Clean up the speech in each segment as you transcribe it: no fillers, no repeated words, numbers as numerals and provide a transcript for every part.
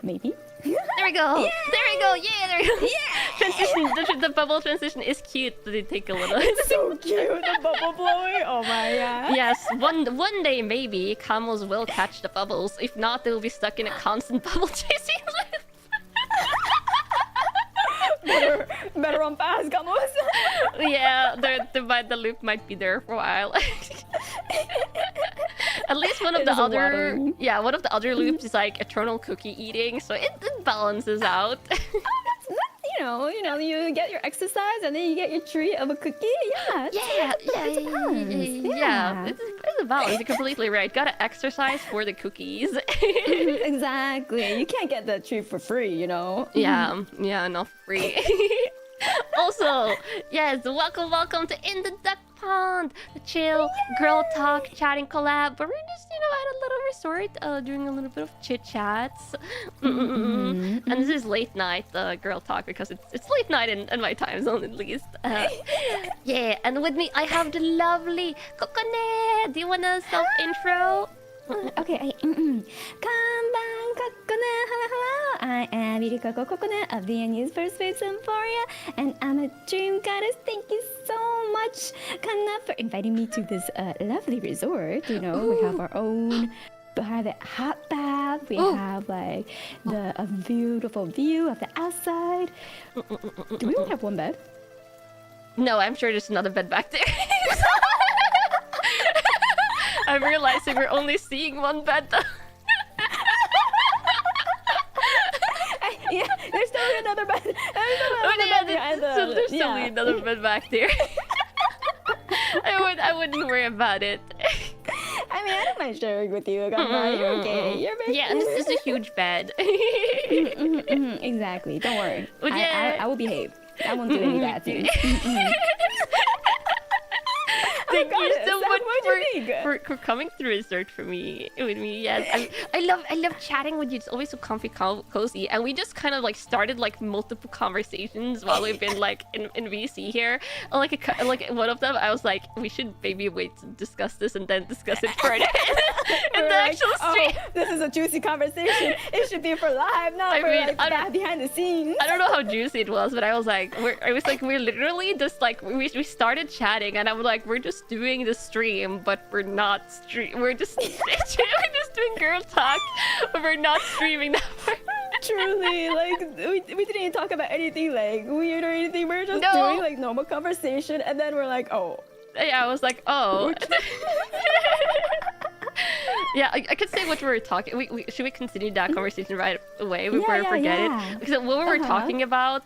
maybe. There we go. Yeah! There we go. Yeah, there we go. Yeah! Transition. The bubble transition is cute. Did it take a little? It's so cute. The bubble blowing. Oh my god. Yes, one day maybe camels will catch the bubbles. If not, they will be stuck in a constant bubble chasing loop. better run fast, camels. Yeah, the loop might be there for a while. At least one of the other loops is like eternal cookie eating, so it balances out. You know, you get your exercise and then you get your treat of a cookie. Yeah. It's a balance. It's a balance. You're completely right. Gotta exercise for the cookies. Exactly. You can't get the treat for free, you know. Yeah, not free. Also, yes, welcome to In the Duck Pond, the chill girl talk chatting collab where we're just at a little resort doing a little bit of chit chats. And this is late night girl talk because it's late night in my time zone at least. Yeah, and with me I have the lovely Kokone. Do you wanna self intro? Okay, Kanban Kokone, hello. I am Yuriko Kokone of the News First Wave Symphoria, and I'm a dream goddess. Thank you so much, Kanna, for inviting me to this lovely resort. You know, we have our own private hot bath. We have like a beautiful view of the outside. Do we only have one bed? No, I'm sure there's another bed back there. I'm realizing we're only seeing one bed though. Yeah, there's still another bed. There's still another bed back there. I wouldn't worry about it. I mean, I don't mind sharing with you. You're okay. You're very and this is a huge bed. Exactly. Don't worry. Well, yeah. I will behave. I won't do any bad things. Thank you so much for coming through resort with me. Yes, I love chatting with you. It's always so comfy, cozy, and we just kind of like started like multiple conversations while we've been like in VC here. And, like one of them, I was like, we should maybe wait to discuss this and then discuss it further in the actual stream. Oh, this is a juicy conversation. It should be for live, not behind the scenes. I don't know how juicy it was, but I was like, we're literally just like we started chatting, and I'm like, we're just doing the stream, but we're not we're just doing girl talk, but we're not streaming that part. Truly, like we didn't even talk about anything like weird or anything. We're just doing like normal conversation, and then we're like, oh. Yeah, I was like, oh. Yeah, I could say what we were talking. Should we continue that conversation right away before I forget it? Because what we were talking about,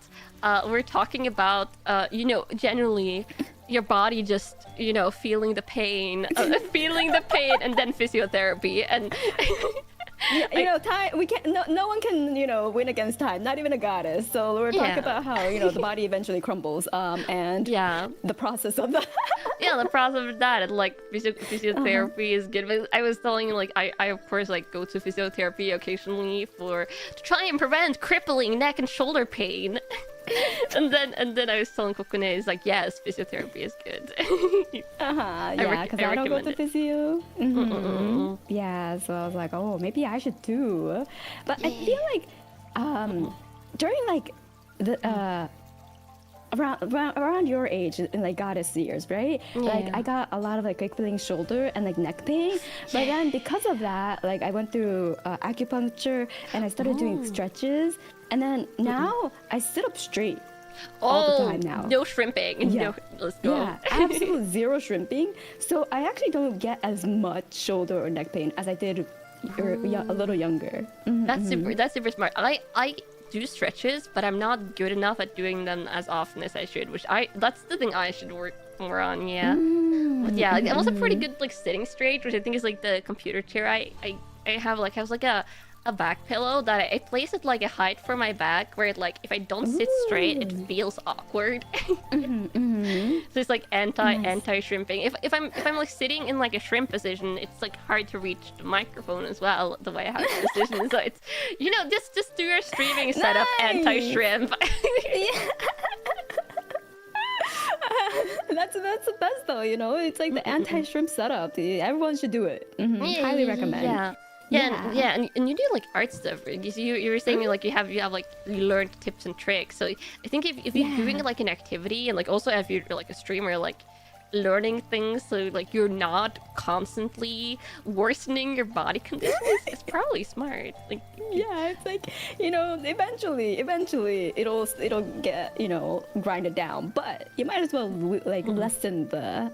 generally your body just, feeling the pain, and then physiotherapy, and time. We can't. No one can, win against time. Not even a goddess. So we're talking about how the body eventually crumbles. And the process of that. Yeah, the process of that, and like physiotherapy is good. But I was telling you, like, I of course like go to physiotherapy occasionally to try and prevent crippling neck and shoulder pain. and then I was telling Kokone, is like, yes, physiotherapy is good. Yeah, because I don't go to physio. Yeah, so I was like, oh, maybe I should too. But I feel like during like the around your age, in like goddess years, right? Like I got a lot of like crippling shoulder and like neck pain. But then because of that, like I went through acupuncture and I started doing stretches. And then now I sit up straight all the time now. No shrimping. Yeah. Let's go. Yeah, absolute zero shrimping. So I actually don't get as much shoulder or neck pain as I did a little younger. That's super smart. I do stretches, but I'm not good enough at doing them as often as I should. That's the thing I should work more on. Yeah. But yeah, I'm also pretty good like sitting straight, which I think is like the computer chair I have. Like I was like a back pillow that I place it like a height for my back, where it, like if I don't sit straight, it feels awkward. So it's like anti shrimping. If I'm like sitting in like a shrimp position, it's like hard to reach the microphone as well, the way I have the position. So it's just do your streaming setup anti shrimp. That's the best though, it's like the anti-shrimp setup. Everyone should do it. Highly recommend. And you do like art stuff. You were saying like you have like you learned tips and tricks. So I think if you're doing like an activity and like also if you're like a streamer, like learning things so like you're not constantly worsening your body conditions, it's probably smart. Like it's like, you know, eventually it'll get, you know, grinded down, but you might as well like lessen the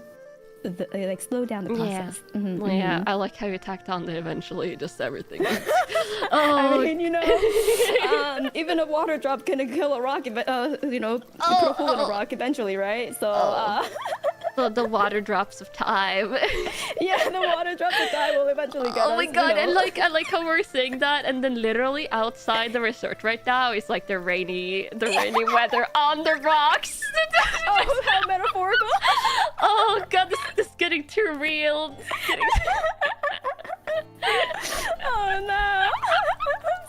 like slow down the process. I like how you tacked on the eventually, just everything. I mean, you know, even a water drop can kill a rock, you know, put a hole in a rock eventually, right? So the water drops of time. The water drops of time will eventually get us. Oh my god, you know? I like how we're saying that, and then literally outside the resort right now is like the rainy weather on the rocks. Oh, how metaphorical. Oh god, this is getting too real. Oh no.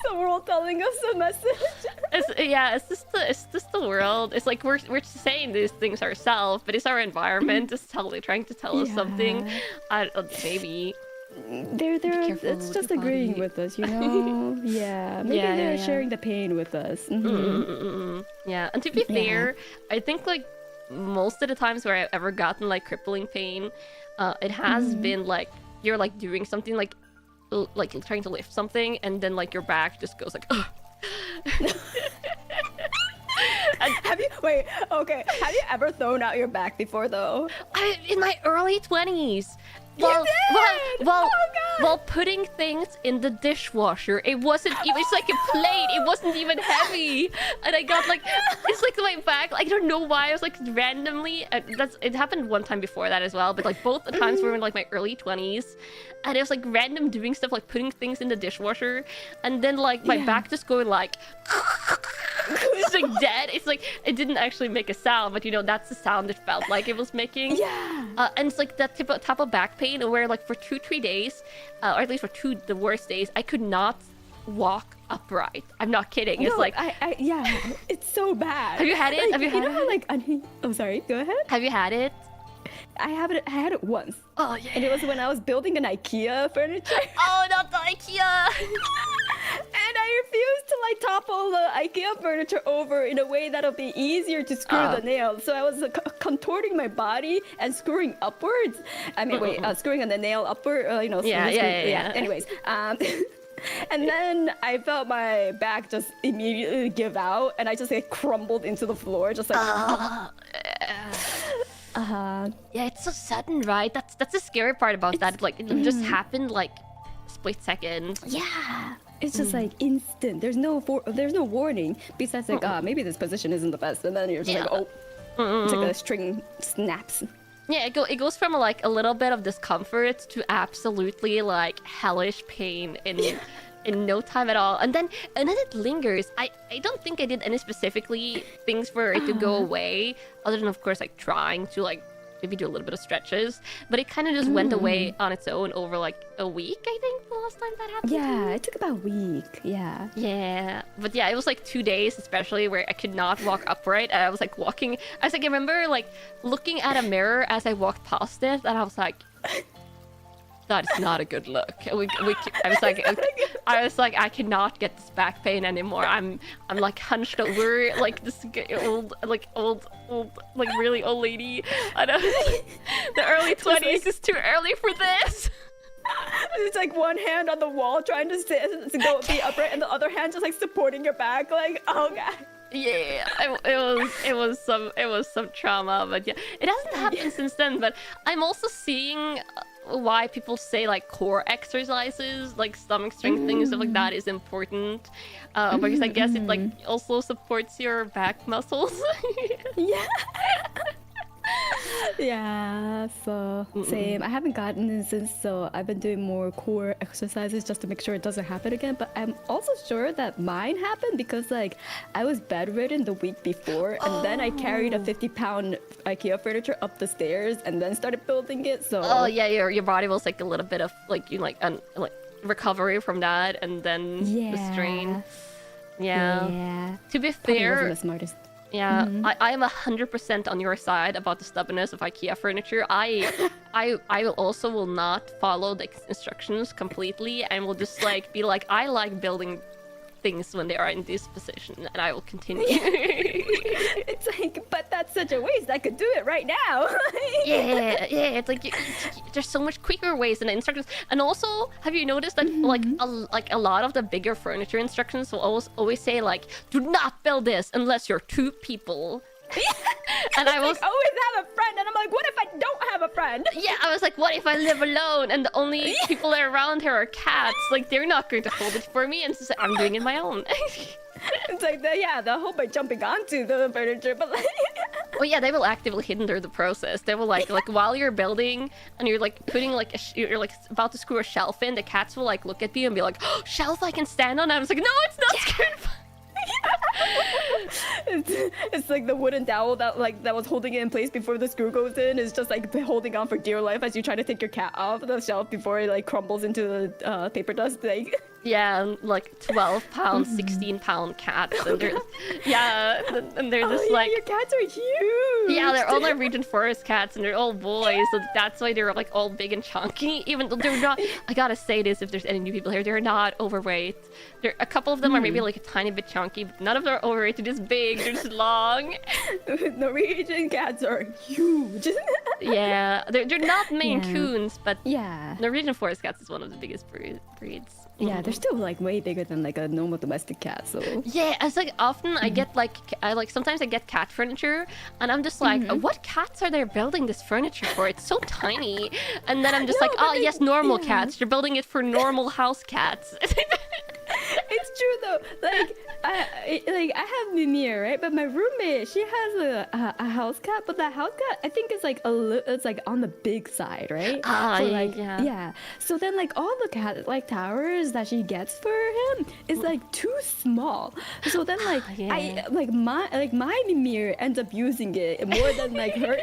The world telling us a message. It's just the world. It's like we're saying these things ourselves, but it's our environment just trying to tell us something. Maybe they're it's just agreeing with us, you know. Maybe they're sharing the pain with us. Yeah, and to be fair, I think like most of the times where I've ever gotten like crippling pain, it has been like you're like doing something like trying to lift something, and then like your back just goes like Have you ever thrown out your back before though? In my early 20s. While putting things in the dishwasher, it was like a plate, it wasn't even heavy, and I got like, it's like my back, I don't know why, I was like randomly, it happened one time before that as well, but like both the times were in like my early 20s, and it was like random doing stuff like putting things in the dishwasher, and then like my back just going like it's like dead. It's like it didn't actually make a sound, but you know that's the sound it felt like it was making. And it's like that type of back pain where like for 2-3 days, or at least for the worst days, I could not walk upright. I'm not kidding. It's like it's so bad. Have you had it? Like, have you had know it? How, like oh sorry, go ahead. Have you had it? I had it once. Oh yeah. And it was when I was building an IKEA furniture. Oh, not the IKEA. And I refused to like topple the IKEA furniture over in a way that'll be easier to screw the nail. So I was contorting my body and screwing upwards. I mean, screwing on the nail upward. You know. Yeah. Anyways, and then I felt my back just immediately give out, and I just like crumbled into the floor, just like. Yeah, it's so sudden, right? That's the scary part about that. Like, it just happened like split second. Yeah. It's just like instant. There's no warning besides like maybe this position isn't the best, and then you're just like it's like a string snaps. Yeah, it goes from like a little bit of discomfort to absolutely like hellish pain in no time at all, and then it lingers. I don't think I did any specifically things for it to go away, other than of course like trying to like maybe do a little bit of stretches, but it kind of just went away on its own over like a week, I think, the last time that happened. Yeah, it took about a week. Yeah, but yeah, it was like 2 days especially where I could not walk upright, and I was like walking, I remember like looking at a mirror as I walked past it, and I was like, that's not a good look. I was like, I cannot get this back pain anymore. I'm like hunched over like this old, like really old lady. I know. The early 20s is too early for this. It's like one hand on the wall trying to be upright, and the other hand just like supporting your back. Like, oh god. Yeah, it was some trauma, but yeah, it hasn't happened since then. But I'm also seeing why people say like core exercises, like stomach strengthening and stuff like that, is important, because I guess it like also supports your back muscles. Yeah, so same. I haven't gotten it since, so I've been doing more core exercises just to make sure it doesn't happen again. But I'm also sure that mine happened because like I was bedridden the week before, and then I carried a 50-pound IKEA furniture up the stairs and then started building it. So your body was like a little bit of like recovery from that, and then the strain. Yeah. To be fair, wasn't the smartest. Yeah, I am 100% on your side about the stubbornness of IKEA furniture. I will not follow the instructions completely and will just like be like, I like building things when they are in this position, and I will continue. It's like, but that's such a waste. I could do it right now. yeah, it's like there's so much quicker ways than the instructions. And also, have you noticed that like a lot of the bigger furniture instructions will always say like, do not build this unless you're 2 people. And I was like, always have a friend, and I'm like, what if I don't have a friend? Yeah, I was like, what if I live alone and the only people that are around here are cats? Like, they're not going to hold it for me, and so I'm doing it my own. It's like the hope by jumping onto the furniture, but like... Well, yeah, they will actively hinder the process. They will like while you're building and you're like putting like you're like about to screw a shelf in, the cats will like look at you and be like, oh, shelf I can stand on. I was like, no, it's not scared. It's like the wooden dowel that was holding it in place before the screw goes in is just like holding on for dear life as you try to take your cat off the shelf before it like crumbles into the paper dust. Like yeah, and like 12-pound, 16-pound cats, and they're and they're just like your cats are huge. Yeah, they're all Norwegian forest cats, and they're all boys, so that's why they're like all big and chunky. Even though they're not, I gotta say this, if there's any new people here, they're not overweight. A couple of them are maybe like a tiny bit chunky, but none of them are overweight. They're just big, they're just long. Norwegian cats are huge. Yeah, they're not Maine Coons, but yeah, Norwegian forest cats is one of the biggest breeds. Yeah, they're still like way bigger than like a normal domestic cat. So yeah, it's like often I get like sometimes I get cat furniture, and I'm just like, what cats are they building this furniture for? It's so tiny, and then I'm just like, oh yes, normal cats. You're building it for normal house cats. It's true though. Like I have Mimir, right? But my roommate, she has a house cat, but that house cat I think is like it's like on the big side, right? So like yeah. So then like all the cat like towers that she gets for him is like too small. So then like I my Mimir ends up using it more than like her.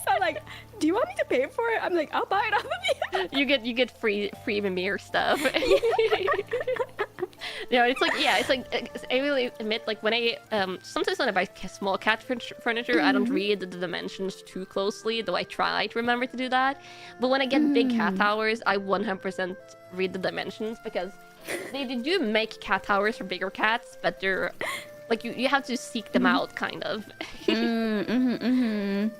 So I'm like, do you want me to pay for it? I'm like, I'll buy it off of you. You get free Mimir stuff. No, it's like I really admit, like when I sometimes when I buy small cat furniture, I don't read the dimensions too closely, though I try to remember to do that. But when I get big cat towers, I 100% read the dimensions, because they do make cat towers for bigger cats, but they're like you have to seek them out, kind of.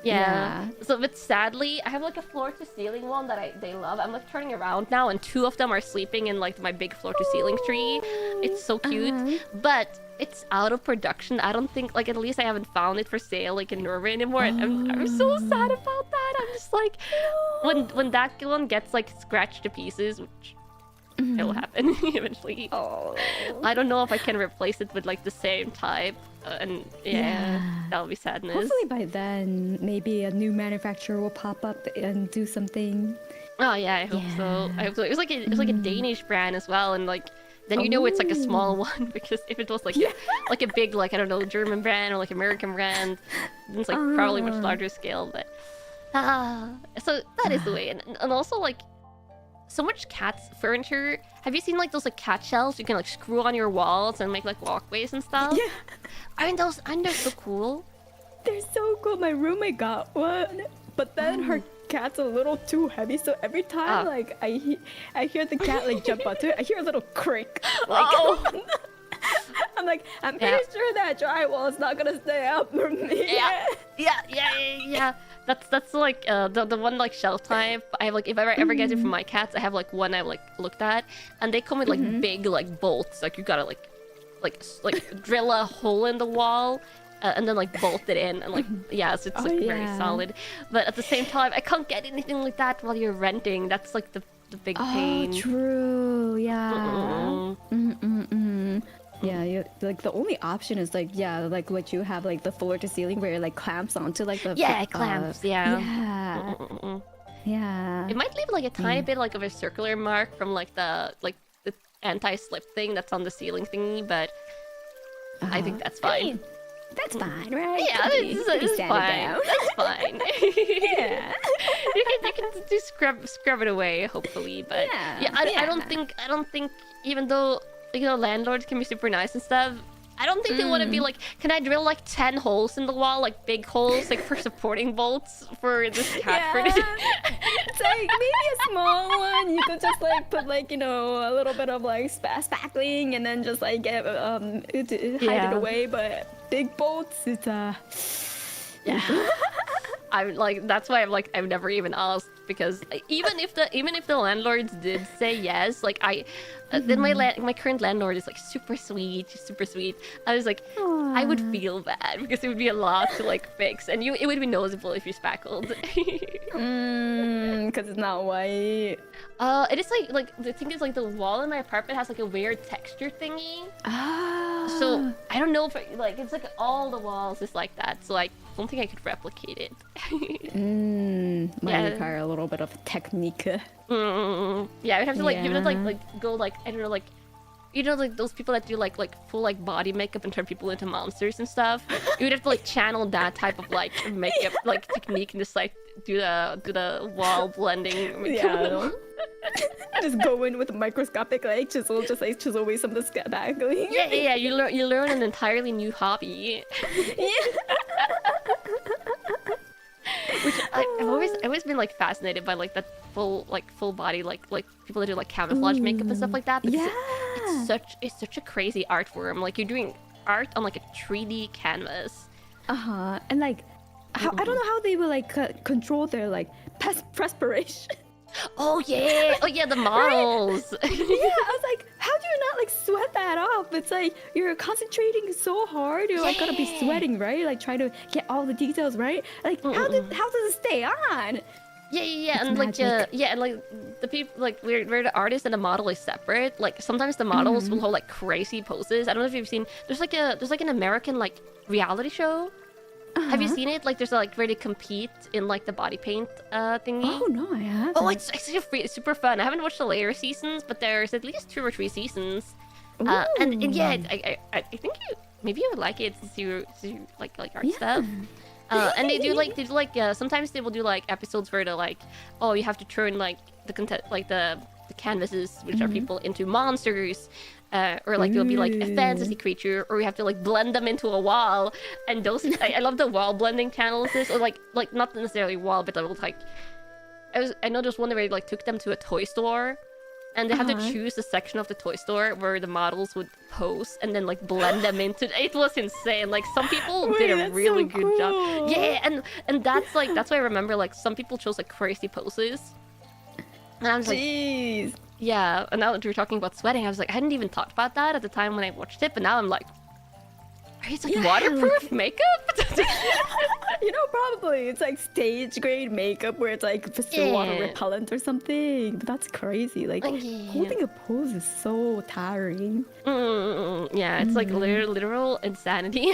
Yeah. So, but sadly, I have like a floor-to-ceiling one that they love. I'm like turning around now, and 2 of them are sleeping in like my big floor-to-ceiling tree. It's so cute, but it's out of production. I don't think, like, at least I haven't found it for sale like in Norway anymore. And I'm so sad about that. I'm just like, when that one gets like scratched to pieces, which it'll happen eventually. I don't know if I can replace it with like the same type, and that'll be sadness. Hopefully by then, maybe a new manufacturer will pop up and do something. Oh yeah, I hope so. I hope so. It was like a Danish brand as well, and like then you know it's like a small one, because if it was like like a big, like, I don't know, German brand or like American brand, then it's like probably much larger scale. But so that is the way, and also like, so much cat furniture. Have you seen like those like cat shelves you can like screw on your walls and make like walkways and stuff? Yeah. Aren't they're so cool? They're so cool. My roommate got one, but then her cat's a little too heavy, so every time like I hear the cat like jump onto it, I hear a little creak. Like, I'm like, I'm pretty sure that drywall is not gonna stay up for me. Yeah. That's like the one like shelf type. I have like, if I ever get it from my cats, I have like one I've like looked at, and they come with like big like bolts. Like you gotta like drill a hole in the wall. And then like bolt it in, and like so it's like very solid. But at the same time, I can't get anything like that while you're renting. That's like the big pain. Oh, true. Yeah. Yeah, you, like the only option is like like what you have, like the floor to ceiling where it like clamps onto like the clamps. Yeah. It might leave like a tiny bit like of a circular mark from like the anti-slip thing that's on the ceiling thingy, but I think that's fine. I mean, that's fine, right? Yeah, it's fine. That's fine. Yeah. you can just scrub it away, hopefully. But I don't think, even though, you know, landlords can be super nice and stuff, I don't think they want to be like, can I drill like 10 holes in the wall, like big holes, like for supporting bolts for this cat furnace? It's like maybe a small one. You could just like put like, you know, a little bit of like spackling and then just like get hide it away. But big bolts, it's yeah. I'm like, that's why I've never even asked, because even if the landlords did say yes, like then my current landlord is like super sweet. I was like, aww. I would feel bad because it would be a lot to like fix, and it would be noticeable if you spackled. Because it's not white. It is like the thing is like the wall in my apartment has like a weird texture thingy. Ah. So I don't know if like it's like all the walls is like that. So like I don't think I could replicate it. Might require a little bit of technique. Yeah, I would have to like you would like go like I don't know, like you know, like those people that do like full like body makeup and turn people into monsters and stuff. You would have to like channel that type of like makeup like technique and just like do the wall blending makeup. Just go in with a microscopic like chisel, just like chisel away some of the spackling. Yeah. You learn an entirely new hobby. Which I've always been like fascinated by like that full body like people that do like camouflage makeup and stuff like that, because it's such a crazy art form. Like you're doing art on like a 3D canvas. And like how, I don't know how they will like control their like perspiration. Oh yeah, the models. Right? Yeah, I was like, how do you not like sweat that off? It's like you're concentrating so hard, you're like gonna be sweating, right? Like try to get all the details right. Like how does it stay on? Yeah, and like and like the people like where the artist and the model is separate. Like sometimes the models will hold like crazy poses. I don't know if you've seen. There's like an American like reality show. Have you seen it? Like there's like where they compete in like the body paint thingy. Oh no, I haven't. Oh, it's super fun. I haven't watched the later seasons, but there's at least 2 or 3 seasons. And yeah, I think maybe you would like it since you like art stuff. And they do like sometimes they will do like episodes where they're like, oh, you have to turn like the content like the canvases, which are people, into monsters. Or like it'll be like a fantasy creature, or we have to like blend them into a wall. And those I love the wall blending channels. Or like not necessarily wall, but I will like I know there's one where they like took them to a toy store, and they had to choose a section of the toy store where the models would pose and then like blend them into. It was insane. Like some people did a really good job. Yeah, and that's why I remember like some people chose like crazy poses. And I was like, jeez. Yeah, and now that you're talking about sweating, I was like, I hadn't even thought about that at the time when I watched it, but now I'm like, are you like waterproof makeup? You know, probably it's like stage grade makeup where it's like still water repellent or something. But that's crazy. Like holding a pose is so tiring. Yeah, it's like literal insanity.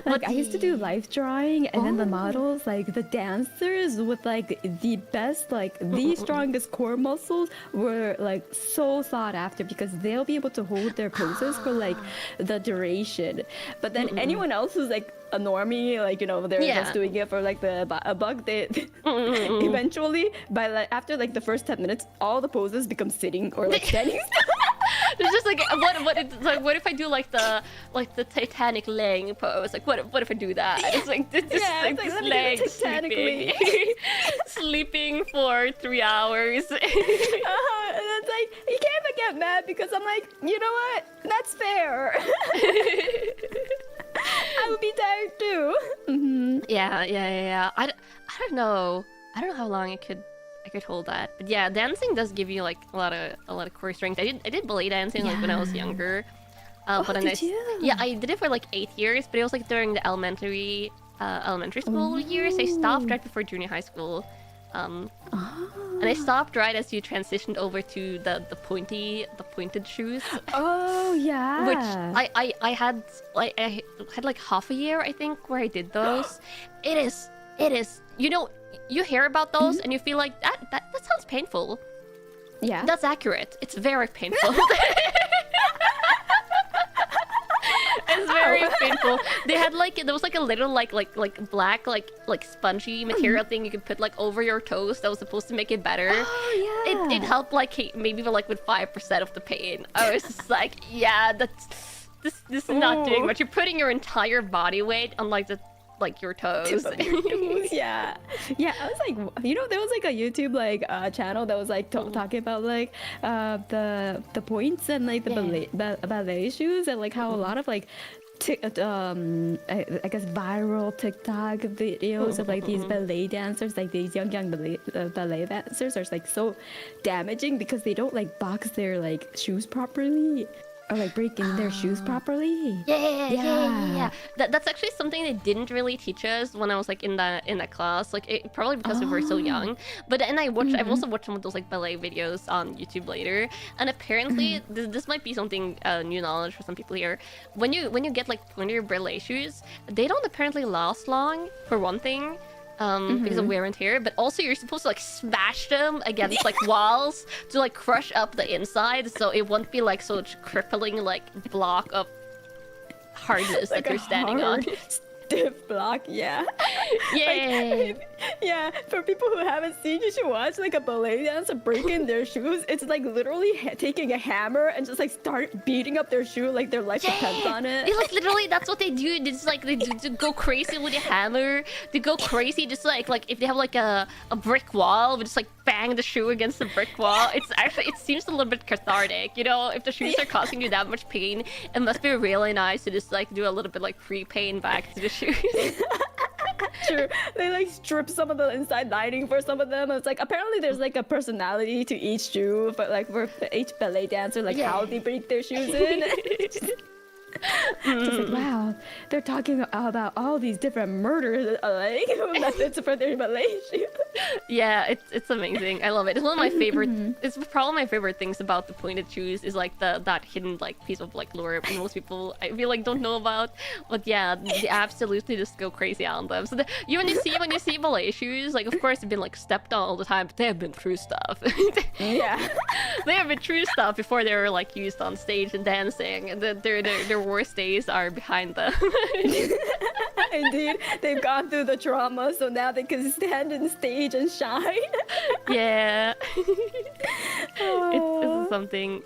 Like I used to do life drawing, and then the models, like the dancers with like the best, like the strongest core muscles were like so sought after, because they'll be able to hold their poses for like the duration. But then anyone else who's like a normie, like, you know, they're just doing it for like a buck, they eventually by like after like the first 10 minutes, all the poses become sitting or like standing. It's just like what if I do like the Titanic laying pose? Like what if I do that? It's like this leg sleeping for 3 hours. And it's like you can't even get mad, because I'm like, you know what? That's fair. I would be tired too. Yeah. I don't know how long I could hold that, but yeah, dancing does give you like a lot of core strength. I did ballet dancing like when I was younger. But I did it for like 8 years, but it was like during the elementary school years. I stopped right before junior high school. And I stopped right as you transitioned over to the pointed shoes. Oh yeah. Which I had like half a year, I think, where I did those. It is you know, you hear about those and you feel like that sounds painful. Yeah. That's accurate. It's very painful. It's very painful. They had there was like a little like black like spongy material thing you could put like over your toes that was supposed to make it better. Oh yeah. It helped like maybe like with 5% of the pain. I was just like, yeah, this is not doing much. You're putting your entire body weight on like your toes. Yeah. I was like, there was like a YouTube like channel that was like talking about like the points and like the ballet shoes, and like how a lot of like I guess viral TikTok videos of like these ballet dancers, like these young ballet dancers, are like so damaging because they don't like box their like shoes properly. Or like breaking their shoes properly. Yeah. That's actually something they didn't really teach us when I was like in that class. Like probably because we were so young. But and I've also watched some of those like ballet videos on YouTube later. And apparently this might be something new knowledge for some people here. When you get like when your ballet shoes, they don't apparently last long, for one thing. Because of wear and tear, but also you're supposed to like smash them against like walls to like crush up the inside, so it won't be like such crippling like block of hardness like that you're standing on. Stiff block, yeah. Yeah, for people who haven't seen, you should watch like a ballet dancer breaking their shoes. It's like literally taking a hammer and just like start beating up their shoe like their life depends on it. Like literally, that's what they do. It's like they go crazy with a hammer. They go crazy just like if they have like a brick wall, we just like bang the shoe against the brick wall. It seems a little bit cathartic, if the shoes are causing you that much pain, it must be really nice to just like do a little bit like free pain back to the shoes. True. They like strip some of the inside lining for some of them. It's like apparently there's like a personality to each shoe, but like for each ballet dancer, like how they break their shoes in. Just like, wow, they're talking about all these different murder like methods for their ballet shoes. Yeah, it's amazing. I love it. It's one of my favorite. It's probably my favorite things about the pointed shoes is like that hidden like piece of like lore most people I feel like don't know about. But yeah, they absolutely just go crazy on them. So when you see ballet shoes, like of course they've been like stepped on all the time, but they have been through stuff. Yeah, they have been through stuff before they were like used on stage and dancing. And their worst days are behind them. Indeed, they've gone through the trauma, so now they can stand on stage and shine. Yeah. It's something.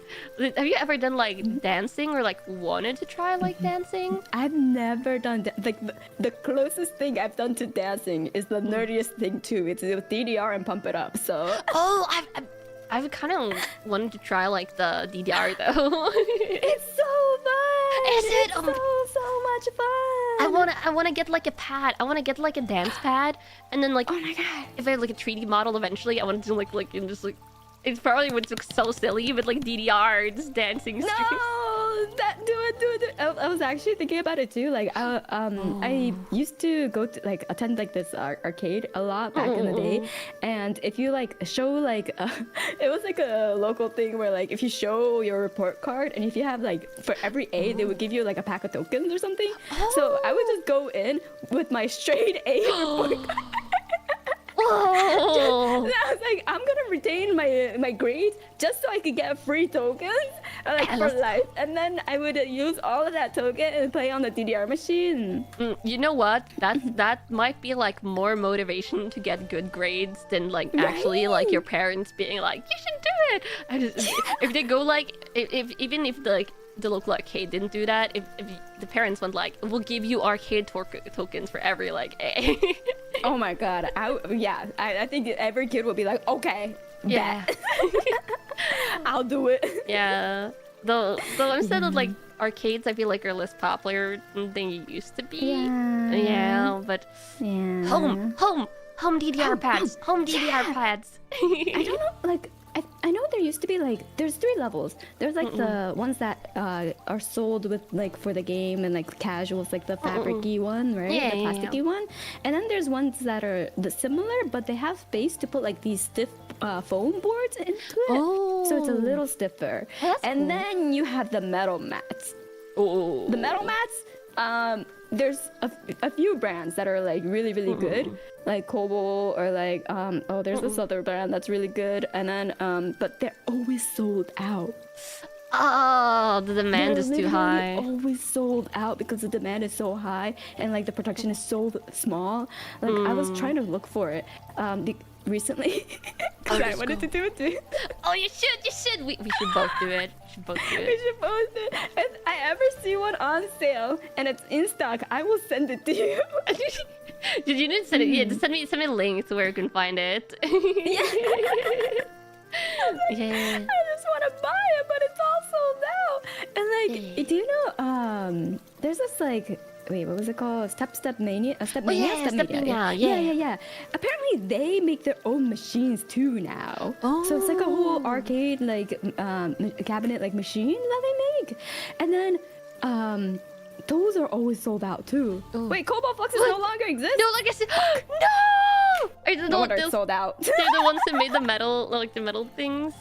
Have you ever done like dancing or like wanted to try like dancing? I've never done like the closest thing I've done to dancing is the nerdiest thing too. It's with DDR and Pump It Up. So I've kind of wanted to try like the DDR though. It's so fun. Is it? It's so much fun. I wanna get like a pad. I wanna get like a dance pad, and then like oh my god, if I have like a 3D model eventually, I want to do like and just like. It probably would look so silly with like DDR just dancing streams. No, do it. I was actually thinking about it too. Like I used to go to like attend like this arcade a lot back in the day, and if you like show like it was like a local thing where like if you show your report card and if you have like for every A they would give you like a pack of tokens or something. So I would just go in with my straight A report card. Whoa. I was like, I'm gonna retain my grades just so I could get free tokens like for life, and then I would use all of that token and play on the DDR machine. You know what? That might be like more motivation to get good grades than like actually like your parents being like, you should do it. If they go like even if the local arcade didn't do that, if the parents went like, we'll give you arcade tokens for every like A. Oh my god, I think every kid would be like, okay, yeah, I'll do it. Yeah, though instead of like arcades, I feel like are less popular than they used to be. But home DDR pads, home DDR pads. I don't know, like. I know there used to be like there's 3 levels. There's like the ones that are sold with like for the game and like casuals, like the fabric-y one, right? The plasticky one. And then there's ones that are similar, but they have space to put like these stiff foam boards into it. So it's a little stiffer. And cool. Then you have the metal mats. The metal mats, there's a few brands that are like really good, like Kobo or like there's this other brand that's really good, and then but they're always sold out. Oh, the demand is too high. Always sold out because the demand is so high and like the production is so small. Like I was trying to look for it. recently because I wanted to do it too. Oh, you should. We should both do it. We should both do We it. should post it. If I ever see one on sale and it's in stock, I will send it to you. Did you need to send it? Yeah, just send me a link to where you can find it. Yeah. I just want to buy it, but it's all sold out. And like, do you know? There's this like. Wait, what was it called? Step Mania? Step Mania? yeah, Step Mania, Yeah. Apparently, they make their own machines too now. Oh. So it's like a whole arcade, like, cabinet, like, machine that they make. And then, those are always sold out too. Ooh. Wait, Cobalt Fluxes no longer exist? No, like I said, no! Are No wonder it's sold out. They're the ones that made the metal, like the metal things.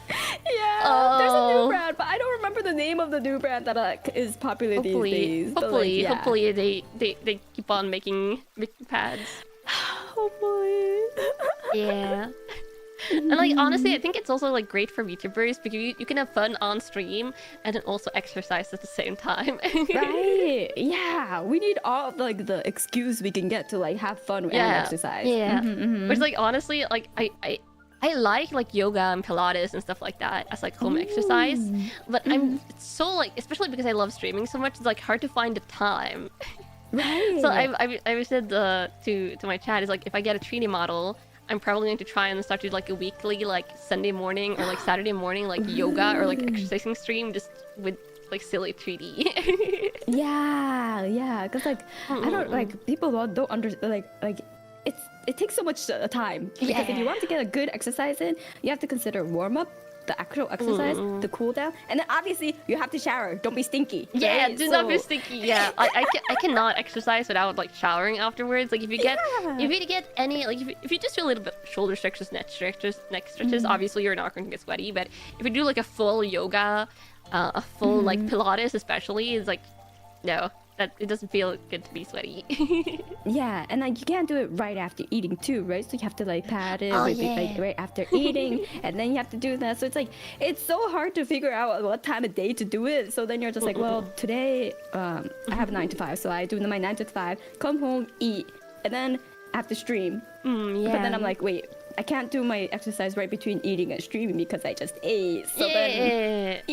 Yeah, there's a new brand, but I don't remember the name of the new brand that is popular these days. Hopefully they keep on making pads. Hopefully. Yeah. And like honestly, I think it's also like great for VTubers because you can have fun on stream and then also exercise at the same time. Right. Yeah. We need all like the excuse we can get to like have fun and exercise. Yeah. Which like honestly, like I like yoga and Pilates and stuff like that as like home exercise, but it's so like, especially because I love streaming so much, it's like hard to find the time. Right. So I said to my chat is like, if I get a 3D model, I'm probably going to try and start to do like a weekly like Sunday morning or like Saturday morning like yoga or like exercising stream just with like silly 3D. Yeah, because like I don't like people don't understand like it takes so much time because if you want to get a good exercise in, you have to consider warm up, the actual exercise, the cool down, and then obviously you have to shower. Don't be stinky. Yeah, right? do not be stinky. Yeah, I cannot exercise without like showering afterwards. Like if you get any like if you just do a little bit shoulder stretches, neck stretches, obviously you're not going to get sweaty. But if you do like a full yoga, a full like Pilates especially, is like no. That it doesn't feel good to be sweaty. Yeah, and like you can't do it right after eating too, right? So you have to like pat it like, right after eating, and then you have to do that. So it's so hard to figure out what time of day to do it. So then you're just like, well, today I have 9 to 5, so I do my 9 to 5, come home, eat, and then I have to stream. But then I'm like, wait, I can't do my exercise right between eating and streaming because I just ate. So then.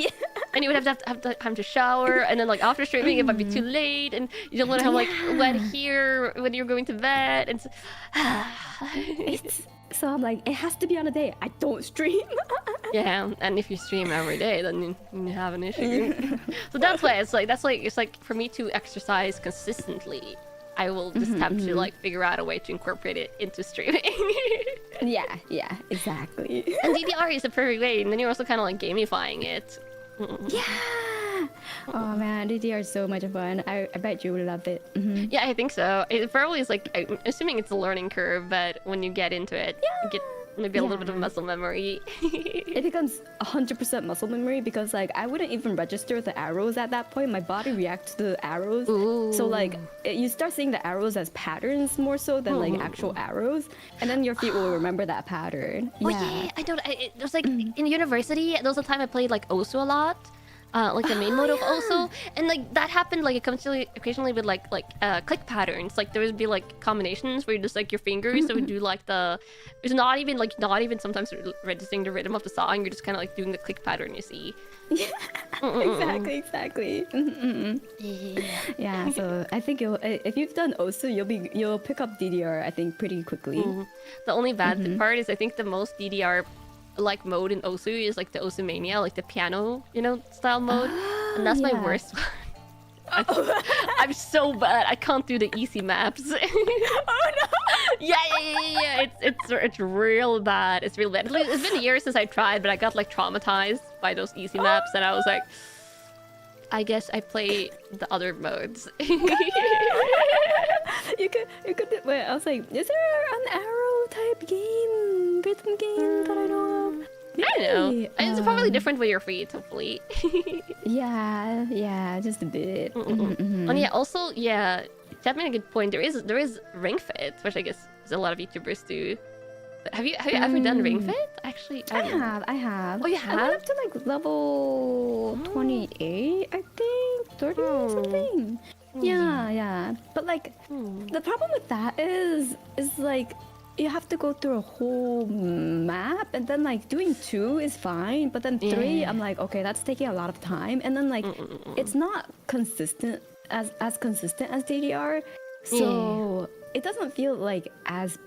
And you would have time to shower, and then like after streaming it might be too late, and you don't want to have like wet hair when you're going to bed, and so I'm like, it has to be on a day I don't stream. Yeah, and if you stream every day, then you have an issue. So that's why it's like for me to exercise consistently, I will just have to like figure out a way to incorporate it into streaming. Yeah, exactly. And DDR is a perfect way, and then you're also kind of like gamifying it. Yeah. Oh man, DDR is so much fun. I bet you would love it. Yeah, I think so. It probably is like, I'm assuming it's a learning curve, but when you get into it, you get maybe a little bit of muscle memory. It becomes 100% muscle memory because like I wouldn't even register the arrows at that point. My body reacts to the arrows. Ooh. So like you start seeing the arrows as patterns more so than like actual arrows, and then your feet will remember that pattern. Oh yeah, I don't. It was like in university. There was a time I played like Osu a lot. Like the main mode of Osu, and like that happened like occasionally with like click patterns. Like there would be like combinations where you just like your fingers, so we do like it's not even sometimes registering the rhythm of the song. You're just kind of like doing the click pattern you see. Exactly. Yeah. So I think if you've done Osu, you'll pick up DDR I think pretty quickly. The only bad part is I think the most DDR like mode in Osu is like the Osu Mania, like the piano, style mode, and that's my worst one. I'm so bad. I can't do the easy maps. Oh no! Yeah. It's real bad. It's real bad. It's been years since I tried, but I got like traumatized by those easy maps, and I was like, I guess I play the other modes. You could. Wait, I was like, is there an arrow type game, rhythm game that I know of? I don't know. It's probably different with your feet, hopefully. Yeah, just a bit. And yeah, also, yeah, that made a good point. There is Ring Fit, which I guess a lot of YouTubers do. But have you ever done Ring Fit? Actually, I have. Oh, you have? I went up to like level 28, I think, 30 something. Yeah. But like, the problem with that is like you have to go through a whole map, and then like doing 2 is fine, but then 3, I'm like, okay, that's taking a lot of time, and then like it's not consistent as consistent as DDR, so it doesn't feel like as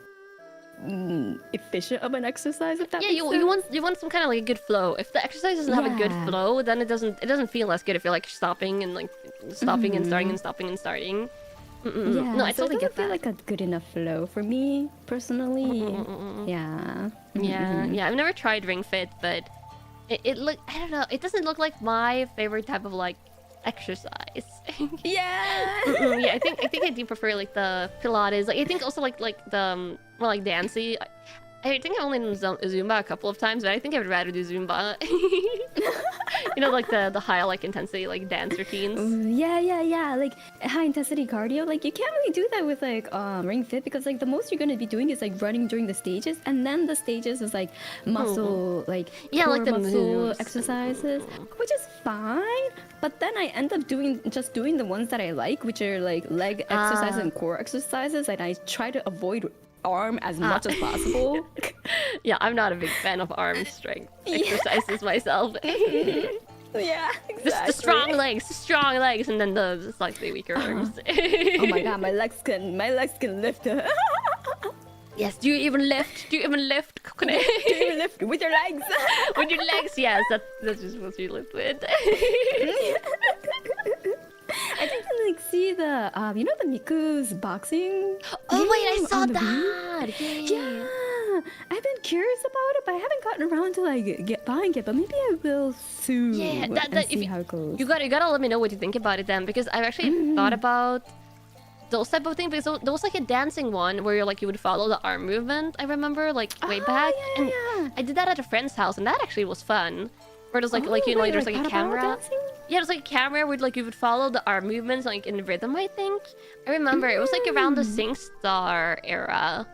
efficient of an exercise, if that makes sense. You want some kind of like a good flow. If the exercise doesn't have a good flow, then it doesn't feel as good if you're like stopping and starting and stopping and starting. Yeah, no, I so totally it get doesn't feel that. like a good enough flow for me personally. Yeah. Yeah. I've never tried Ring Fit, but it look, I don't know. It doesn't look like my favorite type of like exercise. Yeah. Yeah, I think I do prefer like the Pilates. Like I think also like the more like dancey. I think I've only done Zumba a couple of times, but I think I would rather do Zumba. You know, like the high like intensity like dance routines. Yeah. Like high intensity cardio. Like you can't really do that with like Ring Fit, because like the most you're gonna be doing is like running during the stages, and then the stages is like muscle like core like the muscle moves. exercises, which is fine. But then I end up doing the ones that I like, which are like leg exercises and core exercises, and I try to avoid arm as much as possible. Yeah, I'm not a big fan of arm strength exercises myself. Yeah, exactly. The strong legs, and then the slightly weaker arms. Oh my god, my legs can lift. Yes, do you even lift? Do you even lift with your legs? With your legs, yes, that's just what you lift with. I think to like see the you know the Miku's boxing. Oh wait, I saw on the that. Wii? Yeah, I've been curious about it, but I haven't gotten around to like buying it. But maybe I will soon. Yeah, and see how it goes. You gotta let me know what you think about it then, because I've actually thought about those type of things, because there was like a dancing one where you're like you would follow the arm movement. I remember like way back, and I did that at a friend's house, and that actually was fun. Where there's like you know, there's like a camera. Dancing? Yeah, it was like a camera where like you would follow the arm movements like in rhythm, I think. I remember it was like around the SingStar era.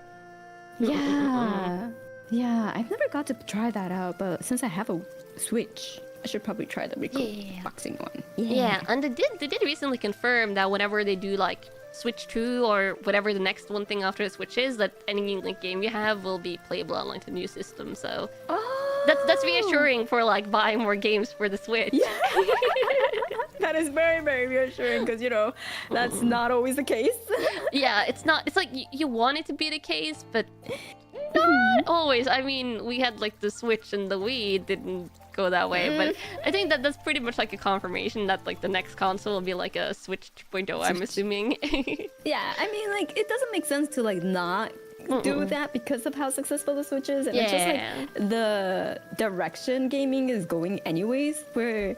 Yeah. Yeah, I've never got to try that out, but since I have a Switch, I should probably try the Rico boxing one. Yeah, and they did recently confirm that whenever they do like Switch 2 or whatever the next one thing after the Switch is, that any like game you have will be playable on like the new system. So that's reassuring for like buying more games for the Switch. Yeah. That is very, very reassuring, because you know that's not always the case. Yeah, it's not. It's like you want it to be the case, but not always. I mean, we had like the Switch and the Wii didn't go that way, but I think that's pretty much like a confirmation that like the next console will be like a Switch 2.0. I'm assuming. Yeah, I mean, like it doesn't make sense to like not do that because of how successful the Switch is, and it's just like the direction gaming is going anyways, where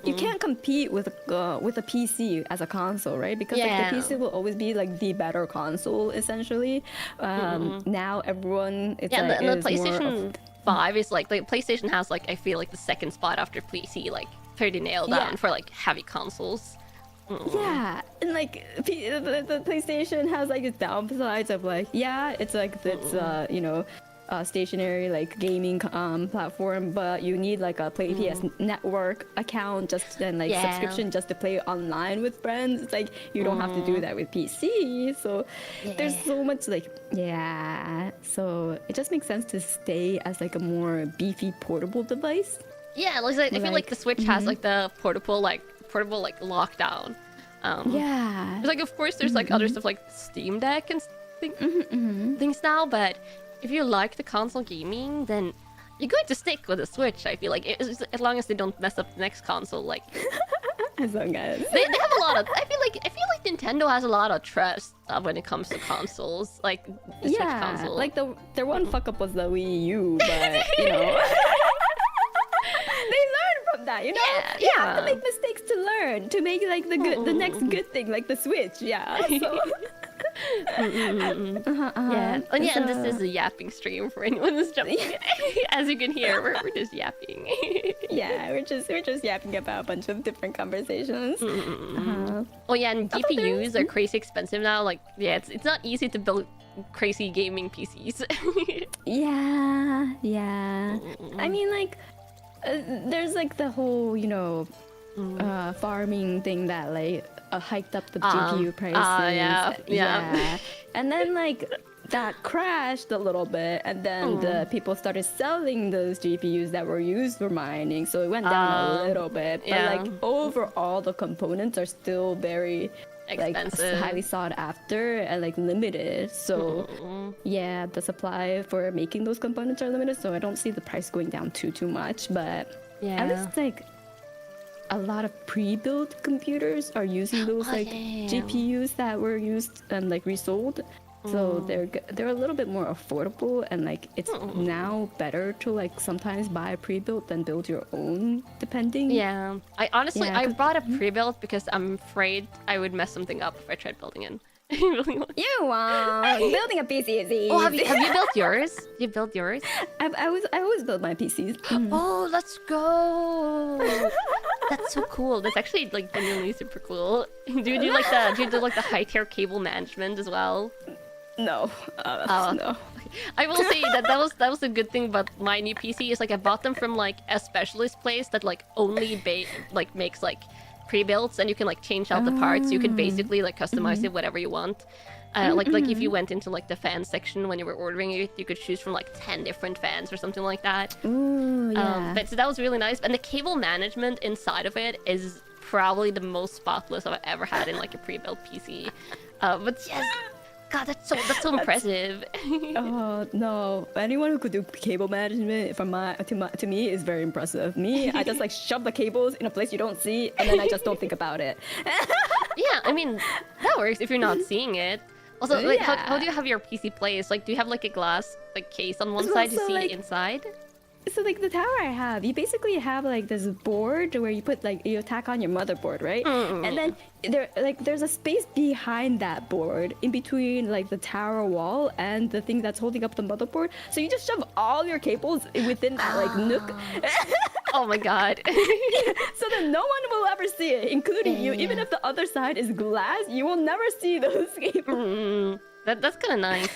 you can't compete with a PC as a console, right? Because like the PC will always be like the better console essentially. Now everyone the PlayStation 5 is like the PlayStation has like I feel like the second spot after PC, like pretty nailed down for like heavy consoles. Yeah, and like the PlayStation has like its downsides of like it's like it's you know stationary like gaming platform, but you need like a PS Network account and like subscription just to play online with friends. It's like you don't have to do that with PC, so there's so much like so it just makes sense to stay as like a more beefy portable device. Yeah, like I feel like the Switch has like the portable lockdown. It's like of course there's like other stuff like Steam Deck and things now, but if you like the console gaming, then you're going to stick with the Switch. I feel like as long as they don't mess up the next console, like as long as they have a lot of. I feel like Nintendo has a lot of trust when it comes to consoles, like the Switch console. Like their one fuck up was the Wii U, but you know. They learn from that, you know. You have to make mistakes to learn, to make like the next good thing, like the Switch. So. And this is a yapping stream for anyone who's jumping in. As you can hear, we're just yapping. We're just yapping about a bunch of different conversations. Oh yeah, and GPUs are crazy expensive now. Like it's not easy to build crazy gaming PCs. I mean like there's like the whole you know farming thing that like hiked up the GPU prices. And then like that crashed a little bit, and then the people started selling those GPUs that were used for mining, so it went down a little bit. But like overall, the components are still very expensive, like highly sought after and like limited. So yeah, the supply for making those components are limited. So I don't see the price going down too much. But at least like a lot of pre-built computers are using those GPUs that were used and like resold. So they're a little bit more affordable, and like it's now better to like sometimes buy a pre-built than build your own, depending. Yeah, I honestly I bought a pre-built because I'm afraid I would mess something up if I tried building it. You won't. Building a PC is easy. Oh, have you built yours? You built yours? I always build my PCs. Oh, let's go! That's so cool. That's actually like genuinely super cool. Do you do like the high tier cable management as well? No. No. I will say that was a good thing about my new PC is like I bought them from like a specialist place that like only makes like pre-builts, and you can like change out the parts. You can basically like customize it whatever you want. Like if you went into like the fan section when you were ordering it, you could choose from like 10 different fans or something like that. Ooh, yeah. But so that was really nice, and the cable management inside of it is probably the most spotless I've ever had in like a pre-built PC. But yes. God, that's so impressive. Oh no! Anyone who could do cable management to me is very impressive. Me, I just like shove the cables in a place you don't see, and then I just don't think about it. Yeah, I mean that works if you're not seeing it. Also, like, how do you have your PC placed? Like, do you have like a glass like case on one side to see like, inside? So like the tower I have, you basically have like this board where you put like you tack on your motherboard, right? And then there's a space behind that board in between like the tower wall and the thing that's holding up the motherboard. So you just shove all your cables within that like nook. Oh my god. So then no one will ever see it, including you. Even if the other side is glass, you will never see those cables. That's kind of nice.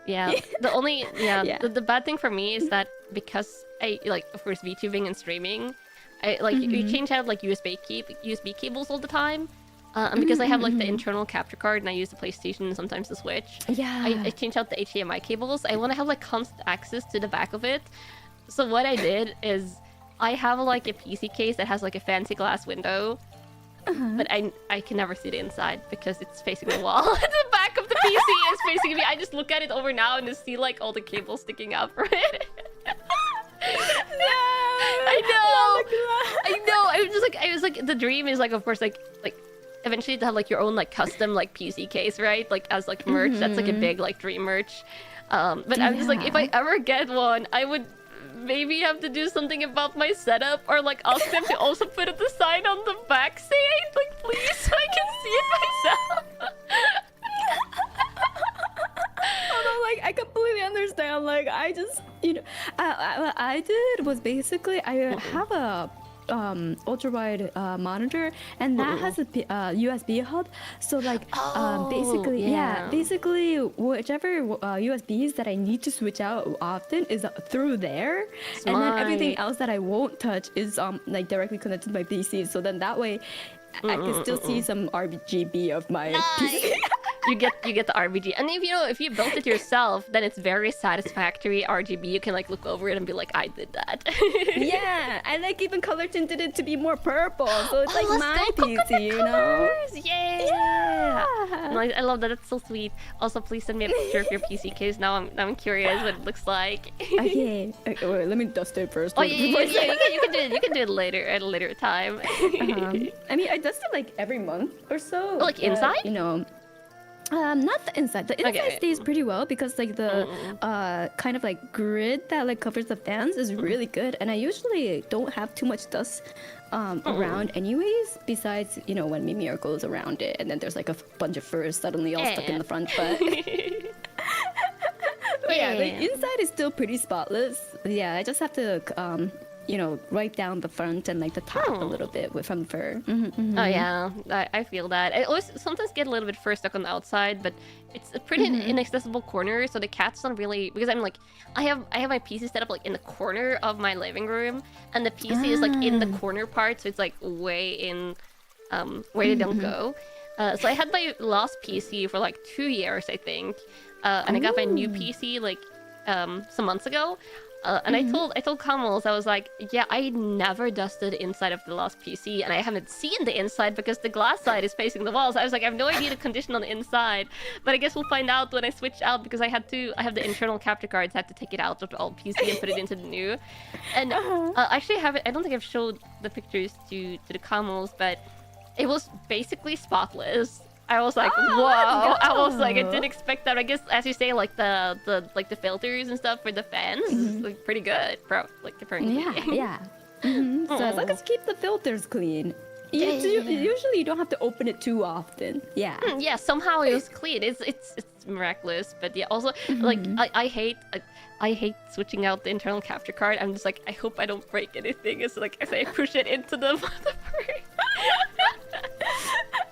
Yeah. The bad thing for me is that because I like, of course, VTubing and streaming, I like you change out like USB cables all the time, and because I have like the internal capture card and I use the PlayStation and sometimes the Switch, I change out the HDMI cables. I want to have like constant access to the back of it. So what I did is I have like a PC case that has like a fancy glass window. But I can never see the inside because it's facing the wall. The back of the PC is facing me. I just look at it over now and just see like all the cables sticking out for it. I know. I was like, the dream is like, of course, like eventually to have like your own like custom like PC case, right? Like as like merch. That's like a big like dream merch. But I'm just like, if I ever get one, I would maybe have to do something about my setup, or like ask them to also put a design on the back side, like please, so I can see it myself. Although like I completely understand, like I just what I did was basically I have a ultra wide monitor, and that has a USB hub, so like basically whichever USBs that I need to switch out often is through there. And then everything else that I won't touch is like directly connected to my PC, so then that way I can still see some RGB of my PC. You get the RGB, and if you built it yourself, then it's very satisfactory RGB. You can like look over it and be like, I did that. Yeah, I like even color tinted it to be more purple, so it's like my PC, you know? Yeah. No, I love that. That's so sweet. Also, please send me a picture of your PC case. Now I'm curious what it looks like. Okay, wait, let me dust it first. Oh yeah. You can do it. You can do it later at a later time. I mean, I dust it like every month or so. Oh, like inside? Not the inside. The inside stays pretty well because like the kind of like grid that like covers the fans is really good, and I usually don't have too much dust around anyways, besides when Mimir goes around it and then there's like a bunch of furs suddenly all stuck in the front, but yeah, the inside is still pretty spotless. Yeah, I just have to wipe down the front and like the top a little bit from fur. Oh yeah, I feel that. I always sometimes get a little bit fur stuck on the outside, but it's a pretty inaccessible corner, so the cats don't really, because I'm like, I have my PC set up like in the corner of my living room, and the PC is like in the corner part, so it's like way in where they don't go. So I had my last PC for like 2 years, I think, and I got my new PC like some months ago. And I told Kamals, I was like, yeah, I never dusted the inside of the last PC, and I haven't seen the inside because the glass side is facing the walls. I was like, I have no idea the condition on the inside, but I guess we'll find out when I switch out, because I have the internal capture cards. I had to take it out of the old PC and put it into the new. And actually, I don't think I've showed the pictures to the Kamals, but it was basically spotless. I was like, whoa! I was like, I didn't expect that. I guess, as you say, like the filters and stuff for the fans is like pretty good, bro. Like apparently. Yeah. So as long as you keep the filters clean, usually you don't have to open it too often. Yeah. Yeah. Somehow it was clean. It's miraculous. But yeah, also like I hate switching out the internal capture card. I'm just like, I hope I don't break anything. It's like as I push it into the motherboard.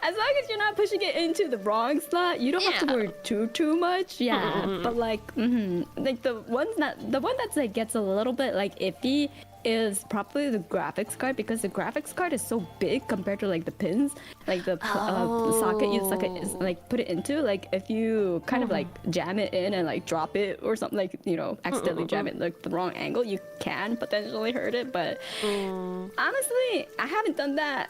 As long as you're not pushing it into the wrong slot, you don't have to worry too much. Yeah, but like the one that's like gets a little bit like iffy is probably the graphics card, because the graphics card is so big compared to like the pins, like the socket you like put it into. Like if you kind of like jam it in and like drop it or something, like, you know, accidentally jam it like the wrong angle, you can potentially hurt it. But honestly, I haven't done that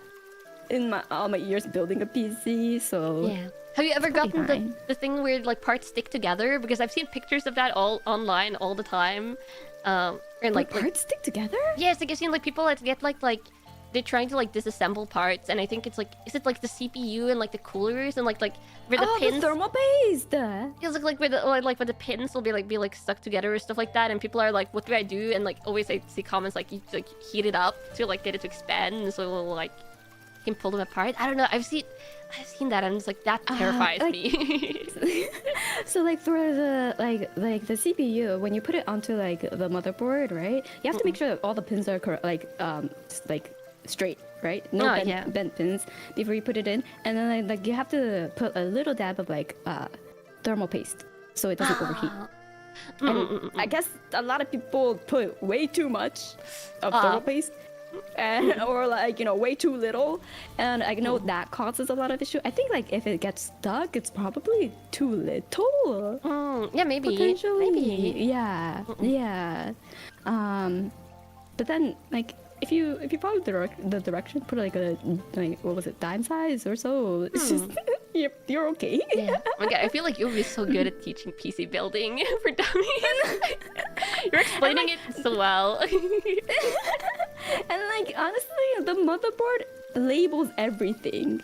in all my years building a PC, so yeah. Have you ever gotten the thing where like parts stick together? Because I've seen pictures of that all online all the time. And like parts stick together? Yeah, it's like I've seen like people that get like they're trying to like disassemble parts, and I think it's like, is it like the CPU and like the coolers and like where the pins, the thermal paste. Feels like where the pins will be like stuck together or stuff like that, and people are like, what do I do? And like always I see comments like, you like heat it up to like get it to expand, and so it'll like can pull them apart. I don't know. I've seen that, and it's like that terrifies me. So like for the like the CPU, when you put it onto like the motherboard, right? You have to make sure that all the pins are like straight, right? No bent pins before you put it in, and then like you have to put a little dab of like thermal paste so it doesn't overheat. And I guess a lot of people put way too much of thermal paste. And or like, you know, way too little, and I know that causes a lot of issue. I think like if it gets stuck, it's probably too little. Yeah, maybe. Potentially. Maybe. Yeah. But then like if you follow the direction, put like a what was it, dime size or so, it's just you're okay. Yeah. Okay, I feel like you'll be so good at teaching PC building for dummies. You're explaining it so well. And like honestly, the motherboard labels everything.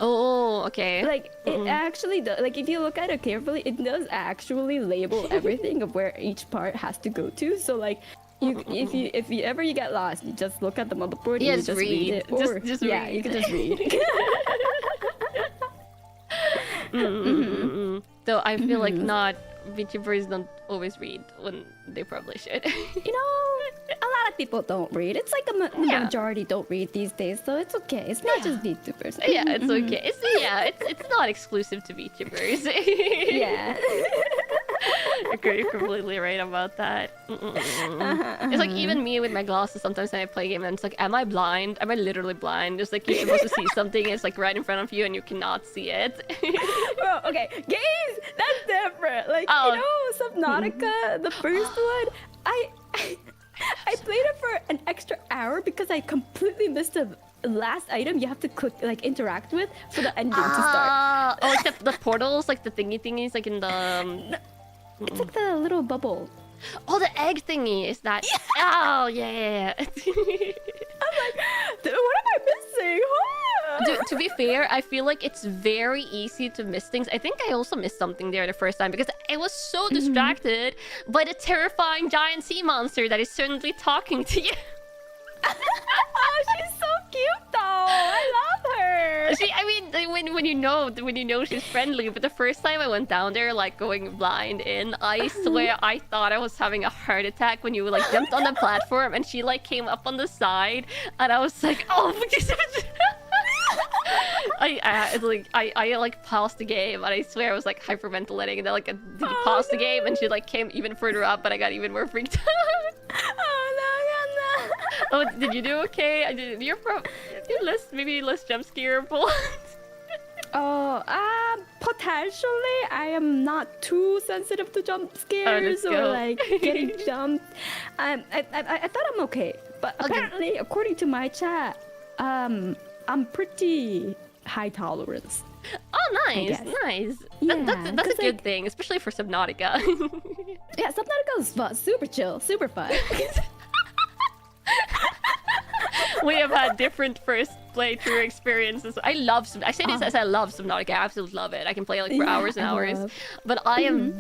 Oh, okay. Like it actually does. Like if you look at it carefully, it does actually label everything of where each part has to go to. So like if you ever get lost, you just look at the motherboard and you just read it. Or just read. You can just read. Though I feel like VTubers don't always read when they probably should. You know, a lot of people don't read. It's like a majority don't read these days, so it's okay. It's not just VTubers. Yeah, it's okay. It's not exclusive to VTubers. Yeah. You're completely right about that. It's like even me with my glasses, sometimes when I play a game and it's like, am I blind? Am I literally blind? It's like you're supposed to see something, it's like right in front of you and you cannot see it. Bro, okay, games, that's different. Like, you know, Subnautica, the first one, I played it for an extra hour because I completely missed the last item you have to click, like interact with for the ending to start. Oh, like the portals, like the thingies, like in the... It's like the little bubble. Oh, the egg thingy is that? Yeah. Oh, yeah. I'm like, dude, what am I missing? Dude, to be fair, I feel like it's very easy to miss things. I think I also missed something there the first time because I was so distracted by the terrifying giant sea monster that is suddenly talking to you. Oh, she's so cute though. I love her. I mean, when you know she's friendly, but the first time I went down there, like going blind in, I swear I thought I was having a heart attack when you like jumped on the platform and she like came up on the side, and I was like, oh. I like paused the game, and I swear I was like hyperventilating, and then like did you pause the game, and she like came even further up, but I got even more freaked out. Oh no. Oh, did you do okay? Maybe less jump scareable. Oh, potentially. I am not too sensitive to jump scares or like getting jumped. I thought I'm okay, but apparently, according to my chat, I'm pretty high tolerance. Oh, nice, nice. Yeah, that's a good thing, especially for Subnautica. Yeah, Subnautica is fun, super chill, super fun. We have had different first playthrough experiences. I say this as I love Subnautica. I absolutely love it. I can play like for hours and hours. But I am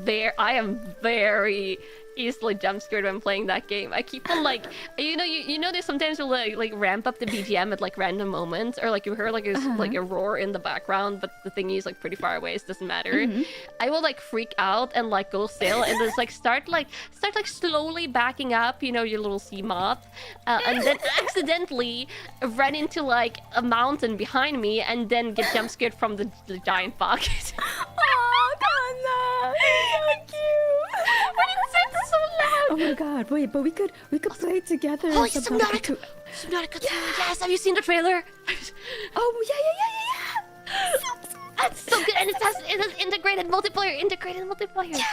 very easily jump scared when playing that game. I keep on like, you know, there's sometimes you'll like ramp up the BGM at like random moments, or like you hear like a roar in the background, but the thingy is like pretty far away, so it doesn't matter. I will like freak out and like go still and just like start slowly backing up, you know, your little sea moth, and then accidentally run into like a mountain behind me and then get jump scared from the giant bug. Oh, Kanna, so cute. But it's so loud. Oh my god, wait, but we could play together. Oh, Subnautica 2. Subnautica 2. Yes, have you seen the trailer? Oh yeah. That's so good, and it has integrated multiplayer. Yeah.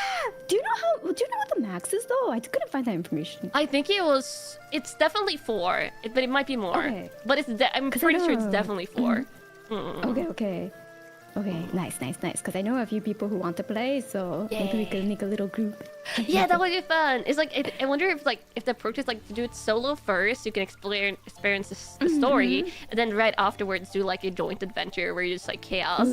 Do you know what the max is though? I couldn't find that information. I think it's definitely 4, but it might be more. Okay. But I'm pretty sure it's definitely 4. Okay, nice. Because I know a few people who want to play, so maybe we could make a little group. Yeah, that would be fun. It's like I wonder if the approach is like to do it solo first, you can experience the story, and then right afterwards do like a joint adventure where you just like chaos.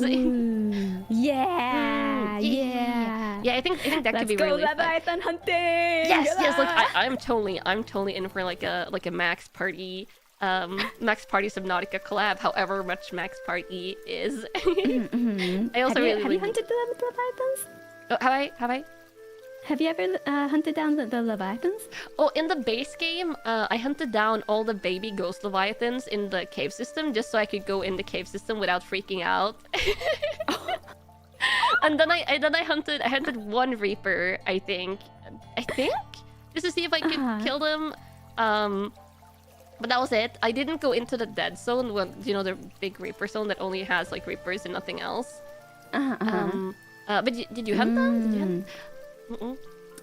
Yeah. I think that could be really fun. Let's go Leviathan hunting. Yes. Like I'm totally in for like a Max Party. Max Party Subnautica collab, however much Max Party is. I also have you hunted the Leviathans? Oh, have I? Have you ever hunted down the Leviathans? Oh, in the base game, I hunted down all the baby ghost Leviathans in the cave system just so I could go in the cave system without freaking out. And then I hunted one Reaper, I think, just to see if I could kill them. But that was it. I didn't go into the dead zone, you know, the big Reaper zone that only has like Reapers and nothing else. But did you hunt them?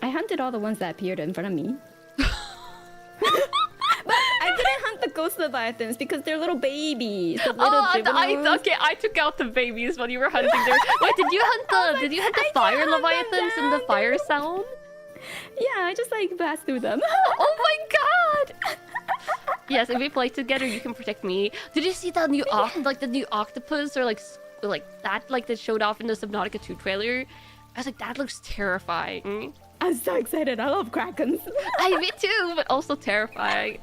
I hunted all the ones that appeared in front of me. But I didn't hunt the ghost Leviathans because they're little babies. I took out the babies when you were hunting them. Wait, did you hunt the fire Leviathans in the fire zone? Yeah, I just like passed through them. Oh my god! Yes, if we play together, you can protect me. Did you see the new the new octopus or like that showed off in the Subnautica 2 trailer? I was like, that looks terrifying. I'm so excited. I love krakens. Me too, but also terrifying.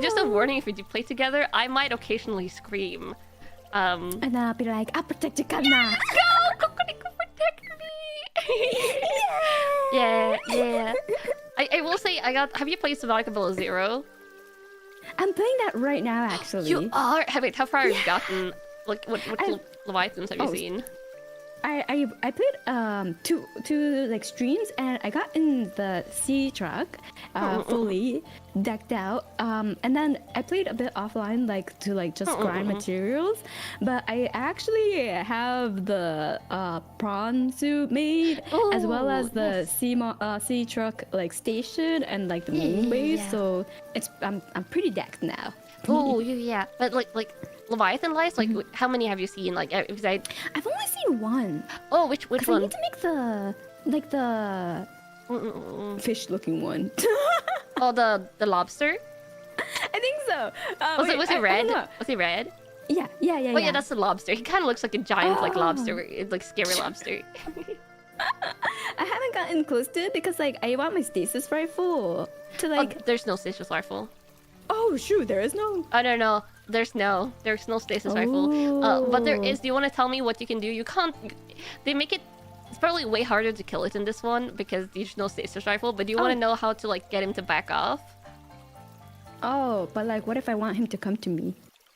Just a warning: if we do play together, I might occasionally scream. And I'll be like, I'll protect you, Kanna. Yes, go, protect me. Yeah. I will say, have you played Subnautica Below Zero? I'm playing that right now, actually. You are? Wait, how far have you gotten? Like, what Leviathans have you seen? I played two like streams, and I got in the sea truck fully decked out, and then I played a bit offline, like to like just grind materials. But I actually have the prawn suit made, as well as the sea truck like station and like the moon base. So I'm pretty decked now. Oh yeah, but like Leviathan lice, like how many have you seen? Like, because I've only seen one. Oh, which one? I need to make the fish-looking one. Oh, the lobster. I think so. Was it red? Was he red? Yeah. Oh yeah, that's the lobster. He kind of looks like a giant like lobster, like scary lobster. I haven't gotten close to it because like I want my stasis rifle to like. Oh, there's no stasis rifle. Oh shoot, there is no. Oh no. There's no stasis rifle. But there is. Do you want to tell me what you can do? You can't. They make it. It's probably way harder to kill it in this one because there's no stasis rifle. But do you want to know how to like get him to back off? Oh, but like, what if I want him to come to me?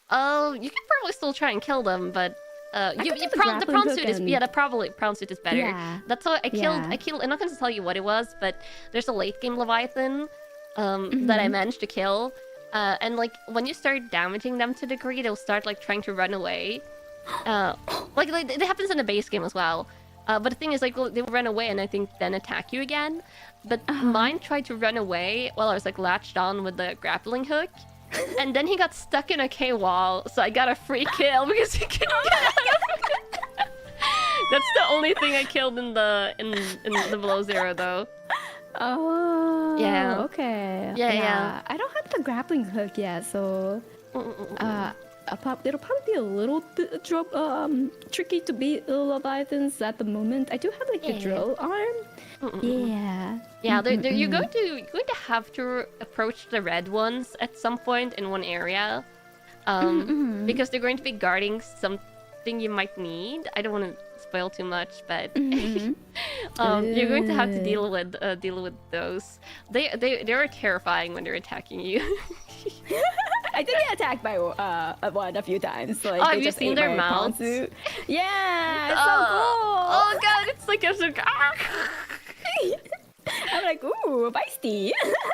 Oh, you can probably still try and kill them, but the prawn suit is the prawn suit is better. Yeah. That's how I killed. I'm not going to tell you what it was, but there's a late game Leviathan that I managed to kill. And like when you start damaging them to a degree, they'll start like trying to run away. Like it happens in the base game as well. But the thing is, like, they will run away and I think then attack you again. But mine tried to run away while I was like latched on with the grappling hook. And then he got stuck in a K-wall, so I got a free kill because he couldn't get out of it. That's the only thing I killed in the below zero though. Oh. Yeah. Okay. Yeah. I don't have the grappling hook yet, so it'll probably be a little bit tricky to beat the Leviathans at the moment. I do have like the drill arm. Yeah. Yeah, you're going to have to approach the red ones at some point in one area, because they're going to be guarding something you might need. I don't want to spoil too much, but you're going to have to deal with those. They're terrifying when they're attacking you. I did get attacked by one a few times. Like, have you seen their mouths? Yeah, it's so cool. Oh god, it's like I'm like, ooh, feisty.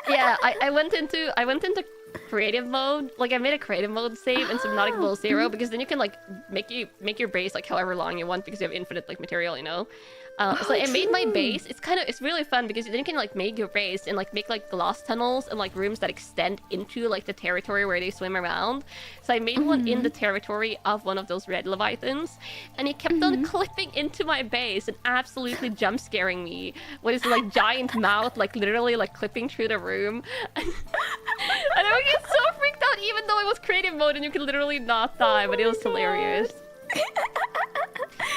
Yeah, I went into creative mode. Like I made a creative mode save in Subnautica Below Zero because then you can like make your base like however long you want because you have infinite like material, you know. So I made my base. It's really fun because then you can like make your base and like make like glass tunnels and like rooms that extend into like the territory where they swim around. So I made one in the territory of one of those red leviathans, and he kept on clipping into my base and absolutely jump scaring me with his like giant mouth, like literally like clipping through the room. And I would get so freaked out even though it was creative mode and you could literally not die, but it was hilarious.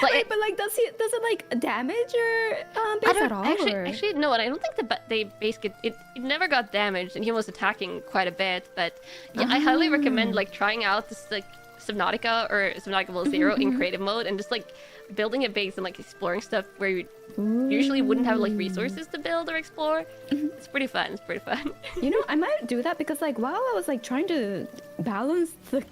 But like, does it like damage your base at all? Actually, no. I don't think they basically it never got damaged, and he was attacking quite a bit. But yeah, I highly recommend like trying out this like Subnautica or Subnautica Below Zero in creative mode and just like building a base and like exploring stuff where you usually wouldn't have like resources to build or explore. It's pretty fun. It's pretty fun. You know, I might do that because like while I was like trying to balance the.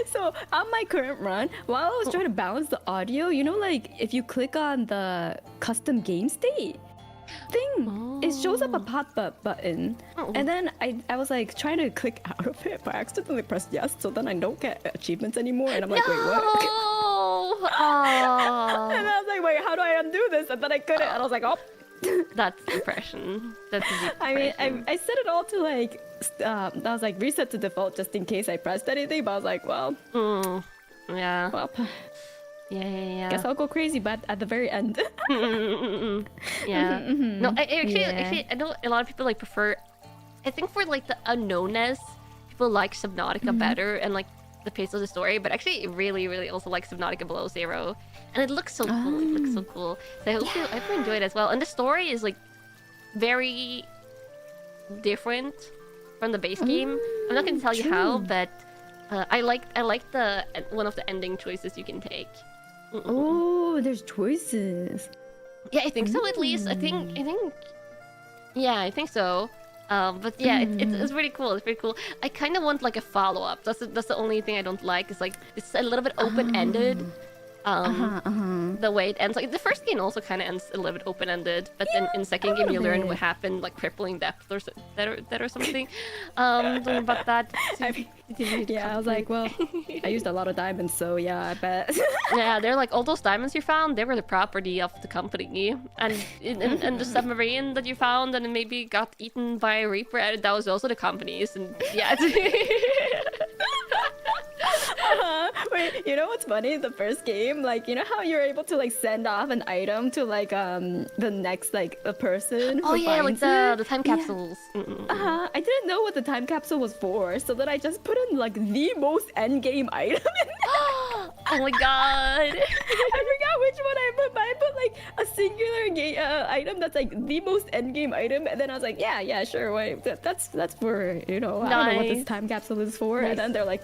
So on my current run, while I was trying to balance the audio, you know, like if you click on the custom game state thing, it shows up a pop-up button, and then I was like trying to click out of it, but I accidentally pressed yes, so then I don't get achievements anymore, and I'm like, wait, what? And I was like, wait, how do I undo this? And then I couldn't, and I was like, oh. That's depression. That's depression. I mean, I set it all to like, I was like reset to default just in case I pressed anything, but I was like, well, yeah. Well, yeah. Guess I'll go crazy, but at the very end. Yeah. No, actually, I know a lot of people like prefer. I think for like the unknownness, people like Subnautica better and like the pace of the story, but actually really also like Subnautica Below Zero, and it looks so cool. It looks so cool. So I hope you enjoy it as well. And the story is like very different from the base game. I'm not gonna tell you how, but I like the one of the ending choices you can take. Oh, there's choices. Yeah, I think so. At least I think. Yeah, I think so. But yeah, it's really cool. It's pretty cool. I kind of want like a follow-up. That's the only thing I don't like. Is like it's a little bit open-ended. The way it ends. Like the first game also kind of ends a little bit open-ended, but then in the second game you learn what happened, like crippling depth or that or something. About that. I was like, well, I used a lot of diamonds, so yeah, I bet. Yeah, they're like all those diamonds you found. They were the property of the company, and the submarine that you found and maybe got eaten by a reaper. That was also the company's, and yeah. Wait, you know what's funny? The first game, like, you know how you're able to like send off an item to like the next like a person. Oh yeah, like the time capsules. Yeah. I didn't know what the time capsule was for, so then I just put in like the most end game item. Oh my god! I forgot which one I put, but I put like a singular item that's like the most end game item, and then I was like, yeah, sure, wait, that's for, you know, I don't know what this time capsule is for, and then they're like,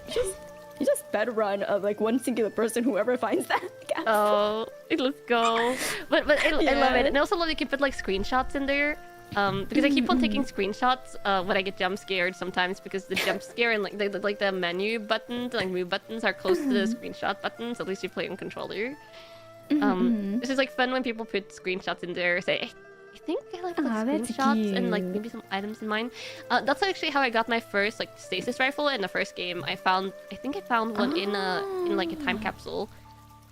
you just better run of like one singular person, whoever finds that capsule. Oh, let's go. But I love it. And I also love you can put like screenshots in there. Because I keep on taking screenshots when I get jump scared sometimes, because the jump scare and like the menu buttons, like move buttons, are close to the screenshot buttons. At least you play on controller. This is like fun when people put screenshots in there. Say, I think I left like screenshots and like maybe some items in mine. That's actually how I got my first like stasis rifle in the first game. I think I found one in like a time capsule.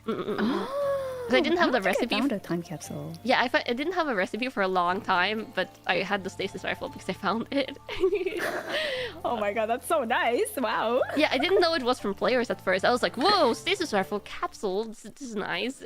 Because I didn't have the recipe. I found a time capsule. Yeah, I didn't have a recipe for a long time, but I had the stasis rifle because I found it. Oh my god, that's so nice! Wow. Yeah, I didn't know it was from players at first. I was like, whoa, stasis rifle capsule. This is nice.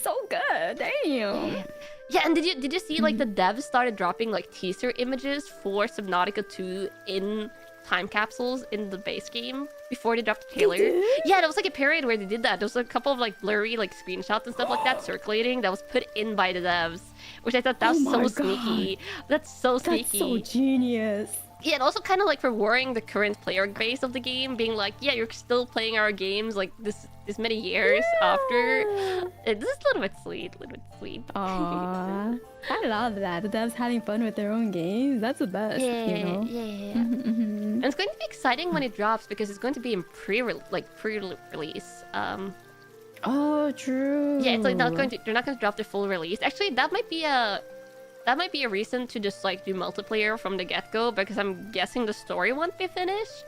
So good. Damn. Yeah, and did you see like the devs started dropping like teaser images for Subnautica 2 in time capsules in the base game before they dropped the trailer? Yeah, there was like a period where they did that. There was a couple of like blurry like screenshots and stuff like that circulating that was put in by the devs, which I thought that was so sneaky. That's so sneaky. That's so genius. Yeah, and also kind of like for worrying the current player base of the game, being like, yeah, you're still playing our games like this many years after. This is a little bit sweet, Aww. I love that. The devs having fun with their own games. That's the best, you know? Yeah. And it's going to be exciting when it drops because it's going to be in pre-release. Oh, true. Yeah, it's like they're not going to drop the full release. Actually, that might be a reason to just like do multiplayer from the get-go, because I'm guessing the story won't be finished.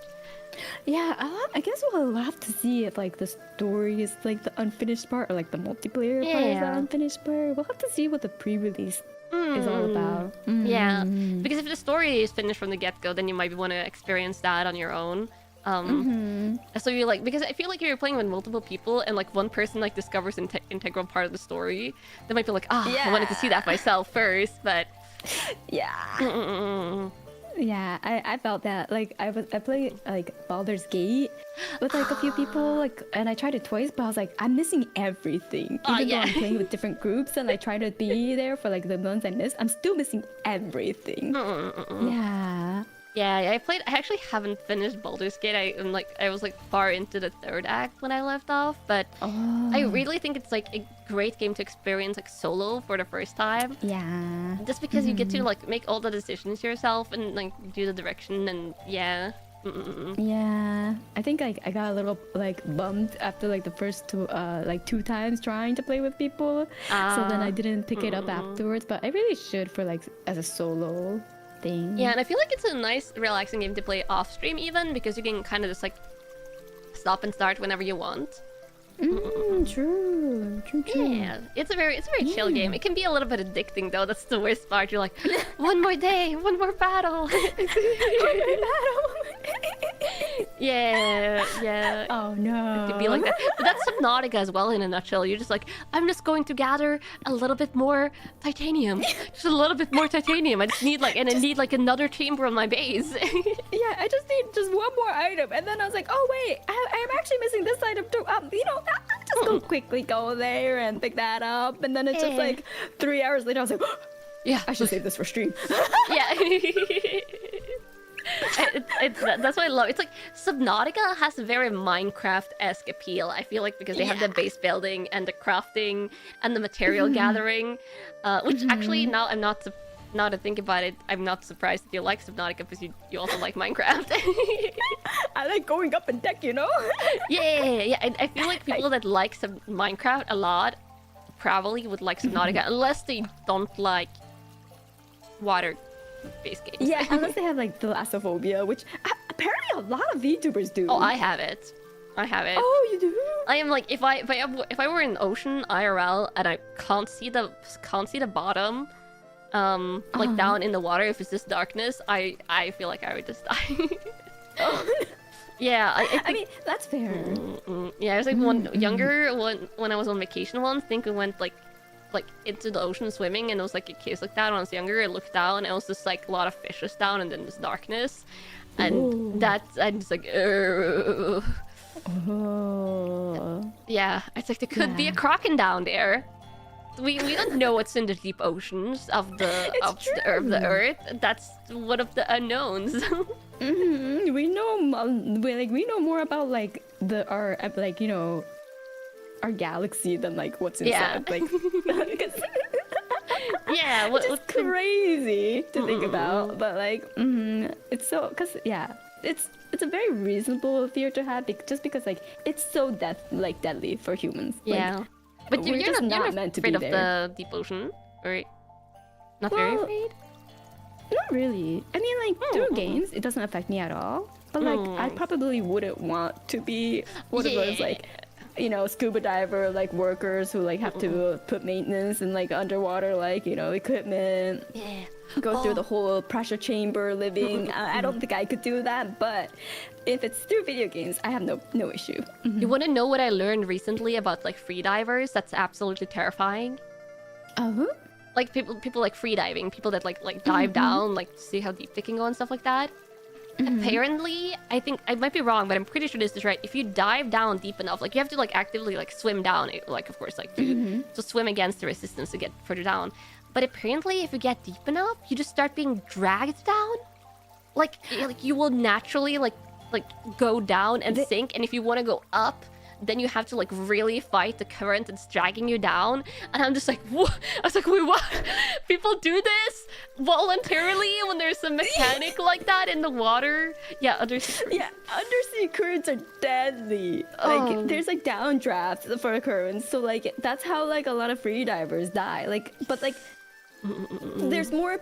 Yeah, I guess we'll have to see if like the story is like the unfinished part or like the multiplayer part is the unfinished part. We'll have to see what the pre-release is all about. Yeah, because if the story is finished from the get-go, then you might want to experience that on your own. So you like, because I feel like if you're playing with multiple people and like one person like discovers an integral part of the story, they might be like, I wanted to see that myself first, but yeah, I felt that. Like I played like Baldur's Gate with like a few people, like, and I tried it twice, but I was like, I'm missing everything. Even though I'm playing with different groups and I try to be there for like the ones I missed, I'm still missing everything. Yeah, I actually haven't finished Baldur's Gate. I was like far into the third act when I left off, but I really think it's like a great game to experience like solo for the first time. Yeah. Just because you get to like make all the decisions yourself and like do the direction and yeah. Yeah, I think like I got a little like bummed after like the first two times trying to play with people. So then I didn't pick it up afterwards, but I really should for like as a solo thing. Yeah, and I feel like it's a nice relaxing game to play off stream even, because you can kind of just like stop and start whenever you want. True. Yeah, it's a very chill game. It can be a little bit addicting though. That's the worst part. You're like, one more day, one more battle. Yeah. Oh no. It could be like that. But that's Subnautica as well in a nutshell. You're just like, I'm just going to gather a little bit more titanium. Just a little bit more titanium. I just need like, and I need like another chamber on my base. Yeah, I just need just one more item. And then I was like, oh wait, I'm actually missing this item too. I'll just quickly go there and pick that up. And then it's just like 3 hours later, I was like, yeah, I should save this for stream. Yeah. That's what I love. It's like Subnautica has a very Minecraft-esque appeal, I feel like, because they have the base building and the crafting and the material gathering, which actually now to think about it, I'm not surprised that you like Subnautica, because you also like Minecraft. I like going up in deck, you know? Yeah. I feel like people that like Minecraft a lot probably would like Subnautica, unless they don't like water-based games. Yeah, unless they have like thalassophobia, which apparently a lot of VTubers do. Oh, I have it. Oh, you do? I am like, if I were in ocean IRL and I can't see the bottom, like down in the water, if it's just darkness, I feel like I would just die. Yeah, I mean that's fair. Yeah, I was like younger when I was on vacation once. I think we went like into the ocean swimming, and it was like a case like that. When I was younger, I looked down, and it was just like a lot of fishes down, and then this darkness, and I'm just like, ugh. Yeah, it's like there could be a kraken down there. We don't know what's in the deep oceans of the earth. That's one of the unknowns. We know more about like our galaxy than like what's inside. Like, yeah, it's crazy to think about, but like, it's so it's a very reasonable fear to have, just because like it's so deadly for humans. Yeah, like, but you're not meant to be afraid of there. the deep ocean, right? Not very afraid? Not really. I mean, like, through games, it doesn't affect me at all. But, like, I probably wouldn't want to be one of those, like, you know, scuba diver, like, workers who, like, have to put maintenance and, like, underwater, like, you know, equipment. Yeah. Go through the whole pressure chamber living. I don't think I could do that, but if it's through video games, I have no issue. You want to know what I learned recently about, like, freedivers? That's absolutely terrifying. Oh? Like, people like freediving, people that, like dive down, like, to see how deep they can go and stuff like that. Apparently, I think, I might be wrong, but I'm pretty sure this is right. If you dive down deep enough, like, you have to, like, actively, like, swim down, like, of course, like, to swim against the resistance to get further down. But apparently, if you get deep enough, you just start being dragged down. Like you will naturally, like go down and sink, and if you want to go up, then you have to, like, really fight the current that's dragging you down. And I'm just like, what? I was like, wait, what? People do this voluntarily when there's a mechanic like that in the water? Yeah, undersea currents. Yeah, undersea currents are deadly. Like, there's, like, downdrafts for currents. So, like, that's how, like, a lot of free divers die. Like, but, like, there's more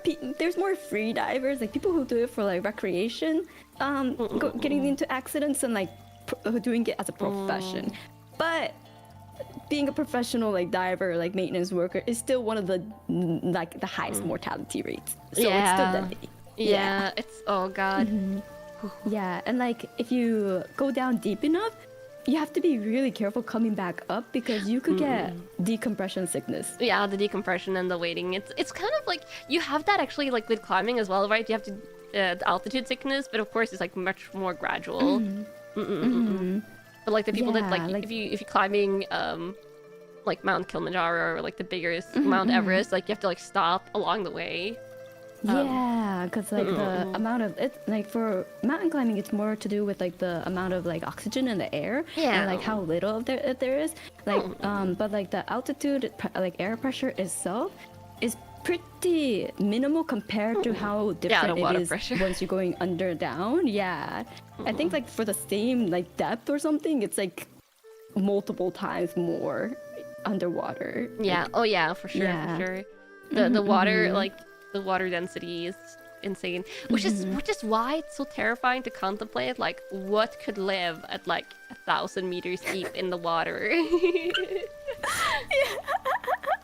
free divers, like, people who do it for, like, recreation, getting into accidents and, like, doing it as a profession. But being a professional, like, diver, like, maintenance worker is still one of the, like, the highest mortality rates. So it's still deadly. Yeah, it's, oh god. Yeah, and, like, if you go down deep enough, you have to be really careful coming back up because you could get decompression sickness. Yeah, the decompression and the waiting. It's kind of like, you have that actually, like, with climbing as well, right? You have to the altitude sickness, but of course it's, like, much more gradual. But, like, the people that, like, if you climbing like Mount Kilimanjaro or, like, the biggest Mount Everest, like, you have to, like, stop along the way. Yeah, because, like, the amount of it, like, for mountain climbing, it's more to do with, like, the amount of, like, oxygen in the air and, like, how little of there is. Like, but, like, the altitude, like, air pressure itself is pretty minimal compared to how different it is pressure. once you're going under down. Yeah, I think, like, for the same, like, depth or something, it's, like, multiple times more underwater. Yeah. Like, oh yeah, for sure. For sure. The water, like, the water density is insane, which is why it's so terrifying to contemplate, like, what could live at, like, 1,000 meters deep in the water.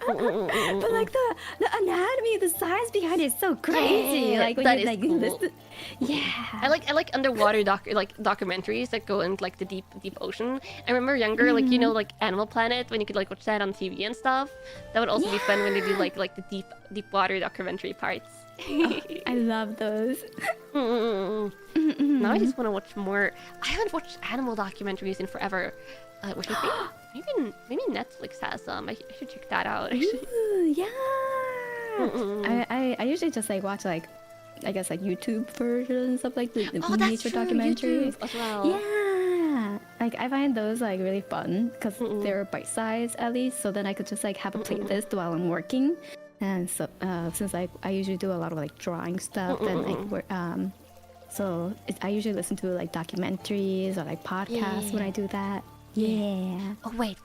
But, like, the anatomy, the science behind it is so crazy. Like, when that you, is like, cool. listen, I like underwater documentaries that go into, like, the deep ocean. I remember younger, like, you know, like, Animal Planet, when you could, like, watch that on TV and stuff. That would also be fun when they do, like the deep water documentary parts. I love those. Now I just want to watch more. I haven't watched animal documentaries in forever, which I think maybe Netflix has some. I should check that out, actually. Ooh, yeah. I usually just, like, watch, like, I guess, like, YouTube versions of, like, the nature documentaries as well. Yeah, like, I find those, like, really fun because they're bite-sized, at least, so then I could just, like, have a playlist while I'm working. And so since I usually do a lot of, like, drawing stuff and, like, so I usually listen to, like, documentaries or, like, podcasts when I do that. Yeah. Oh wait.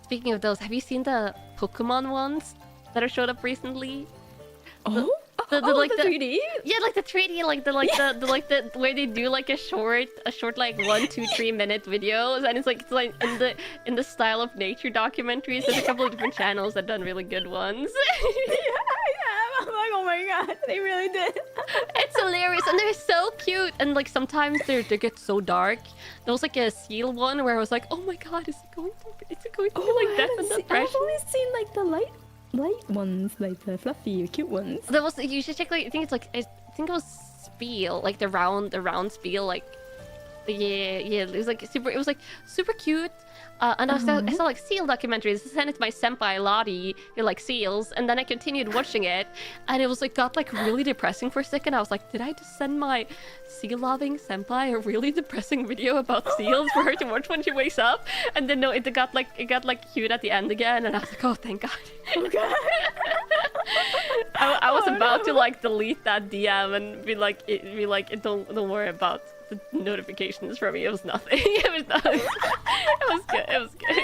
Speaking of those, have you seen the Pokemon ones that are showed up recently? The like the 3D? Yeah, like the 3D, like the where they do, like, a short like 1, 2, 3 minute videos, and it's like in the style of nature documentaries. There's a couple of different channels that done really good ones. I'm like, oh my god, they really did. It's hilarious, and they're so cute, and, like, sometimes they get so dark. There was, like, a seal one where I was like, oh my god, is it going to be like death and depression? I've only seen, like, the light ones, like the fluffy, cute ones. There was, you should check, like, I think it was Spiel, like the round Spiel, like, yeah, it was like super cute. And I saw, like, seal documentaries. I sent it to my senpai Lottie, who likes seals, and then I continued watching it, and it was, like, got, like, really depressing for a second. I was like, did I just send my seal-loving senpai a really depressing video about seals for her to watch when she wakes up? And then no, it got cute at the end again, and I was like, oh, thank God. Okay. I was about to, like, delete that DM and be like, don't worry about the notifications from me. It was nothing. It was good.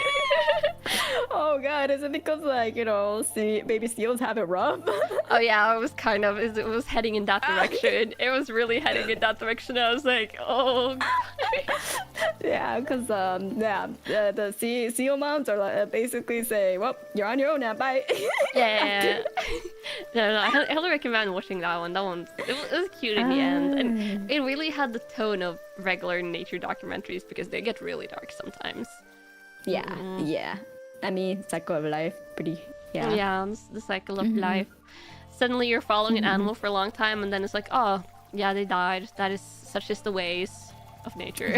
Oh god, is it because like, you know, baby seals have it rough? Oh yeah, it was heading in that direction. It was really heading in that direction. I was like, oh. Yeah, because the seal moms are like, basically say, well, you're on your own now, bye. Yeah. No, I highly recommend watching that one. It was cute in the end, and it really had the tone of regular nature documentaries because they get really dark sometimes. Yeah, yeah. I mean, cycle of life, pretty. Yeah. Yeah, it's the cycle of life. Suddenly you're following an animal for a long time, and then it's like, oh, yeah, they died. That is such is the ways of nature.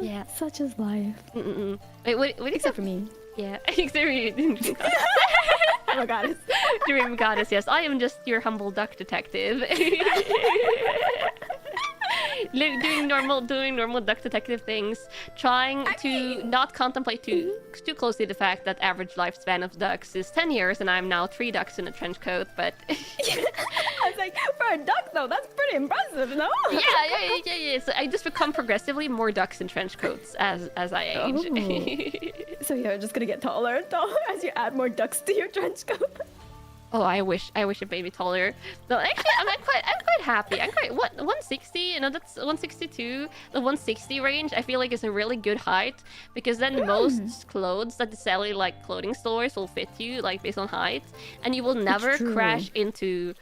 Yeah, such is life. Wait, what Except for me. Yeah, except for you. Oh my goddess. Dream goddess, yes. I am just your humble duck detective. doing normal duck detective things, trying to not contemplate too closely the fact that average lifespan of ducks is 10 years, and I'm now 3 ducks in a trench coat, but... I was like, for a duck though, that's pretty impressive, no? Yeah. So I just become progressively more ducks in trench coats as I age. So you're just gonna get taller and taller as you add more ducks to your trench coat. Oh, I wish a baby taller. No, actually, I'm quite happy. I'm quite 160. You know, that's 162. The 160 range, I feel like is a really good height because then most clothes that sell in like clothing stores will fit you like based on height, and you will never crash into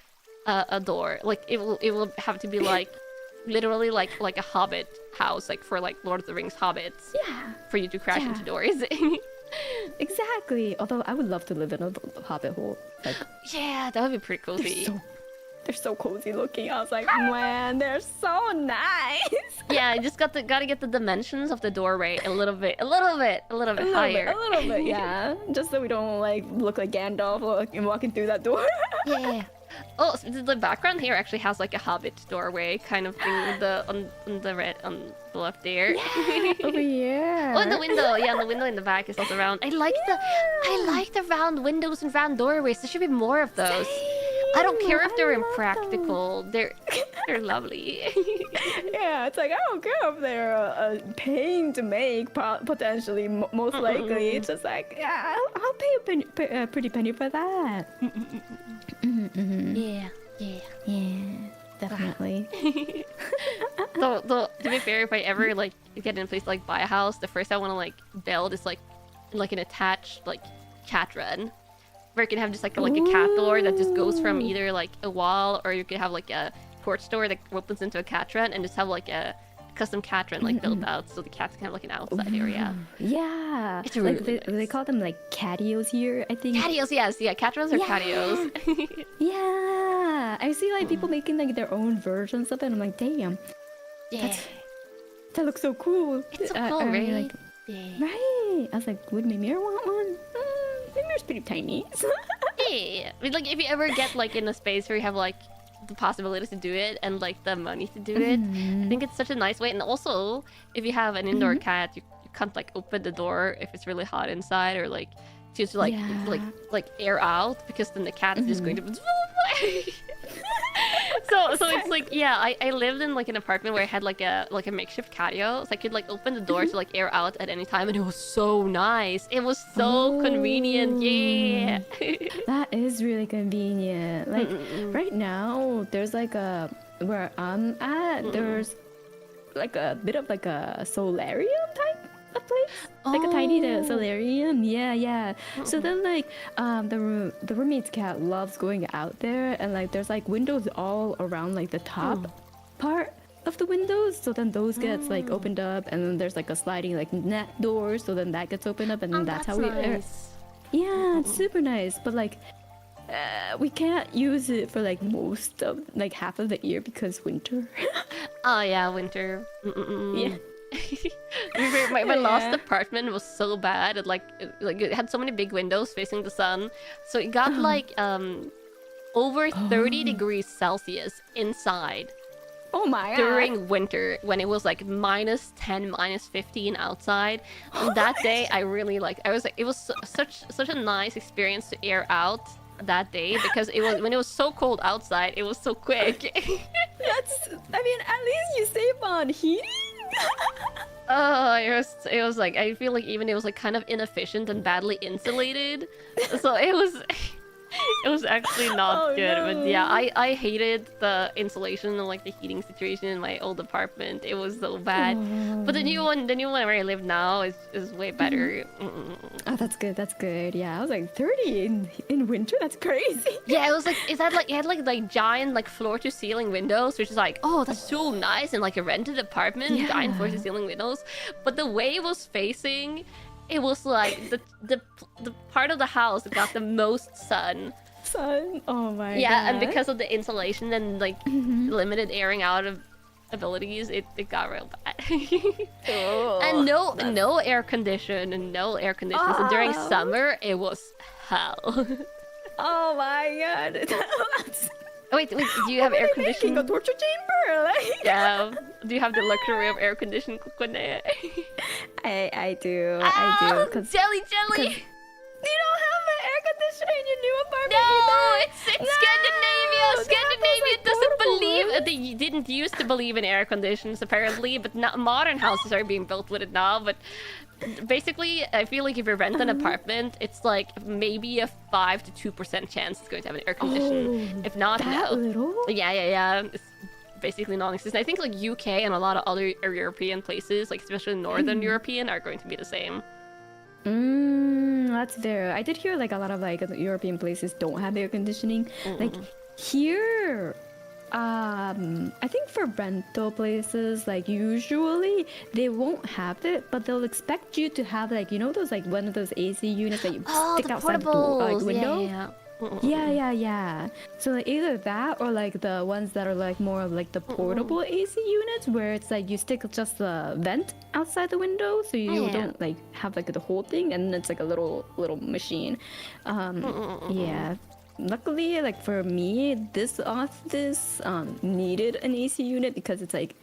a door. Like it will have to be like literally like a hobbit house, like for like Lord of the Rings hobbits. Yeah. For you to crash into doors. Exactly. Although I would love to live in a hobbit hole. Like, yeah, that would be pretty cozy. They're so cozy looking. I was like, man, they're so nice. Yeah, you just gotta get the dimensions of the doorway a little bit higher. A little bit, yeah. Just so we don't like look like Gandalf walking through that door. Yeah. Oh, so the background here actually has like a hobbit doorway kind of thing with on the left there. Yeah, over here. Oh, and the window. Yeah, and the window in the back is also round. I like the round windows and round doorways. There should be more of those. I don't care if they're impractical. They're lovely. Yeah, it's like I don't care if they're a pain to make, potentially, most likely. It's just like, yeah, I'll pay a pretty penny for that. Yeah, definitely. So to be fair, if I ever like get in a place like buy a house, the first I want to like build is like an attached like cat run. Where you can have just like a cat door that just goes from either like a wall, or you could have like a porch door that opens into a cat run and just have like a custom cat run like built out so the cats can have like an outside area. Yeah, it's really like they call them like Catios here, I think. Catios, yes, yeah, cat runs are Catios. Yeah, I see like people making like their own versions of it. I'm like, damn, yeah, that looks so cool. It's so cool, right? Like, right. I was like, would Mimir want one? Mimir's pretty tiny. Yeah, I mean, like if you ever get like in a space where you have like the possibility to do it and like the money to do it, I think it's such a nice way. And also, if you have an indoor cat, you can't like open the door if it's really hot inside, or like just like air out, because then the cat is just going to. So it's like, yeah, I lived in like an apartment where I had like a makeshift catio, so I could like open the door to like air out at any time, and it was so nice. It was so convenient. Yeah. That is really convenient. Like right now, there's like where I'm at, there's like a bit of like a solarium type of place, like a tiny solarium. Yeah. So then like the roommate's cat loves going out there, and like there's like windows all around like the top part of the windows, so then those gets like opened up, and then there's like a sliding like net door, so then that gets opened up, and then that's how we air. Yeah, it's super nice, but like we can't use it for like most of like half of the year because winter. Oh yeah, winter. Yeah. My last apartment was so bad. It had so many big windows facing the sun, so it got like over 30 degrees Celsius inside. Oh my god. During winter, when it was like -10, -15 outside. And that day I really it was such a nice experience to air out that day, because it was when it was so cold outside, it was so quick. I mean, at least you save on heating. It was like, I feel like even it was like kind of inefficient and badly insulated. So it was it was actually not good. No. But yeah, I hated the insulation and like the heating situation in my old apartment. It was so bad. But the new one where I live now is way better. Oh, that's good. That's good. Yeah, I was like 30 in winter. That's crazy. Yeah, it was like, is that like, it had like giant like floor to ceiling windows, which is like, oh, that's so nice in like a rented apartment, giant floor to ceiling windows. But the way it was facing, it was like the part of the house that got the most sun. Oh my god. Yeah, and because of the insulation and like limited airing out of abilities, it got real bad. And no air condition and no air conditioning. So during summer, it was hell. Oh my god. Wait, do you have air conditioning? A torture chamber? Like... Yeah. Do you have the luxury of air conditioning? I do. Jelly! You don't have an air conditioner in your new apartment No, either? it's Scandinavia. Scandinavia like doesn't portable. believe. They didn't used to believe in air conditions apparently, but not, modern houses are being built with it now. But basically, I feel like if you rent an apartment, it's like maybe a 5 to 2% chance it's going to have an air condition. If not, that no. little? Yeah. It's basically non-existent. I think like UK and a lot of other European places, like especially Northern European, are going to be the same. That's fair. I did hear like a lot of like European places don't have air conditioning. Like here, I think for rental places, like usually they won't have it, but they'll expect you to have like, you know, those like one of those AC units that you stick outside the door, like window. Yeah. So like either that or like the ones that are like more of like the portable AC units where it's like you stick just the vent outside the window so you don't like have like the whole thing and it's like a little machine. Yeah. Luckily, like for me, this office needed an AC unit because it's like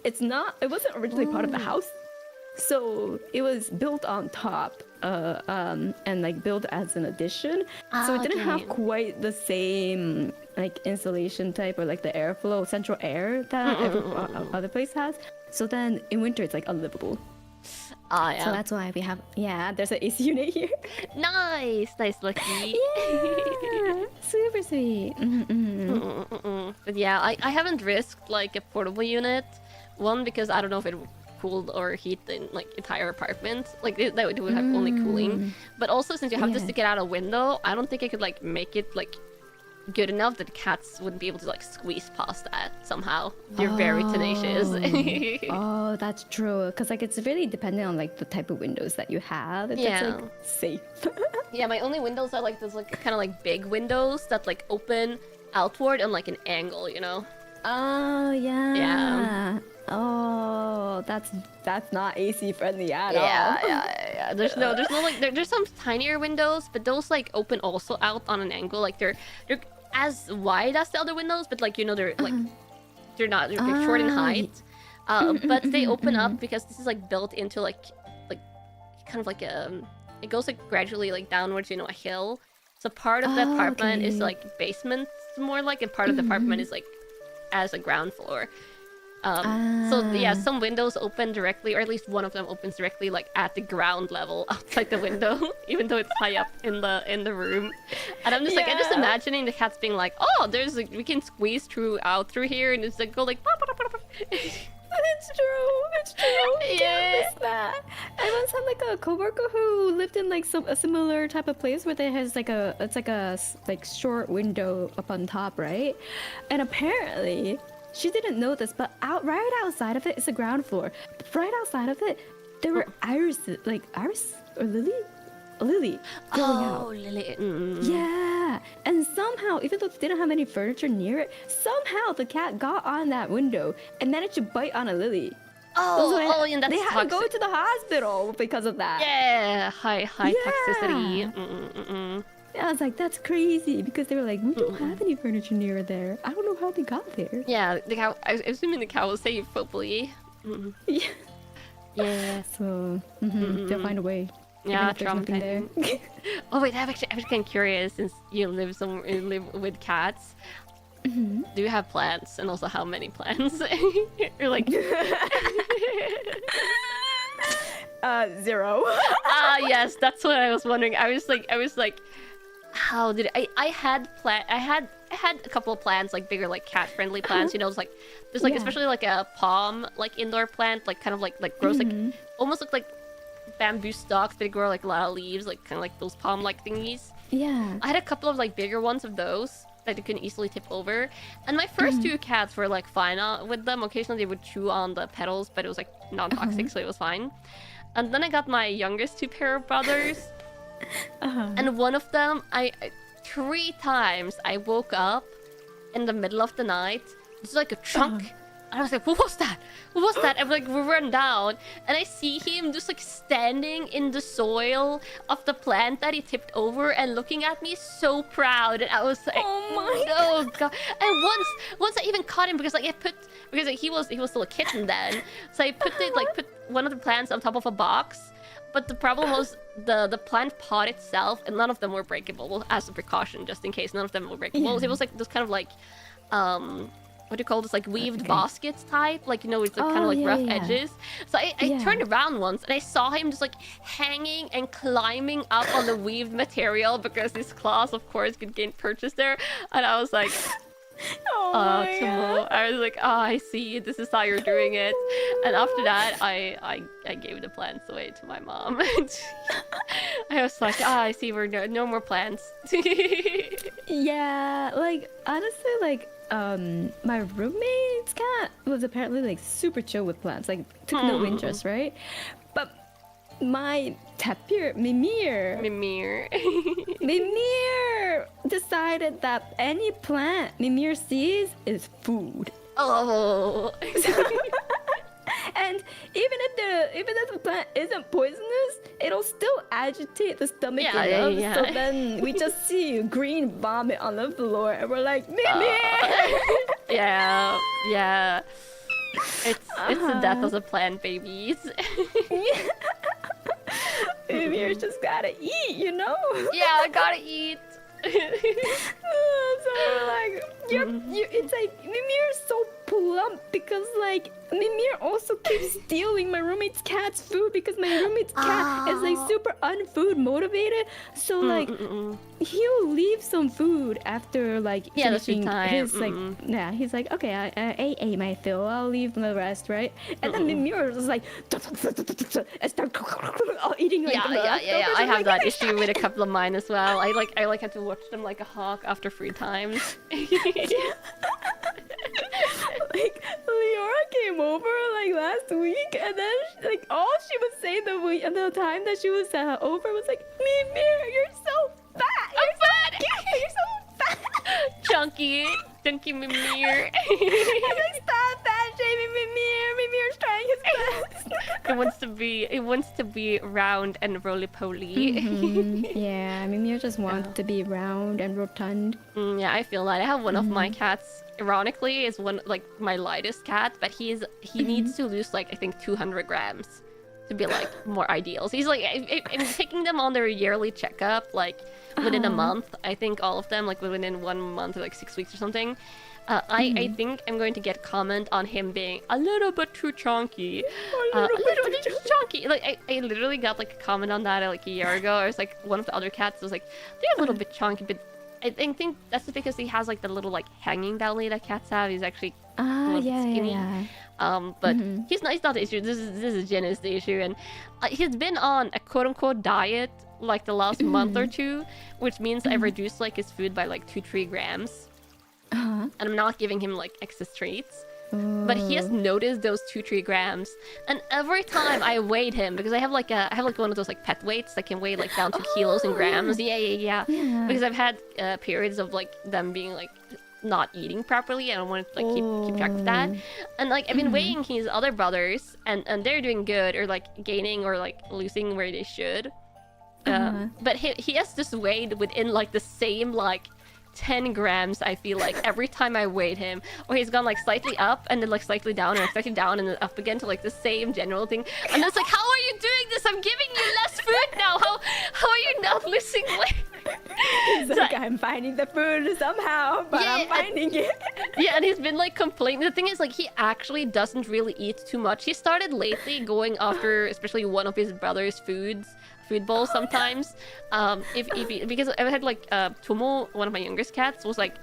it wasn't originally part of the house. So it was built on top, and like built as an addition. So it didn't have quite the same like insulation type or like the airflow, central air that every other place has. So then in winter it's like unlivable. Yeah. So that's why we have there's an AC unit here. Nice, lucky. Yeah, super sweet. But yeah, I haven't risked like a portable unit. One, because I don't know if it cool or heat the like entire apartment, like that would have only cooling. But also since you have to stick it out a window, I don't think I could like make it like good enough that cats wouldn't be able to like squeeze past that somehow. They're very tenacious. Oh, that's true. Because like it's really dependent on like the type of windows that you have. If it's like safe. Yeah, my only windows are like those like kind of like big windows that like open outward on like an angle, you know. Oh yeah. Yeah. Oh, that's not AC friendly at all. Yeah. There's no like there's some tinier windows, but those like open also out on an angle. Like they're as wide as the other windows, but like you know they're like they're short in height. But they open up because this is like built into like kind of like it goes like gradually like downwards, you know, a hill. So part of the apartment is like basement more like, and part of the apartment is like as a ground floor. So yeah, some windows open directly, or at least one of them opens directly like at the ground level outside the window, even though it's high up in the room. And I'm just like, I'm just imagining the cats being like, oh, there's like we can squeeze out through here, and it's like go like. It's true. Yeah. Miss that. I once had like a coworker who lived in like a similar type of place where there has like a short window up on top, right? And apparently she didn't know this, but right outside of it is a ground floor. Right outside of it, there were iris or lily growing out. Lily. Yeah, and somehow, even though they didn't have any furniture near it, somehow the cat got on that window and managed to bite on a lily. And that's they had to toxic. go to the hospital because of that. Yeah, high toxicity. I was like, that's crazy, because they were like, we don't have any furniture near there. I don't know how they got there. Yeah, the cow. I was assuming the cow was safe, hopefully. Yeah. So they'll find a way. Yeah, traumatizing. there. Oh wait, I was kind of curious, since you live with cats. Do you have plants, and also how many plants? You're like. 0. Yes, that's what I was wondering. I was like, how did I had a couple of plants, like bigger, like cat-friendly plants. You know, it's like there's like especially like a palm, like indoor plant, like kind of like grows like almost look like bamboo stalks, but they grow like a lot of leaves, like kind of like those palm-like thingies. Yeah. I had a couple of like bigger ones of those that you can easily tip over, and my first 2 cats were like fine with them. Occasionally they would chew on the petals, but it was like non-toxic, so it was fine. And then I got my youngest 2 pair of brothers. And one of them, I 3 times I woke up in the middle of the night, it's like a chunk, and I was like, what was that? What was that? And like we run down, and I see him just like standing in the soil of the plant that he tipped over and looking at me so proud. And I was like, oh god. And once I even caught him because like he was still a kitten then, so I put one of the plants on top of a box. But the problem was the plant pot itself, and none of them were breakable. Well, as a precaution, just in case, none of them were breakable. Yeah. It was like this kind of like, what do you call this? Like weaved baskets type, like, you know, with the kind of like rough edges. So I turned around once and I saw him just like hanging and climbing up on the weaved material because his claws, of course, could gain purchase there. And I was like, I was like, oh, I see, this is how you're doing it. And after that, I gave the plants away to my mom. I was like, I see, we're no more plants. Yeah, like honestly, like my roommate's cat was apparently like super chill with plants, like took no interest, right? But my tapir, Mimir decided that any plant Mimir sees is food. Oh. And even if the plant isn't poisonous, it'll still agitate the stomach enough. So then we just see green vomit on the floor, and we're like, Mimir! Yeah. It's the death of the plant babies. Mimir's just gotta eat, you know? Yeah, I gotta eat. So like, it's like Mimir's so plump because like Mimir also keeps stealing my roommate's cat's food because my roommate's cat is like super unfood motivated. So like he'll leave some food after like finishing his like he's like, okay, I ate my fill, I'll leave the rest, right? And then Mimir is like and start eating like I have that issue with a couple of mine as well. I have to watch them like a hawk after 3 times. Like Leora came over like last week, and then like all she would say the time that she was over was like, Mimir, you're so fat. You're so fat. Chunky Mimir. I'm like, stop fat shaming Mimir. Mimir's trying his best. It wants to be round and roly-poly. Yeah, Mimir just wants to be round and rotund. Yeah, I feel that. I have one of my cats. Ironically, is one like my lightest cat, but he needs to lose like I think 200 grams to be like more ideal. So he's like I'm taking them on their yearly checkup like within a month. I think all of them like within 1 month or like 6 weeks or something. I think I'm going to get comment on him being a little bit too chunky. A little bit too chunky. Like I literally got like a comment on that like a year ago. I was like one of the other cats was like, they're a little bit chunky, but I think that's just because he has like the little like hanging belly that cats have. He's actually skinny. But he's not the issue. This is Jen is the issue, and he's been on a quote unquote diet like the last month or 2, which means I've reduced like his food by like 2-3 grams, and I'm not giving him like excess treats. But he has noticed those 2-3 grams, and every time I weighed him, because I have like one of those like pet weights that can weigh like down to kilos and grams. Yeah. Because I've had periods of like them being like not eating properly, and I want to like keep track of that. And like I've been weighing his other brothers, and they're doing good or like gaining or like losing where they should. But he has just weighed within like the same like 10 grams, I feel like, every time I weighed him. Or he's gone like slightly up and then like slightly down, or slightly down and then up again to like the same general thing. And it's like, how are you doing this? I'm giving you less food now. How are you not losing weight? It's like, I'm finding the food somehow, but I'm finding it. Yeah, and he's been like complaining. The thing is, like, he actually doesn't really eat too much. He started lately going after, especially one of his brother's food bowls sometimes. Because I had like Tomo, one of my youngest cats, was like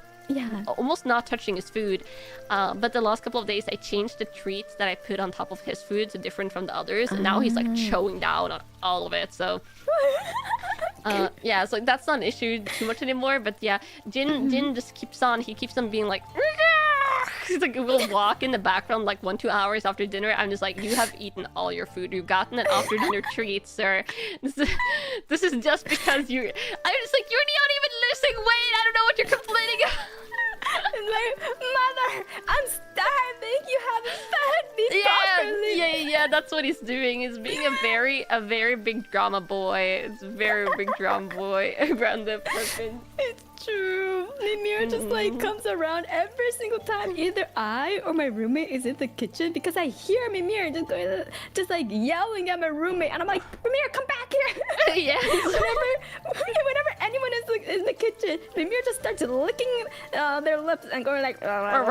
almost not touching his food. But the last couple of days, I changed the treats that I put on top of his food to different from the others, and now he's like chowing down on all of it. So. Yeah, so that's not an issue too much anymore. But yeah, Jin just keeps on being like, he's like, we'll walk in the background like 1-2 hours after dinner. I'm just like, you have eaten all your food. You've gotten an after dinner treat, sir. This is just because you. I'm just like, you're not even losing weight. I don't know what you're complaining about. Like, mother, I'm starving. You haven't fed me properly. Yeah. That's what he's doing. He's being a very big drama boy. It's a very big drama boy around the person. It's true. Mimir just like comes around every single time. Either I or my roommate is in the kitchen because I hear Mimir just like yelling at my roommate, and I'm like, Mimir, come back here. Yeah. Whenever anyone is like, in the kitchen, Mimir just starts licking their lips and going like, and I'm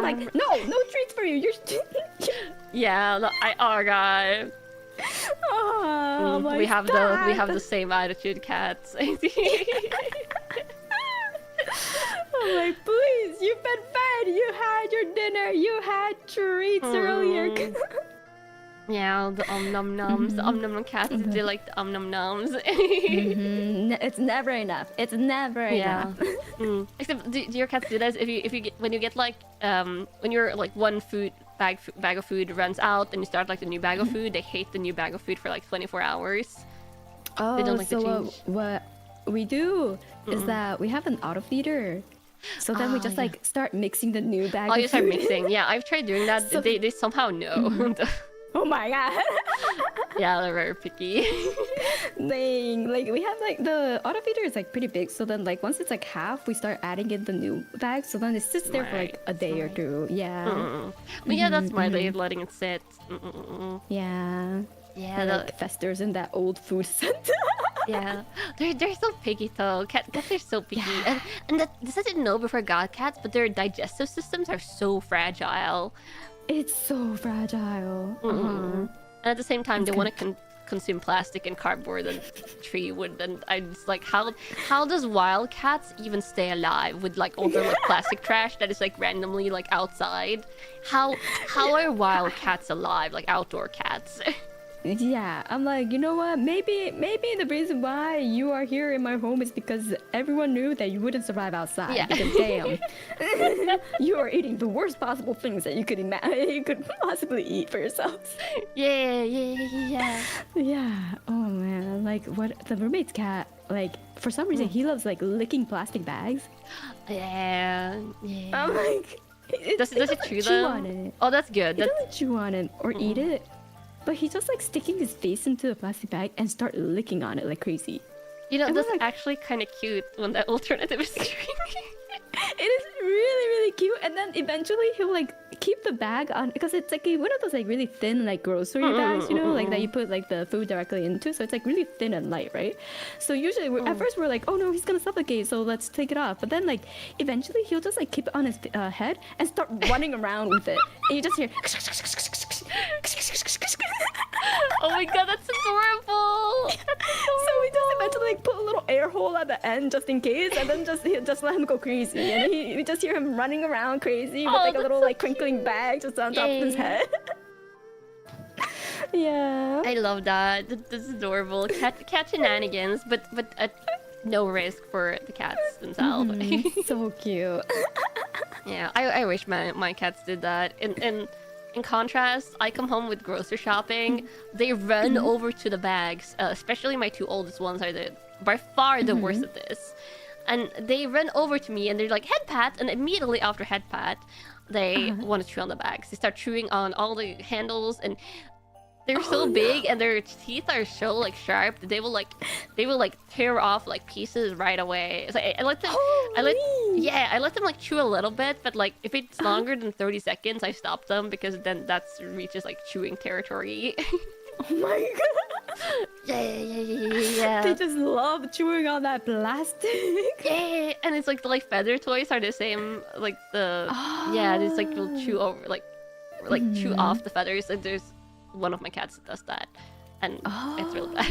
like, no treats for you. You're. Yeah. Oh god. Oh, we have the same attitude, cats. I'm like, please, you've been fed. You had your dinner. You had treats earlier. Yeah, the nom noms. The nom nom cats. They like the nom noms. It's never enough. It's never enough. Except, do your cats do this? When you get like when you're like one bag of food runs out and you start like the new bag of food, they hate the new bag of food for like 24 hours. Oh, they don't like so the change. What we do is that we have an auto feeder. So then we just like start mixing the new bag. Oh, of you start food. mixing. Yeah, I've tried doing that. So they somehow know. Oh my god. Yeah, they're very picky. Dang, like we have like the auto feeder is like pretty big, so then like once it's like half, we start adding in the new bag, so then it sits there for like a day or two. Yeah. But yeah, that's smart. They're letting it sit. Yeah. Yeah, like festers in that old food scent. Yeah, they're so picky though. Cats are so picky, and this I didn't know before I got cats, but their digestive systems are so fragile. It's so fragile. And at the same time, they want to consume plastic and cardboard and tree wood, and I'm just like, how does wild cats even stay alive with like all the like plastic trash that is like randomly like outside? How are wild cats alive, like outdoor cats? Yeah, I'm like, you know what? Maybe the reason why you are here in my home is because everyone knew that you wouldn't survive outside. Yeah. Because damn, you are eating the worst possible things that you could possibly eat for yourselves. Yeah. Yeah. Oh man, like what the roommate's cat, like for some reason he loves like licking plastic bags. Yeah. I'm like, does it chew on it? Oh, that's good. He doesn't chew on it or eat it. But he just like sticking his face into the plastic bag and start licking on it like crazy. You know, that's like, actually kind of cute when that alternative is drinking. It is really, really cute. And then eventually he'll like keep the bag on, because it's like one of those like really thin like grocery bags, you know, like that you put like the food directly into. So it's like really thin and light, right? So usually at first we're like, oh no, he's gonna suffocate, so let's take it off. But then like eventually he'll just like keep it on his head and start running around with it. And you just hear. Oh my god, that's adorable! So we just eventually like put a little air hole at the end just in case, and then just let him go crazy. And we just hear him running around crazy with like a little like crinkling bag just on top of his head. Yeah. I love that. This is adorable. Cat shenanigans, but at no risk for the cats themselves. So cute. Yeah, I wish my cats did that. In contrast, I come home with grocery shopping. They run over to the bags. Especially my two oldest ones are by far the worst at this. And they run over to me and they're like, head pat. And immediately after head pat, they want to chew on the bags. They start chewing on all the handles, and they're so big and their teeth are so like sharp that they will like tear off like pieces right away. So I let them I let them like chew a little bit, but like if it's longer than 30 seconds I stop them, because then that's reaches like chewing territory. Oh my god. Yeah. they just love chewing on that plastic. Yeah, and it's like the feather toys are the same. Like it's like you'll chew over chew off the feathers. And there's one of my cats that does that, and it's real bad.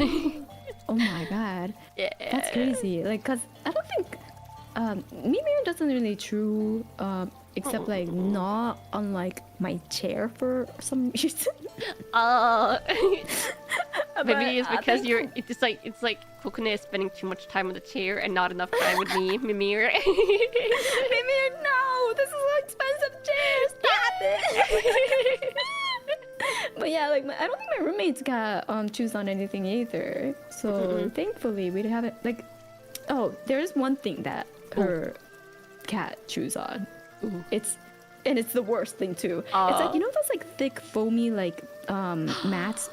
Oh my god. Yeah, that's crazy. Like, cause I don't think Mimir doesn't really chew, except like not on like my chair for some reason. Maybe it's because it's like Kokone is spending too much time on the chair and not enough time with me, Mimir. Mimir, no! This is an expensive chair! Stop it! But yeah, like I don't think my roommate's cat chews on anything either. So thankfully we haven't like. Oh, there's one thing that her cat chews on. It's the worst thing too. It's like, you know those like thick foamy like mats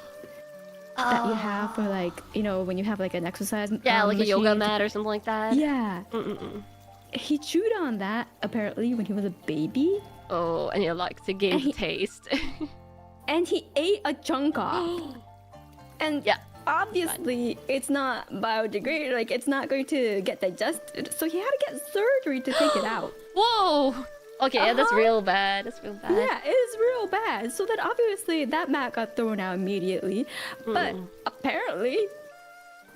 that you have for like, you know, when you have like an exercise like a yoga mat or something like that. Yeah. He chewed on that apparently when he was a baby. Oh, and he likes to gain the taste. And he ate a chunk off. And obviously it's not biodegradable, like it's not going to get digested, so he had to get surgery to take it out. Whoa! Okay, yeah, that's real bad. That's real bad. Yeah, it is real bad. So then obviously that mat got thrown out immediately. But apparently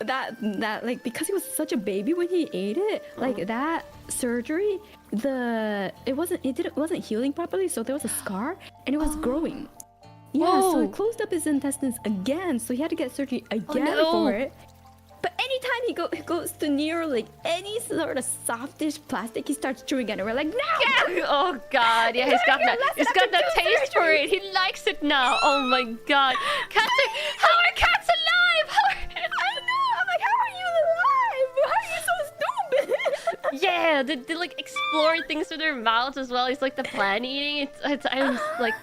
that like, because he was such a baby when he ate it, like that surgery, it wasn't healing properly, so there was a scar and it was growing. Yeah, so it closed up his intestines again, so he had to get surgery again for it. But anytime he goes to near like any sort of softish plastic, he starts chewing it, and we're like, no! Yeah. Oh god, yeah, he's got that taste for it. He likes it now. Oh my god, how are cats alive? I know. I'm like, how are you alive? How are you so stupid? Yeah, they like explore things with their mouths as well. It's like the plant eating. I'm like.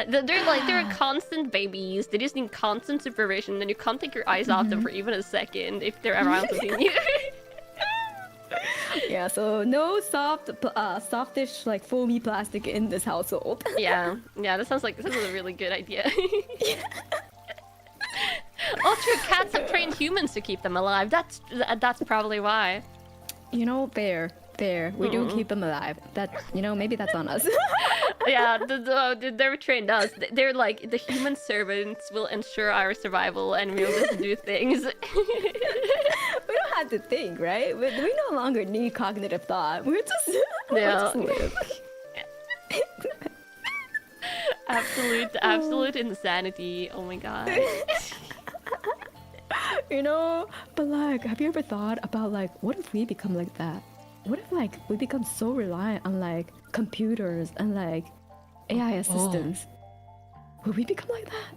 They're constant babies. They just need constant supervision, and you can't take your eyes off them for even a second if they're around something new. Yeah, so no softish like foamy plastic in this household. yeah, that sounds like a really good idea. Oh, true. Cats have trained humans to keep them alive. That's probably why. You know, fair. We do keep them alive. That, you know, maybe that's on us. Yeah, they're trained us. They're like, the human servants will ensure our survival, and we'll just do things. We don't have to think, right? We no longer need cognitive thought. We're just live. Absolute insanity. Oh my god. You know, but like, have you ever thought about like, what if we become like that? What if like we become so reliant on like computers and like AI assistants? Will we become like that?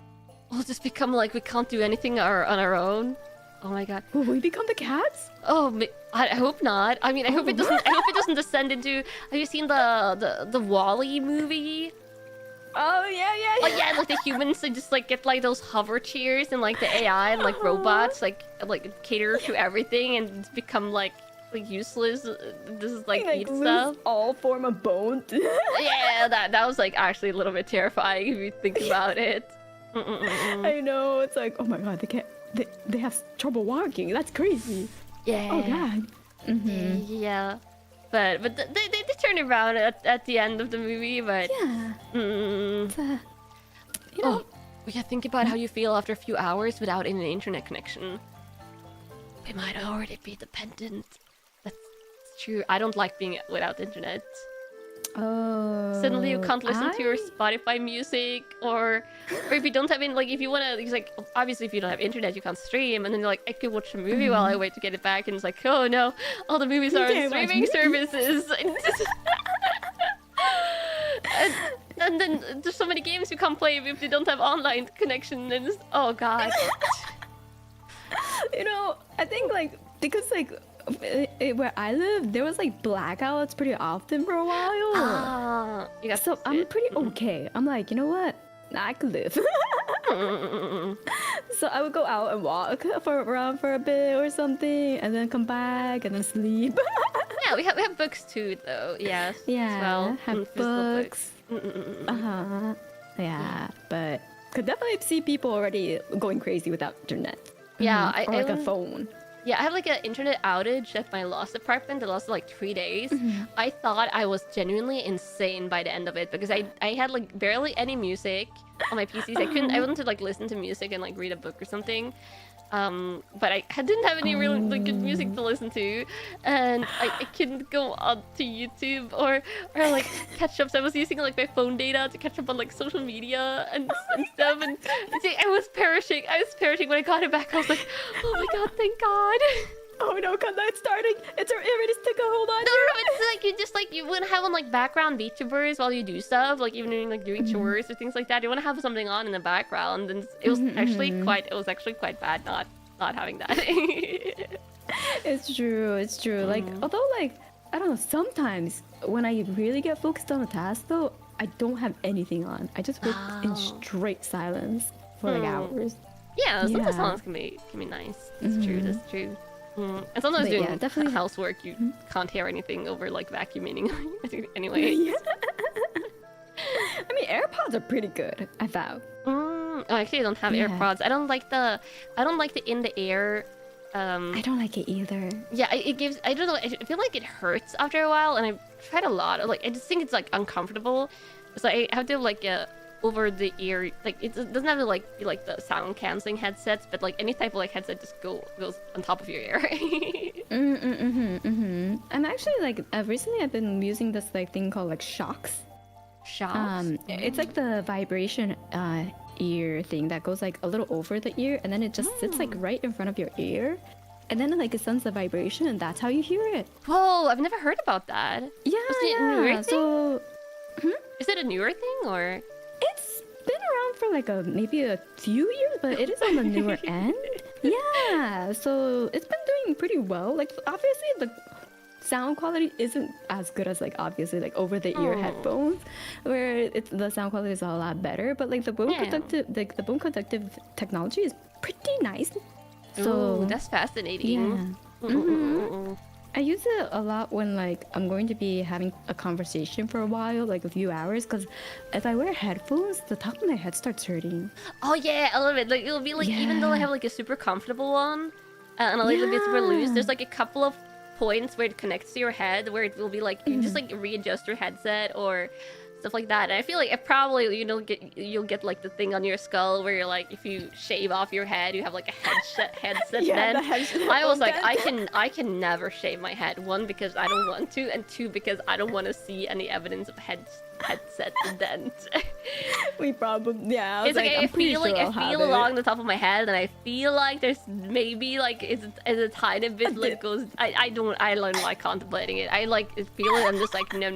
We'll just become like we can't do anything on our own. Oh my god. Will we become the cats? Oh, I hope not. I mean, I hope it doesn't. I hope it doesn't descend into. Have you seen the Wall-E movie? Oh yeah. Oh yeah, like the humans, they just like get like those hover chairs, and like the AI and like robots like cater to everything and become like useless. This is like eat stuff. All form of bone. Yeah, that was like actually a little bit terrifying if you think about it. I know, it's like, oh my god, they have trouble walking. That's crazy. Yeah. Oh god. Yeah. But they turn around at the end of the movie, but yeah. You know, we can think about how you feel after a few hours without an internet connection. We might already be dependent. That's true. I don't like being without internet. Oh. Suddenly you can't listen to your Spotify music, or if you don't have if you wanna, it's like, obviously if you don't have internet you can't stream, and then you're like, I could watch a movie while I wait to get it back, and it's like, oh no, all the movies are on streaming services. and then there's so many games you can't play if they don't have online connection, and oh god. You know, I think like, because like where I live, there was like blackouts pretty often for a while. So I'm pretty okay. I'm like, you know what? I could live. So I would go out and walk around for a bit or something, and then come back and then sleep. Yeah, we have books too, though. Yes. Yeah. As well. Have books. Yeah, but could definitely see people already going crazy without internet. Yeah, or like a phone. Yeah, I have like an internet outage at my last apartment that lasted like 3 days. I thought I was genuinely insane by the end of it because I had like barely any music on my PCs. I wanted to like listen to music and like read a book or something. But I didn't have any really like, good music to listen to, and I couldn't go on to YouTube or like catch up. So I was using like my phone data to catch up on like social media and stuff. And see, I was perishing. When I got it back, I was like, oh my god, thank God. Oh no, Kanna, it's starting. It's already took a hold on. No, it's like you wouldn't have on like background VTubers while you do stuff, like even in, like doing chores or things like that. You want to have something on in the background, and it was actually quite bad not having that. It's true. Like although like I don't know, sometimes when I really get focused on a task though, I don't have anything on. I just work in straight silence for like hours. Yeah, sometimes silence can be nice. That's true. And sometimes doing definitely housework, you can't hear anything over like vacuuming. Anyway. Yeah. I mean, AirPods are pretty good, I found. Oh, actually, I don't have AirPods. I don't like the in the air. I don't like it either. Yeah, it gives. I don't know. I feel like it hurts after a while, and I've tried a lot. Like I just think it's like uncomfortable. So I have to like over the ear, like it doesn't have to like be like the sound canceling headsets, but like any type of like headset just goes on top of your ear. I'm actually like recently I've been using this like thing called like shocks. It's like the vibration ear thing that goes like a little over the ear, and then it just sits like right in front of your ear, and then like it sends the vibration, and that's how you hear it. Whoa, I've never heard about that. Yeah, so is it a newer thing or? It's been around for like maybe a few years, but it is on the newer end. Yeah, so it's been doing pretty well. Like obviously the sound quality isn't as good as like obviously like over the ear headphones, where the sound quality is a lot better. But like the bone conductive technology is pretty nice. So that's fascinating. Yeah. I use it a lot when like I'm going to be having a conversation for a while, like a few hours, because if I wear headphones, the top of my head starts hurting. Oh yeah, I love it. Like it'll be like even though I have like a super comfortable one and a little bit super loose, there's like a couple of points where it connects to your head where it will be like you just like readjust your headset or stuff like that. And I feel like it probably you'll get like the thing on your skull where you're like if you shave off your head you have like a headset then. I was like I can never shave my head, one because I don't want to, and two because I don't want to see any evidence of headset dent. We probably it's like I feel along the top of my head, and I feel like there's maybe like it's a tiny bit like goes. I don't like contemplating it. I like feel it. I'm just like no.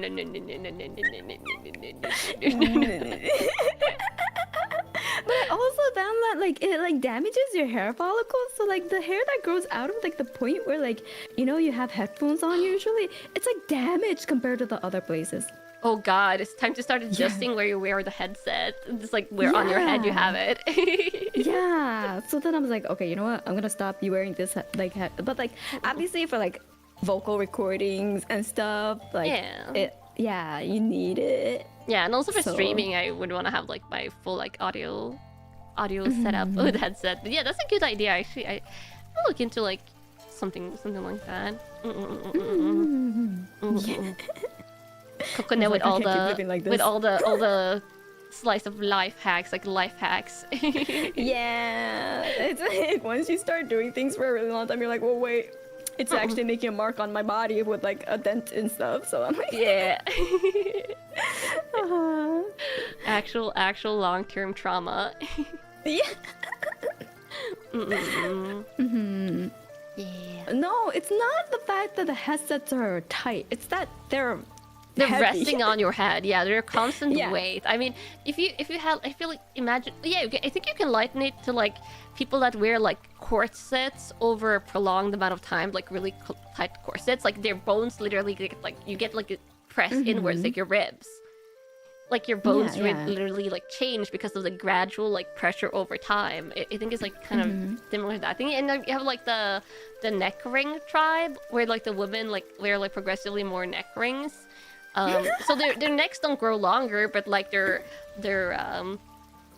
But I also found that like it like damages your hair follicles. So like the hair that grows out of like the point where like you have headphones on usually, it's like damaged compared to the other places. Oh god, it's time to start adjusting where you wear the headset. Just like where on your head you have it. Yeah. So then I was like, okay, you know what? I'm gonna stop you wearing this but like obviously for like vocal recordings and stuff, like you need it. Yeah, and also for streaming, I would want to have like my full like audio setup with headset. But yeah, that's a good idea. Actually, I'll look into like something like that. Coconut with all the slice of life hacks, like life hacks. Yeah, it's like once you start doing things for a really long time, you're like, well, wait, it's actually making a mark on my body with like a dent and stuff. So I'm like, yeah. Actual long-term trauma. Yeah. Yeah. No, it's not the fact that the headsets are tight. It's that they're heavy. Resting on your head. Yeah, they're a constant weight. I mean, if you have, I feel like imagine. Yeah, I think you can liken it to like people that wear like corsets over a prolonged amount of time, like really tight corsets. Like their bones literally get like you get like pressed inwards, like your ribs. Like your bones literally like change because of the gradual like pressure over time. I think it's like kind of similar to that thing. And then you have like the neck ring tribe where like the women like wear like progressively more neck rings. So their necks don't grow longer, but like their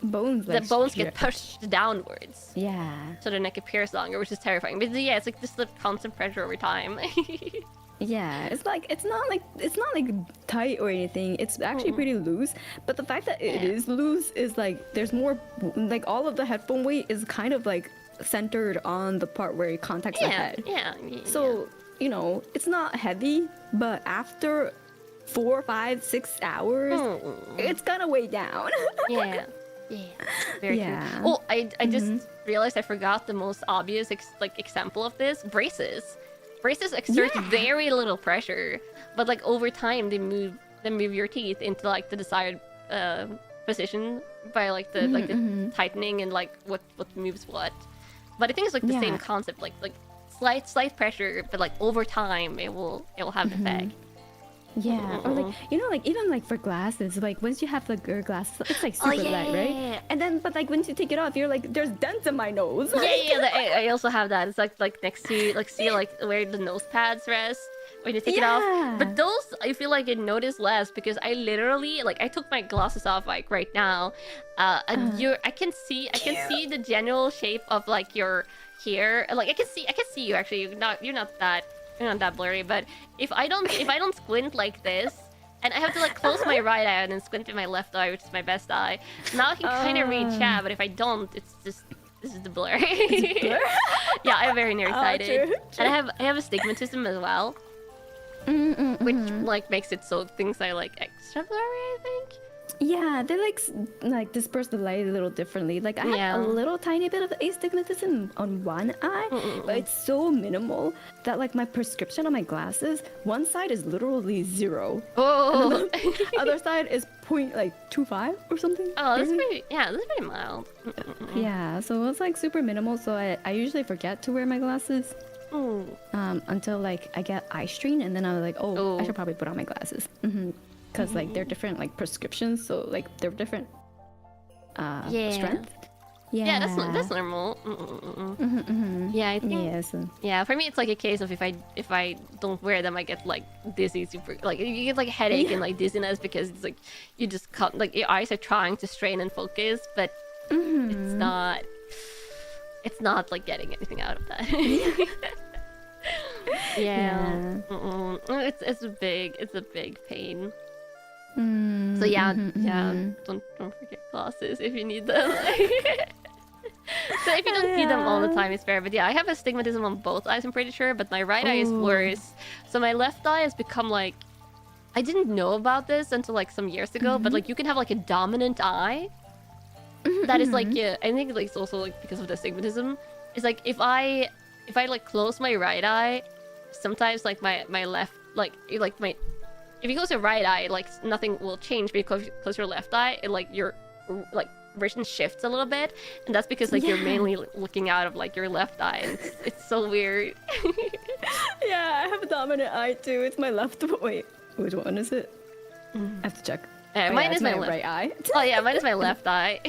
bones, like, the bones get pushed downwards. Yeah. So the neck appears longer, which is terrifying. But yeah, it's like just the constant pressure over time. Yeah, it's not like tight or anything. It's actually pretty loose. But the fact that it is loose is like there's more, like all of the headphone weight is kind of like centered on the part where it contacts the head. Yeah. So you know, it's not heavy, but after 4, 5, 6 hours, it's gonna weigh down. Yeah. Very true. Oh, I just realized I forgot the most obvious example of this: braces. Braces exert very little pressure, but like over time they move your teeth into like the desired position by like the tightening and like what moves what. But I think it's like the same concept, like slight pressure, but like over time it will have an effect. Yeah, or like, you know, like even like for glasses, like once you have like your glasses, it's like super light, right? And then, but like once you take it off, you're like, there's dents in my nose. I also have that. It's like next to like see like where the nose pads rest when you take it off. But those I feel like I notice less because I literally like I took my glasses off like right now, and I can see the general shape of like your hair. Like I can see you actually. You're not that blurry, but if I don't squint like this, and I have to like close my right eye and then squint with my left eye, which is my best eye, now I can kind of read chat, but if I don't, it's just this is the blur. Yeah, I'm very nearsighted, and I have astigmatism as well, which like makes it so things are like extra blurry, I think. Yeah, they like disperse the light a little differently. Like I have a little tiny bit of astigmatism on one eye, but it's so minimal that like my prescription on my glasses, one side is literally 0. Oh, and the other side is 0.25 or something. Oh, that's pretty mild. Yeah, so it's like super minimal. So I usually forget to wear my glasses. Until like I get eye strain, and then I'm like, I should probably put on my glasses. Because like they're different like prescriptions, so like they're different strength. Yeah, that's normal. Yeah, I think. Yeah, for me it's like a case of if I don't wear them, I get like dizzy, super like you get like a headache and like dizziness because it's like you just can't, like your eyes are trying to strain and focus, but it's not like getting anything out of that. It's a big pain. So don't forget glasses if you need them. So if you don't see them all the time, it's fair. But yeah, I have astigmatism on both eyes, I'm pretty sure, but my right eye is worse. So my left eye has become like, I didn't know about this until like some years ago, but like you can have like a dominant eye. That is like, I think like it's also like because of the astigmatism. It's like if I like close my right eye, sometimes like my left if you close your right eye, like nothing will change, but if you close your left eye, it like your like vision shifts a little bit, and that's because like you're mainly looking out of like your left eye, and it's so weird. Yeah, I have a dominant eye too. It's my left. Wait, which one is it? I have to check. Mine is my right eye. Oh yeah, mine is my left eye.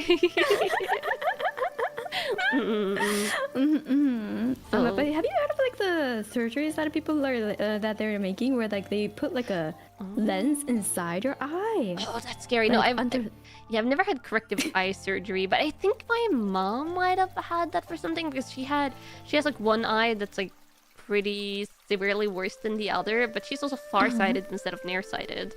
But have you heard of like the surgeries that people are that they're making, where like they put like a lens inside your eye? Oh, that's scary. Like, no, I've never had corrective eye surgery, but I think my mom might have had that for something because she has like one eye that's like pretty severely worse than the other, but she's also farsighted instead of nearsighted.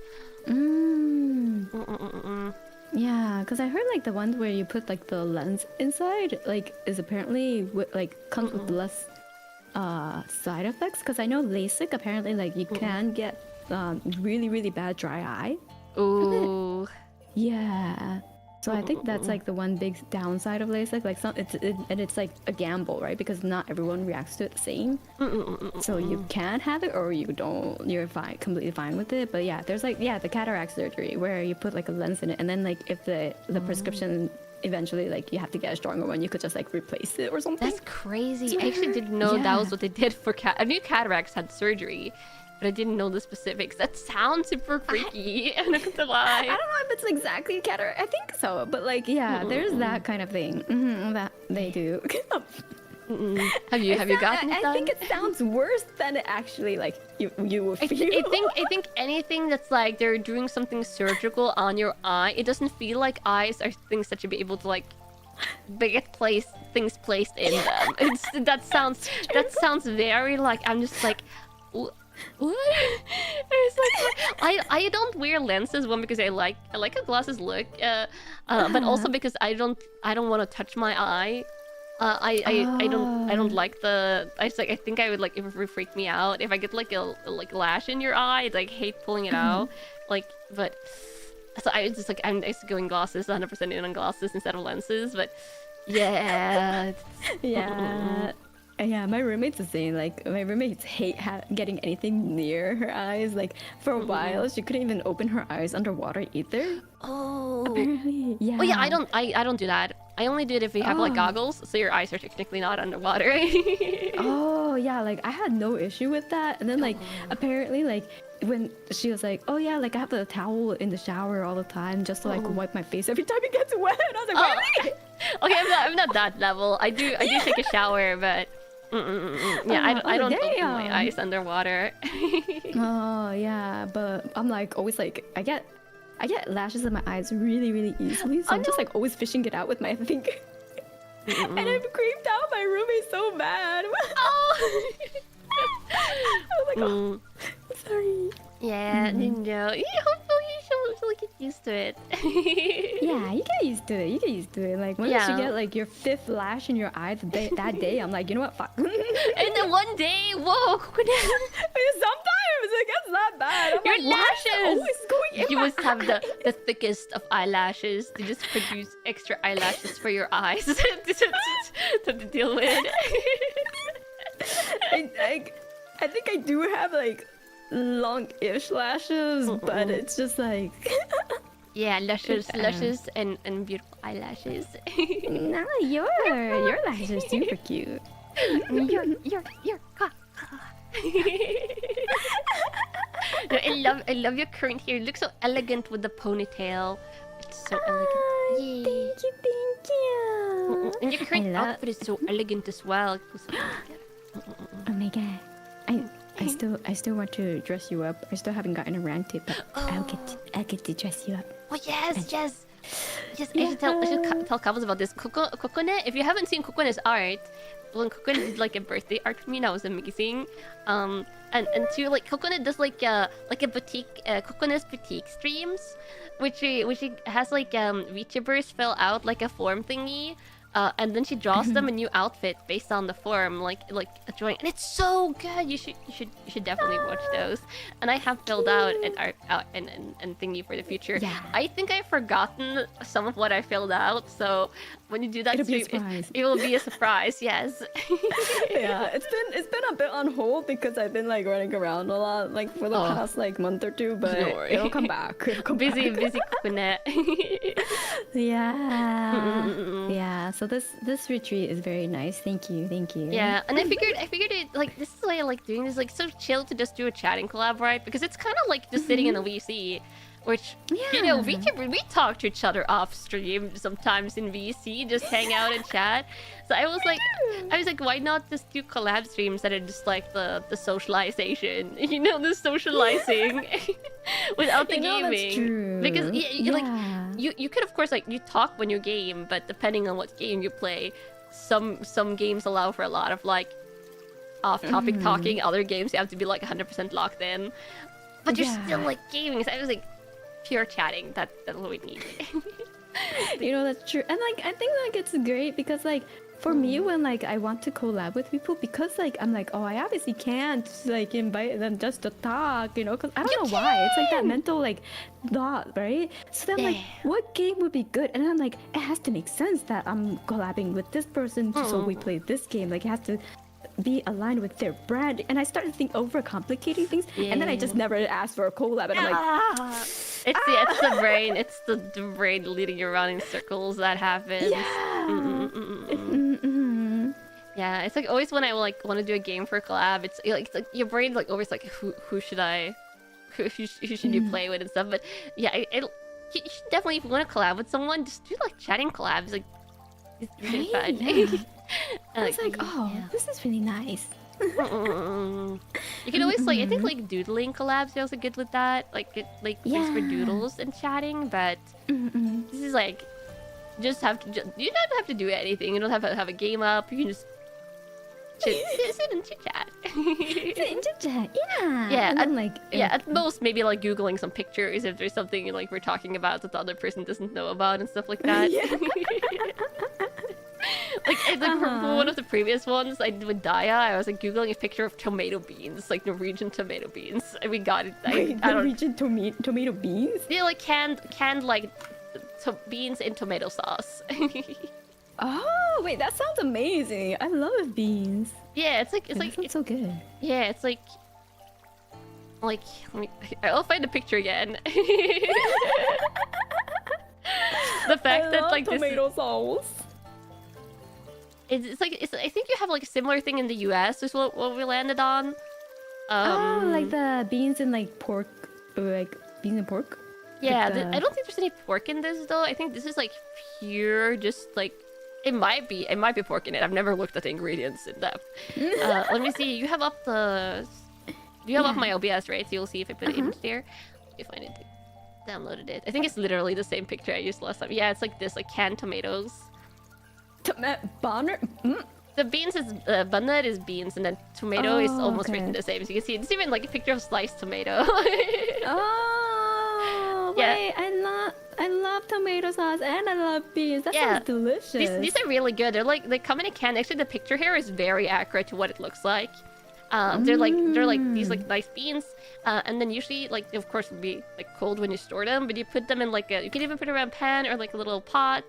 Yeah, because I heard like the ones where you put like the lens inside like is apparently like comes with less side effects. Because I know LASIK apparently like you can get really bad dry eye. Ooh. Yeah. So I think that's like the one big downside of LASIK. Like it's like a gamble, right? Because not everyone reacts to it the same. So you can have it or you don't. You're fine, completely fine with it. But yeah, there's like the cataract surgery where you put like a lens in it, and then like if the prescription eventually like you have to get a stronger one, you could just like replace it or something. That's crazy. I actually didn't know that was what they did for I knew cataracts had surgery, but I didn't know the specifics. That sounds super freaky. I'm not gonna lie. I don't know if it's exactly cataract. I think so, but like there's that kind of thing that they do. Have you gotten it done? I think it sounds worse than it actually like you will feel. I think anything that's like they're doing something surgical on your eye, it doesn't feel like eyes are things that should be able to like get things placed in them. That sounds very like I'm just like what? It's like I don't wear lenses, one because I like how glasses look, but also because I don't want to touch my eye. I don't like the. I think I would like it would freak me out if I get like a lash in your eye. I'd like hate pulling it out. But so I just like I'm used to going glasses, 100% in on glasses instead of lenses. But yeah, yeah. Yeah, my roommate's the same. Like, my roommates hate getting anything near her eyes. Like, for a while, she couldn't even open her eyes underwater either. Oh, apparently, yeah. Oh yeah, I don't do that. I only do it if you have like goggles, so your eyes are technically not underwater. Oh yeah, like I had no issue with that. And then like apparently like when she was like, oh yeah, like I have a towel in the shower all the time just to like wipe my face every time it gets wet. And I was like, really? Okay, I'm not that level. I do take a shower, but. Yeah, I don't open my eyes underwater. Oh yeah, but I'm like always like I get lashes in my eyes really easily, so I'm just like always fishing it out with my finger. And I've creeped out my roommate so bad. Oh. I was like, oh, sorry. Yeah, no. Hopefully she'll get used to it. Yeah, you get used to it. You get used to it. Like once you get like your 5th lash in your eye that day, I'm like, you know what? Fuck. And then one day, whoa. Sometimes it gets that bad. I'm your like, lashes. Always going in you my must have eye. the thickest of eyelashes to just produce extra eyelashes for your eyes to deal with. I think I do have like long-ish lashes, but it's just like yeah, luscious and beautiful eyelashes. No, your lashes are super cute. You're no, I love your current hair. You look so elegant with the ponytail. It's so elegant. Yay. Thank you. And your current outfit is so elegant as well. Oh my god. I still want to dress you up. I still haven't gotten around to it, but I'll get to dress you up. Oh yes. I should tell couples about this. Kokone, if you haven't seen Kokone's art, when Kokone did like a birthday art for me, that was amazing. And too, like Kokone does like a boutique, Kokone's boutique streams, which she has like VTubers fill out like a form thingy. And then she draws them a new outfit based on the form, like a drawing, and it's so good. You should definitely watch those. And I have filled out an art and thingy for the future. Yeah. I think I've forgotten some of what I filled out, so when you do that stream, it will be a surprise. Yes. Yeah, it's been a bit on hold because I've been like running around a lot, like for the past like month or two, but it'll come back. Busy Coconut. Yeah. Yeah. So this retreat is very nice. Thank you. Yeah, and I figured it like this is why I like doing this, like so chill to just do a chatting collab, right? Because it's kind of like just sitting in the VC, which you know we talk to each other off stream sometimes in VC, just hang out and chat. So I was like, why not just do collab streams that are just like the socialization, you know, the socializing without the gaming. That's true. Because like you could of course like you talk when you game, but depending on what game you play, some games allow for a lot of like off-topic talking. Other games you have to be like 100% locked in, but you're still like gaming. So I was like pure chatting. That's what we need. You know, that's true. And like I think like it's great because like for me when like I want to collab with people, because like I'm like, oh, I obviously can't like invite them just to talk, you know, because I don't know why. It's like that mental like thought, right? So then like what game would be good? And then I'm like, it has to make sense that I'm collabing with this person so we play this game. Like it has to be aligned with their brand. And I started to think over complicating things, and then I just never asked for a collab, and I'm like it's the brain, it's the brain leading you around in circles that happens. Yeah, it's like always when I like want to do a game for a collab, it's like your brain's like always like who should you play with and stuff. But yeah, you should definitely, if you want to collab with someone, just do like chatting collabs. Like it's really fun. I was like, oh, this is really nice. You can always like, I think like doodling collabs are also good with that. Like place for doodles and chatting, but this is like you don't have to do anything. You don't have to have a game up. You can just sit and chit chat. Yeah. At most maybe like googling some pictures if there's something like we're talking about that the other person doesn't know about and stuff like that. For one of the previous ones I did with Daya, I was like googling a picture of tomato beans, like Norwegian tomato beans, and we got it. Norwegian tomato beans? Yeah, like canned like beans in tomato sauce. Oh wait, that sounds amazing. I love beans. Yeah, it's like sounds so good. Yeah, it's like I'll find a picture again. The fact that like tomato sauce. It's like I think you have like a similar thing in the US is what we landed on. Like the beans and like pork, like beans and pork. Yeah, I don't think there's any pork in this though. I think this is like pure, just like it might be pork in it. I've never looked at the ingredients in depth. Let me see. You have up the. You have up my OBS, right? So you'll see if I put an image there. Let me find it. Downloaded it. I think it's literally the same picture I used last time. Yeah, it's like this, like canned tomatoes. Bonner? The beans is bunned is beans, and then tomato is almost written the same. So you can see it's even like a picture of sliced tomato. Oh, yeah. Wait, I love tomato sauce and I love beans. That sounds delicious. These are really good. They come in a can. Actually, the picture here is very accurate to what it looks like. They're like these like nice beans, and then usually like of course would be like cold when you store them, but you put them in like you can even put them in a pan or like a little pot,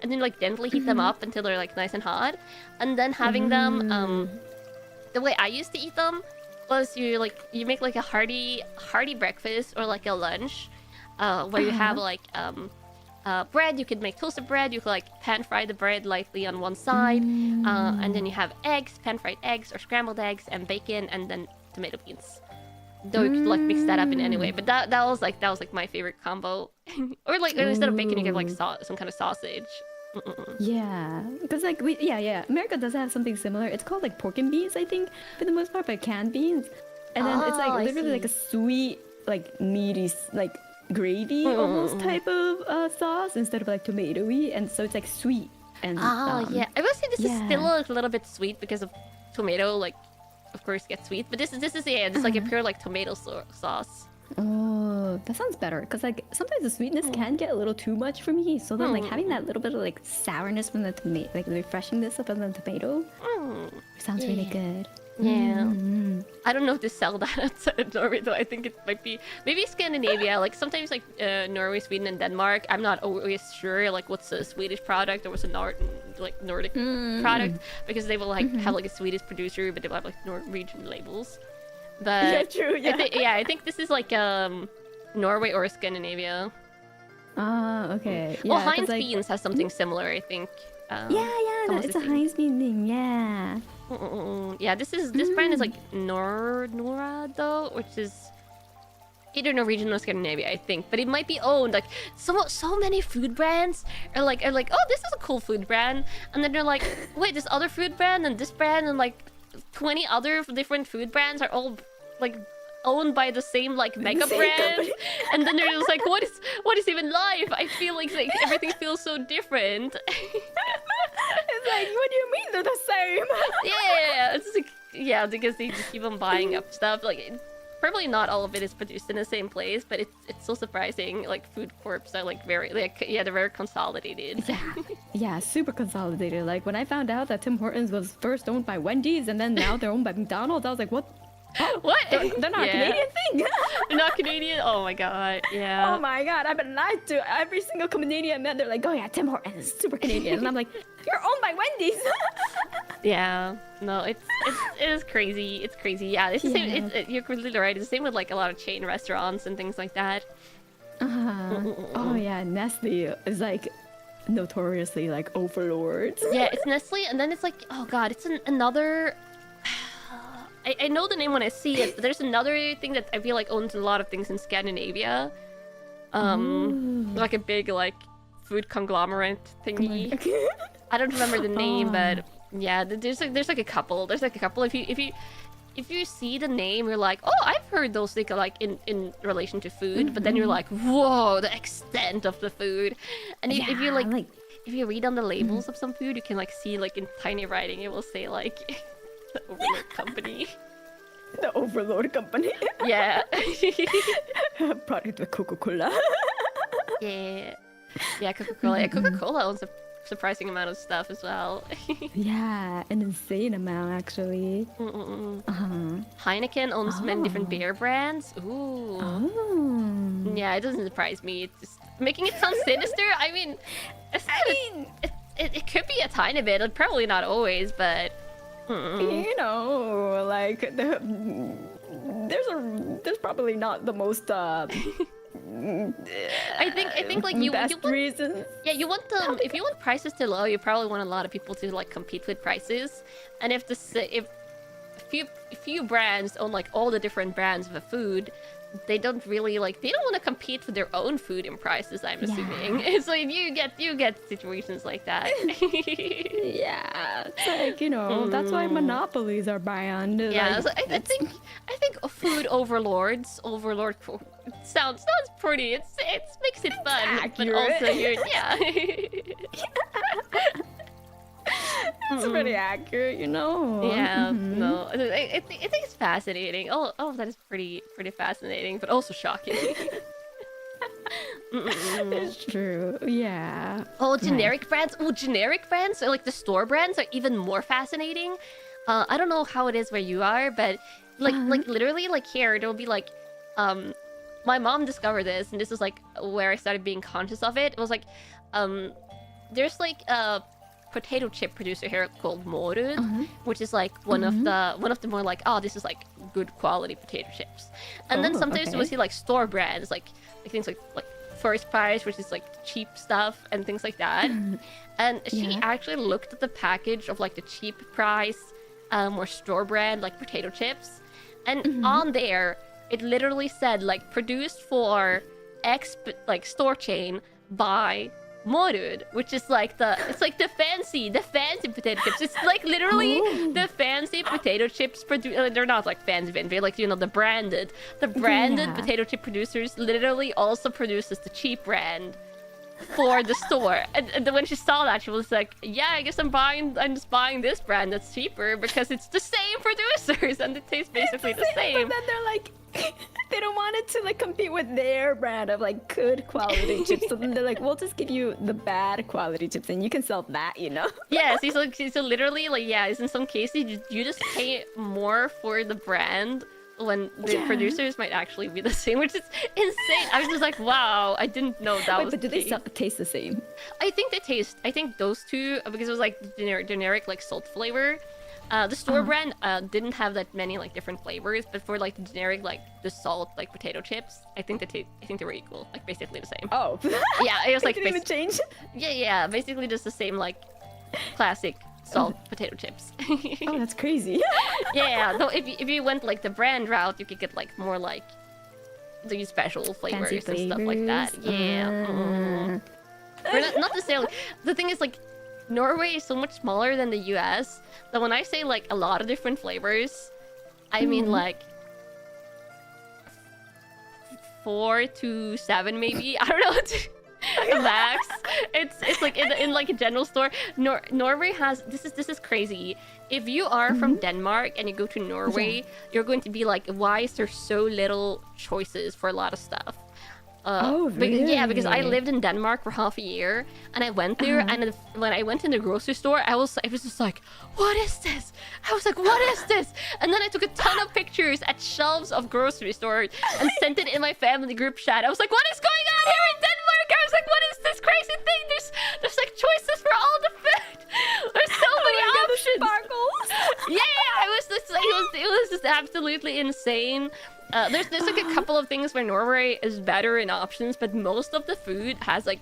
and then like gently heat them up until they're like nice and hot, and then having them the way I used to eat them was you make like a hearty breakfast or like a lunch, where you have like bread. You could make toasted bread. You could like pan fry the bread lightly on one side, and then you have eggs, pan fried eggs or scrambled eggs, and bacon, and then tomato beans. Though you could like mix that up in any way, but that was like my favorite combo. or instead of bacon, you get like some kind of sausage. Yeah, because like America does have something similar. It's called like pork and beans, I think, for the most part, but canned beans, and then it's like literally like a sweet, like meaty, like gravy almost type of sauce instead of like tomatoey, and so it's like sweet and yeah, I will say this is still a little bit sweet because of tomato, like of course gets sweet, but this is it's like a pure like tomato sauce. Oh, that sounds better, because like sometimes the sweetness can get a little too much for me, so then like having that little bit of like sourness from the tomato, like the refreshingness of the tomato sounds really good. Yeah. I don't know if they sell that outside of Norway though. I think it might be maybe Scandinavia, like sometimes like Norway, Sweden and Denmark. I'm not always sure like what's a Swedish product or what's a Nordic product, because they will like have like a Swedish producer, but they will have like Norwegian labels. But yeah, true. Yeah. I think this is like Norway or Scandinavia. Okay. Well, Heinz Beans has something similar, I think. It's a Heinz Bean thing. Yeah. Yeah, this brand is like Nora though, which is either Norwegian or Scandinavia, I think. But it might be owned like so many food brands are like, oh, this is a cool food brand, and then they're like, wait, this other food brand and this brand and like 20 other different food brands are all like owned by the same like mega brand, and then they're just like, what is even life? I feel like everything feels so different. It's like, what do you mean they're the same? Yeah, it's like because they just keep on buying up stuff. Like probably not all of it is produced in the same place, but it's so surprising. Like food corps are like they're very consolidated. Yeah, super consolidated. Like when I found out that Tim Hortons was first owned by Wendy's and then now they're owned by McDonald's, I was like, what? Oh, what? They're not a Canadian thing. They're not Canadian? Oh my god, yeah. Oh my god, I've been lied to. Every single Canadian I met, they're like, oh yeah, Tim Hortons is super Canadian. And I'm like, you're owned by Wendy's. Yeah, no, it is crazy. It's crazy. Yeah, it's the same. You're completely right. It's the same with like a lot of chain restaurants and things like that. Oh yeah, Nestle is like notoriously like overlords. Yeah, it's Nestle, and then it's like, oh god, it's another. I know the name when I see it, but there's another thing that I feel like owns a lot of things in Scandinavia. Like a big like food conglomerate thingy. I don't remember the name, but Yeah, there's like a couple. There's like a couple. If you see the name, you're like, oh, I've heard those things like in relation to food, but then you're like, whoa, the extent of the food. And if you like if you read on the labels of some food, you can like see like in tiny writing, it will say like the Overlord Company. The Overlord Company. Yeah. Product with Coca-Cola. Yeah. Yeah, Coca-Cola. Yeah, Coca-Cola owns a surprising amount of stuff as well. Yeah, an insane amount actually. Heineken owns many different beer brands. Ooh. Oh. Yeah, it doesn't surprise me. It's just making it sound sinister. I mean, it could be a tiny bit. Like, probably not always, but you know, like there's probably not the most I think like you best want, reasons. Yeah, you want them. If you want prices to low, you probably want a lot of people to like compete with prices. And if few brands own like all the different brands of a food, they don't really like, they don't want to compete with their own food in prices, I'm assuming. So you get situations like that. Yeah, it's like, you know, that's why monopolies are banned. Yeah, like, so I think food overlords, sounds pretty. It makes it fun, accurate. but also yeah. It's pretty accurate, you know. Yeah, no, I think it's fascinating. Oh, that is pretty fascinating, but also shocking. It's true. Yeah. Oh, generic brands. Oh, generic brands. So, like the store brands are even more fascinating. I don't know how it is where you are, but like literally like here there'll be like, my mom discovered this, and this is like where I started being conscious of it. It was like, there's like a potato chip producer here called Morud, which is like one of the more like, oh, this is like good quality potato chips. And then sometimes we'll see like store brands, like things like First Price, which is like cheap stuff and things like that. And she actually looked at the package of like the cheap price or store brand like potato chips, and on there it literally said like produced for X like store chain by Morud, which is like the fancy potato chips. It's like literally the fancy potato chips they're not like fancy, they're like, you know, the branded potato chip producers literally also produces the cheap brand for the store. And when she saw that, she was like, yeah, I guess I'm just buying this brand that's cheaper because it's the same producers and it tastes basically the same. But then they're like, they don't want it to like compete with their brand of like good quality chips. So then they're like, we'll just give you the bad quality chips and you can sell that, you know? Yeah, so literally like, yeah, in some cases you just pay more for the brand when the producers might actually be the same, which is insane. I was just like, wow, I didn't know that was but do they taste the same? I think those two, because it was like generic like salt flavor. The store brand didn't have that many like different flavors, but for like the generic like the salt like potato chips, I think they were equal, like basically the same. Oh. Yeah, it was like didn't even change. Yeah, basically just the same like classic salt potato chips. Oh, that's crazy. Yeah, though if you went like the brand route, you could get like more like these special flavors and stuff like that. Yeah. Not to say like, the thing is like, Norway is so much smaller than the US that when I say like a lot of different flavors, I mean like 4 to 7 maybe. I don't know. Max. It's like in like a general store. Norway has this is crazy. If you are from Denmark and you go to Norway, you're going to be like, why is there so little choices for a lot of stuff? Really? Because I lived in Denmark for half a year, and I went there, and when I went in the grocery store, I was just like, what is this? I was like, what is this? And then I took a ton of pictures at shelves of grocery stores and sent it in my family group chat. I was like, what is going on here in Denmark? I was like, what is this crazy thing? There's like choices for all the food. There's so many options. Sparkles. Yeah, it was just absolutely insane. There's like a couple of things where Norway is better in options, but most of the food has like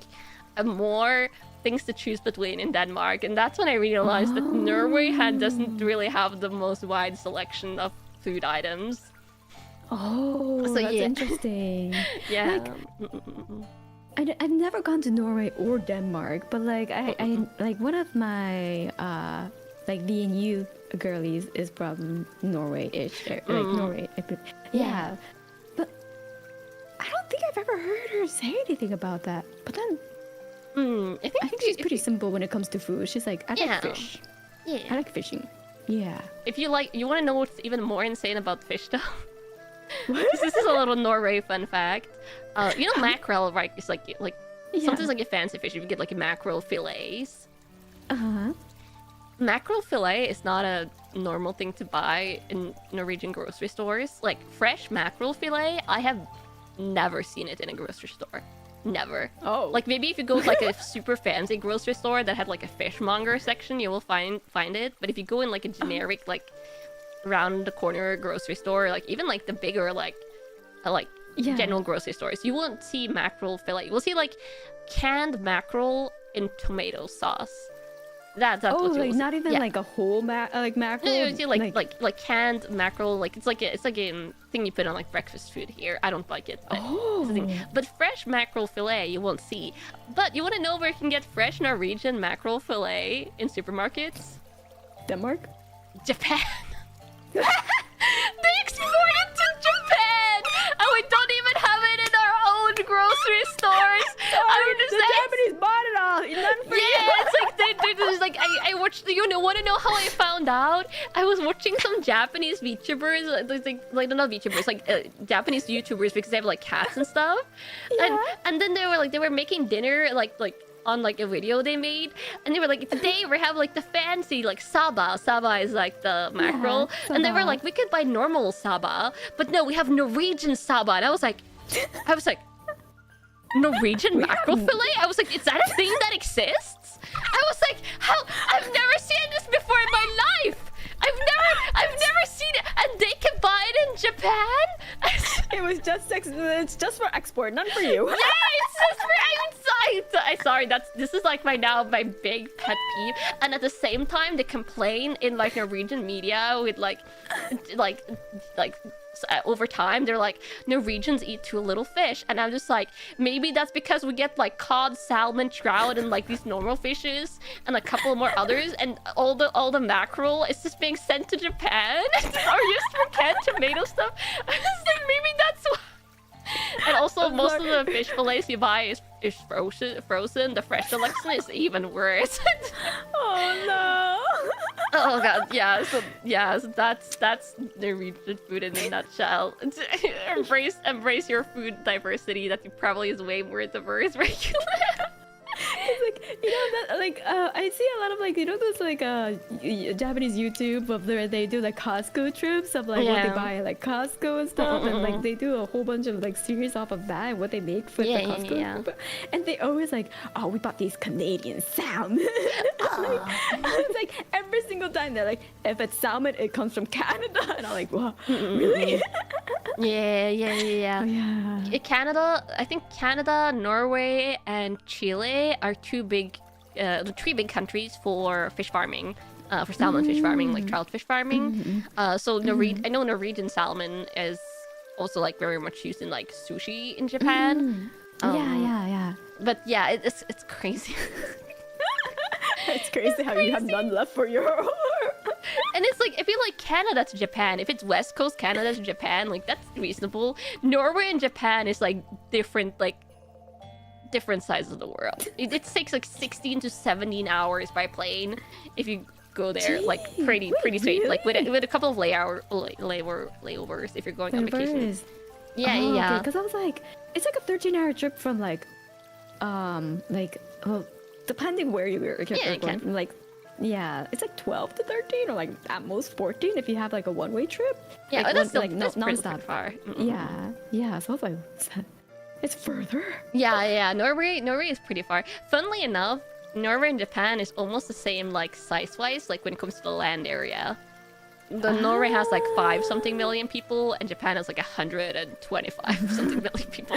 more things to choose between in Denmark, and that's when I realized that Norway doesn't really have the most wide selection of food items. Oh, so that's interesting. Yeah. I've never gone to Norway or Denmark, but like I like one of my like V&U girlies is from Norway-ish, like Norway. Yeah, but I don't think I've ever heard her say anything about that. But then I think she's pretty simple when it comes to food. She's like, I like fish. Yeah, I like fishing. Yeah. If you want to know what's even more insane about fish, though. This is a little Norway fun fact. You know mackerel, right? It's like sometimes like a fancy fish. You get like mackerel fillets. Mackerel fillet is not a normal thing to buy in Norwegian grocery stores. Like fresh mackerel fillet, I have never seen it in a grocery store. Never. Oh. Like maybe if you go to like a super fancy grocery store that had like a fishmonger section, you will find it. But if you go in like a generic like around the corner grocery store, like even like the bigger like general grocery stores, you won't see mackerel fillet. You will see like canned mackerel in tomato sauce. That's what you like will not see. even like a whole mackerel. No, you see like canned mackerel. Like it's like a thing you put on like breakfast food here. I don't like it. But, but fresh mackerel fillet you won't see. But you want to know where you can get fresh Norwegian mackerel fillet in supermarkets? Denmark? Japan. They export it to Japan, and we don't even have it in our own grocery stores. The Japanese bought it all. None for you. It's like there's like I watched. You know, want to know how I found out? I was watching some Japanese VTubers, like not VTubers, like Japanese YouTubers, because they have like cats and stuff. And then they were making dinner like on like a video they made, and they were like, today we have like the fancy like saba is like the mackerel, and they were like, we could buy normal saba, but no, we have Norwegian saba. And I was like Norwegian mackerel fillet? I was like, is that a thing that exists? I was like, how? I've never seen this before in my life. I've never seen it, and they can buy it in Japan. It's just for export, not for you. Yeah, it's just for sorry. This is like my big pet peeve, and at the same time, they complain in like Norwegian media with like over time they're like, Norwegians eat too little fish, and I'm just like, maybe that's because we get like cod, salmon, trout, and like these normal fishes and a couple more others, and all the mackerel is just being sent to Japan or used for canned tomato stuff. I was like, maybe that's why. And also most of the fish fillets you buy is frozen. The fresh selection is even worse. Oh no. Oh god, yeah. So that's Norwegian food in a nutshell. Embrace your food diversity that probably is way more diverse where you live. It's like, you know, that like I see a lot of like, you know, those like Japanese YouTube of where they do like Costco trips of like what they buy at like Costco and stuff, and like they do a whole bunch of like series off of that and what they make for the Costco. And they always like, oh, we bought these Canadian salmon. It's like every single time they're like, if it's salmon, it comes from Canada, and I'm like, wow, really? Yeah. Oh, yeah. Canada, I think Canada, Norway, and Chile are the three big countries for fish farming, for salmon fish farming, like trout fish farming. So I know Norwegian salmon is also like very much used in like sushi in Japan. Yeah. But yeah, it's crazy. It's crazy how you have none left for your. And it's like, if you like Canada to Japan, if it's West Coast Canada to Japan, like that's reasonable. Norway and Japan is like different sides of the world. It takes like 16 to 17 hours by plane if you go there. Like pretty straight, like with a couple of layovers if you're going on vacation. Yeah. Because I was like, it's like a 13-hour trip from depending where you're going from, like. Yeah, it's like 12 to 13 or like at most 14 if you have like a one-way trip. Yeah, like, that's non-stop. Far. Yeah, so I was like, it's further. Yeah, Norway is pretty far. Funnily enough, Norway and Japan is almost the same like size-wise, like when it comes to the land area. Norway has like 5-something million people, and Japan has like 125-something million people.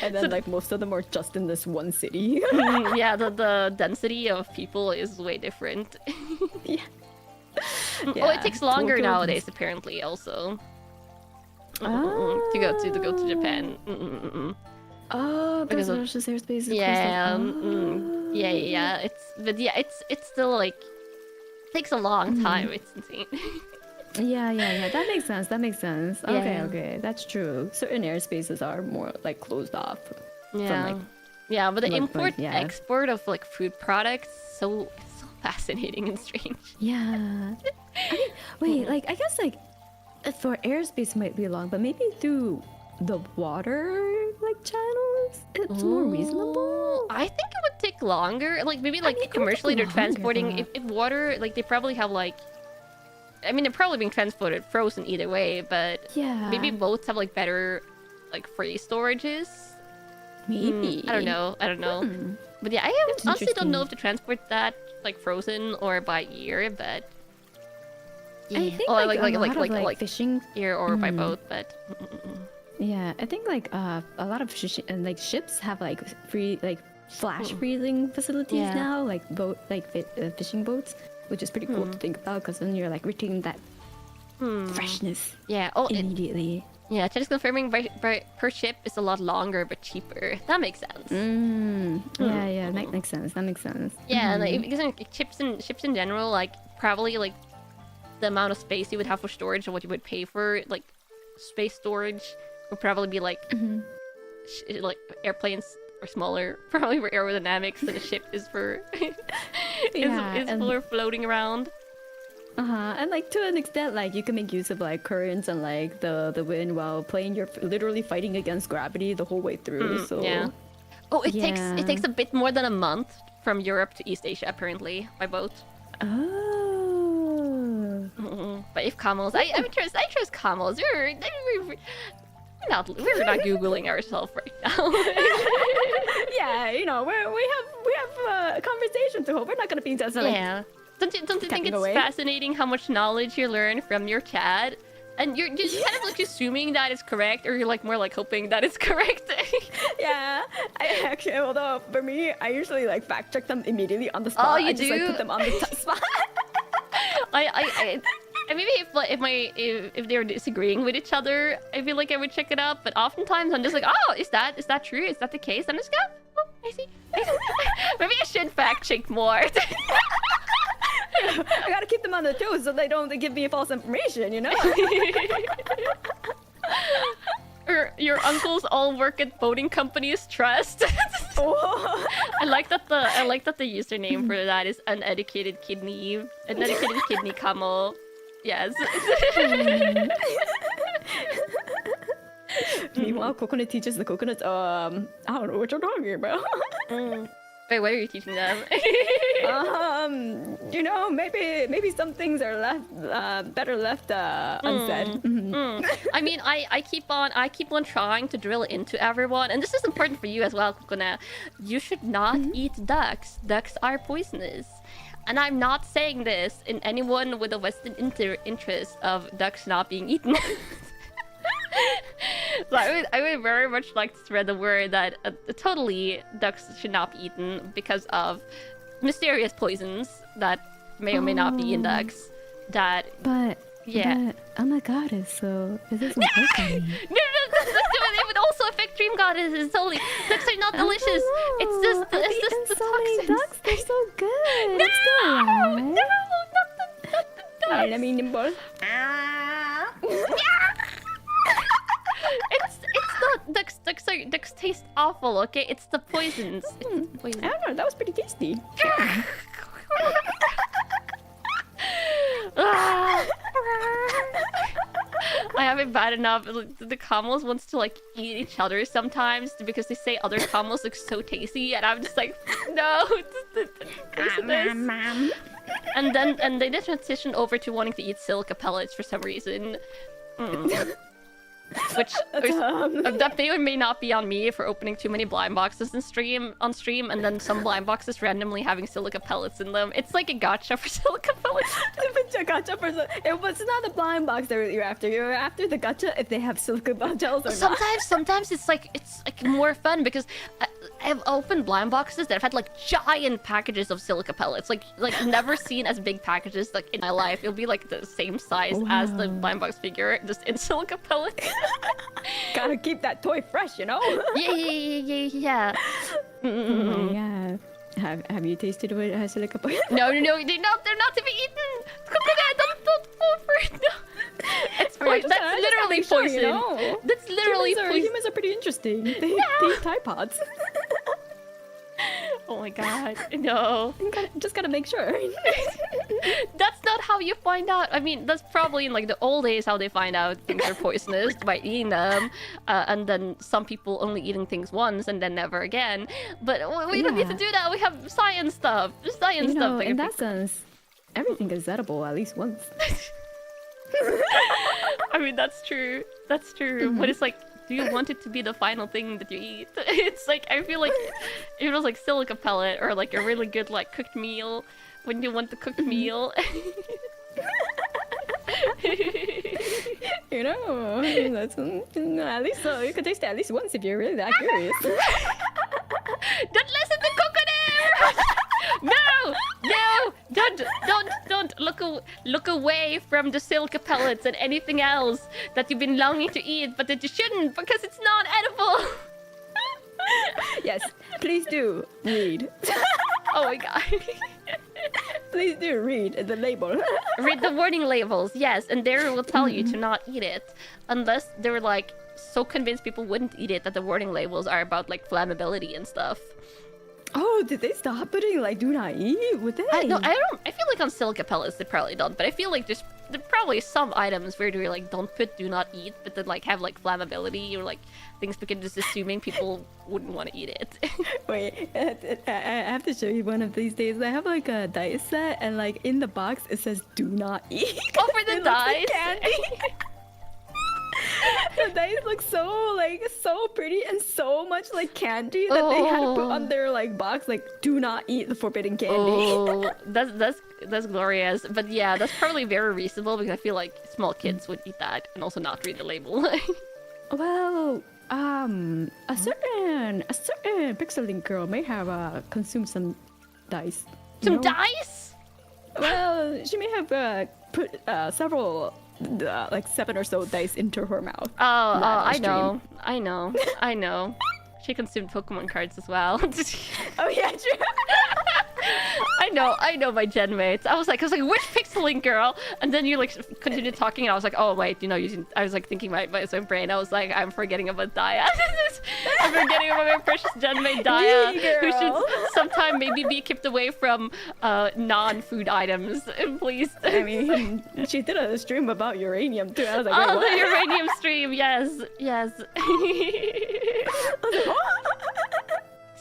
And then like most of them are just in this one city. Yeah, the density of people is way different. Yeah. Oh, it takes longer nowadays apparently also. To go to Japan. Oh, because of Russia's airspace. Yeah. It's still like takes a long time. It's insane. Yeah. That makes sense. Okay, that's true. Certain airspaces are more like closed off. Yeah. Yeah, but the import-export of like food products so fascinating and strange. Yeah. Wait, like I guess like for airspace might be long, but maybe through the water like channels, it's more reasonable. I think it would take longer. Like maybe like commercially they're transporting if water, like they probably have like, I mean they're probably being transported frozen either way, but maybe boats have like better like free storages. Maybe. I don't know. But yeah, I honestly don't know if to transport that like frozen or by year, but yeah. I think like fishing year or by boat, but yeah, I think like a lot of ships have like free like flash freezing facilities now, like fishing boats, which is pretty cool to think about because then you're like retaining that freshness. Yeah. Immediately. Yeah, just confirming per ship is a lot longer but cheaper. That makes sense. Yeah, that makes sense. Yeah, and like, because like, ships in general, like probably like the amount of space you would have for storage and what you would pay for like space storage would probably be like like airplanes are smaller, probably for aerodynamics than a ship is for is for floating around. And like to an extent, like you can make use of like currents and like the wind while playing. You're literally fighting against gravity the whole way through. So yeah. Oh, it takes a bit more than a month from Europe to East Asia apparently by boat. Oh. But if camels, I trust camels. We're not googling ourselves right now. Yeah, you know we have a conversation to hold. We're not gonna be just like. Yeah. Don't you think it's fascinating how much knowledge you learn from your chat? And you're just kind of like assuming that it's correct, or you're like more like hoping that it's correct. Yeah, I actually, although for me, I usually like fact check them immediately on the spot. Oh, you just like put them on the spot. I maybe if they're disagreeing with each other, I feel like I would check it out. But oftentimes I'm just like, oh, is that true? Is that the case? I'm just going, oh, I see. Maybe I should fact check more. I gotta keep them on their toes so they don't give me false information, you know? Or your uncles all work at boating companies. Trust. I like that the username for that is uneducated kidney camel. Yes. Meanwhile, Coconut teaches the coconuts. I don't know what you're talking about. Wait, what are you teaching them? You know, maybe some things are better left unsaid. I mean, I keep on trying to drill into everyone, and this is important for you as well, Kokona. You should not eat ducks. Ducks are poisonous. And I'm not saying this in anyone with a vested interest of ducks not being eaten. So I would very much like to spread the word that totally ducks should not be eaten because of mysterious poisons that may or may not be in ducks. But oh my goddess, so it doesn't work on me. No, it would also affect dream goddesses. Totally, ducks are not delicious. It's just the toxins. Ducks, they're so good. No, not the ducks. I mean, It's not ducks taste awful, okay? It's the poisons. It's the poison. I don't know, that was pretty tasty. I have it bad enough. The camels wants to like eat each other sometimes because they say other camels look so tasty, and I'm just like, no. And they did transition over to wanting to eat silica pellets for some reason. Which that may or may not be on me for opening too many blind boxes on stream, and then some blind boxes randomly having silica pellets in them. It's like a gotcha for silica pellets. It was not a blind box that you're after. You're after the gotcha if they have silica gels or not. Sometimes it's like more fun because I've opened blind boxes that have had like giant packages of silica pellets, like never seen as big packages like in my life. It'll be like the same size as the blind box figure, just in silica pellets. Gotta keep that toy fresh, you know? Yeah. Oh my god. Have you tasted what has silica poison? No, they're not to be eaten. Don't fall for it. No. It's poison. That's literally poison. You know. That's literally poison. Humans are pretty interesting. They eat Tide Pods. Oh my god, no. Just gotta make sure. That's not how you find out. I mean, that's probably in like the old days how they find out things are poisonous by eating them. And then some people only eating things once and then never again. But we don't need to do that. We have science stuff. Science stuff. In that sense, everything is edible at least once. I mean, that's true. That's true. But it's like, do you want it to be the final thing that you eat? It's like, I feel like it was like silica pellet or like a really good like cooked meal when you want the cooked meal. You know, that's at least you could taste it at least once if you're really that curious. Don't listen to Coconair! No! Don't look away from the silica pellets and anything else that you've been longing to eat, but that you shouldn't because it's not edible. Yes, please do read. Oh my god. Please do read the label. Read the warning labels, yes, and there will tell you to not eat it unless they're like so convinced people wouldn't eat it that the warning labels are about like flammability and stuff. Oh, did they stop putting like do not eat? Would they? I don't. I feel like on silica pellets they probably don't, but I feel like there probably some items where they like don't put do not eat, but then like have like flammability or like things because just assuming people wouldn't want to eat it. Wait, I have to show you one of these days. I have like a dice set, and like in the box it says do not eat. Oh, for the dice. The dice look so pretty and so much like candy that they had to put on their like box like do not eat the forbidden candy. Oh, that's glorious. But yeah, that's probably very reasonable because I feel like small kids would eat that and also not read the label. Well, a certain PixelLink girl may have consumed some dice. Some dice? Well, she may have put several. Like 7 or so dice into her mouth. I know. She consumed Pokemon cards as well. Oh yeah, true. I know my gen mates. I was like, which PixelLink girl? And then you like continued talking, and I was like, oh wait, I was like thinking my own brain. I was like, I'm forgetting about Daya. I'm forgetting about my precious gen mate Daya, who should sometime maybe be kept away from non-food items, please. I mean, she did a stream about uranium too. I was like, oh, wait, the uranium stream, yes.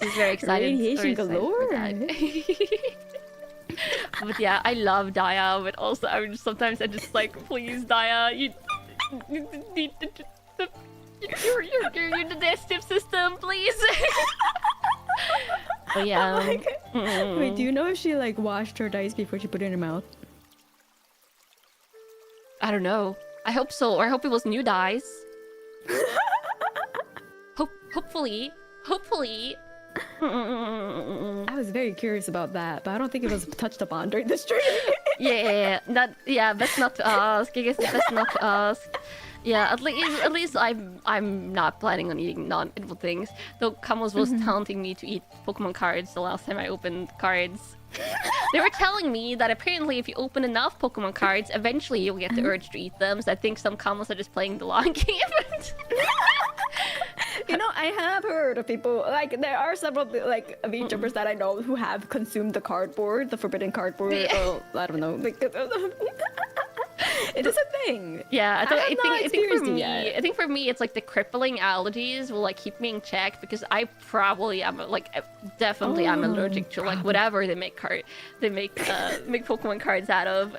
She's very excited. Radiation galore. But yeah, I love Daya, but also sometimes I just like, please Daya, you need your digestive system, please. But yeah. Wait, do you know if she like washed her dice before she put it in her mouth? I don't know. I hope so, or I hope it was new dice. Hopefully. I was very curious about that, but I don't think it was touched upon during the stream. Best not to ask. I guess it's best not to ask. Yeah, at least I'm not planning on eating non-edible things. Though Kamos was taunting me to eat Pokemon cards the last time I opened cards. They were telling me that apparently if you open enough Pokemon cards, eventually you'll get the urge to eat them. So I think some Kamos are just playing the long game. You know, I have heard of people, like, there are several, like, VTubers that I know who have consumed the cardboard, the forbidden cardboard. Yeah. I don't know. Like, it is a thing. Yeah, I think for me, it's like the crippling allergies will like keep me in check because I probably am like definitely am allergic to like whatever they make Pokemon cards out of.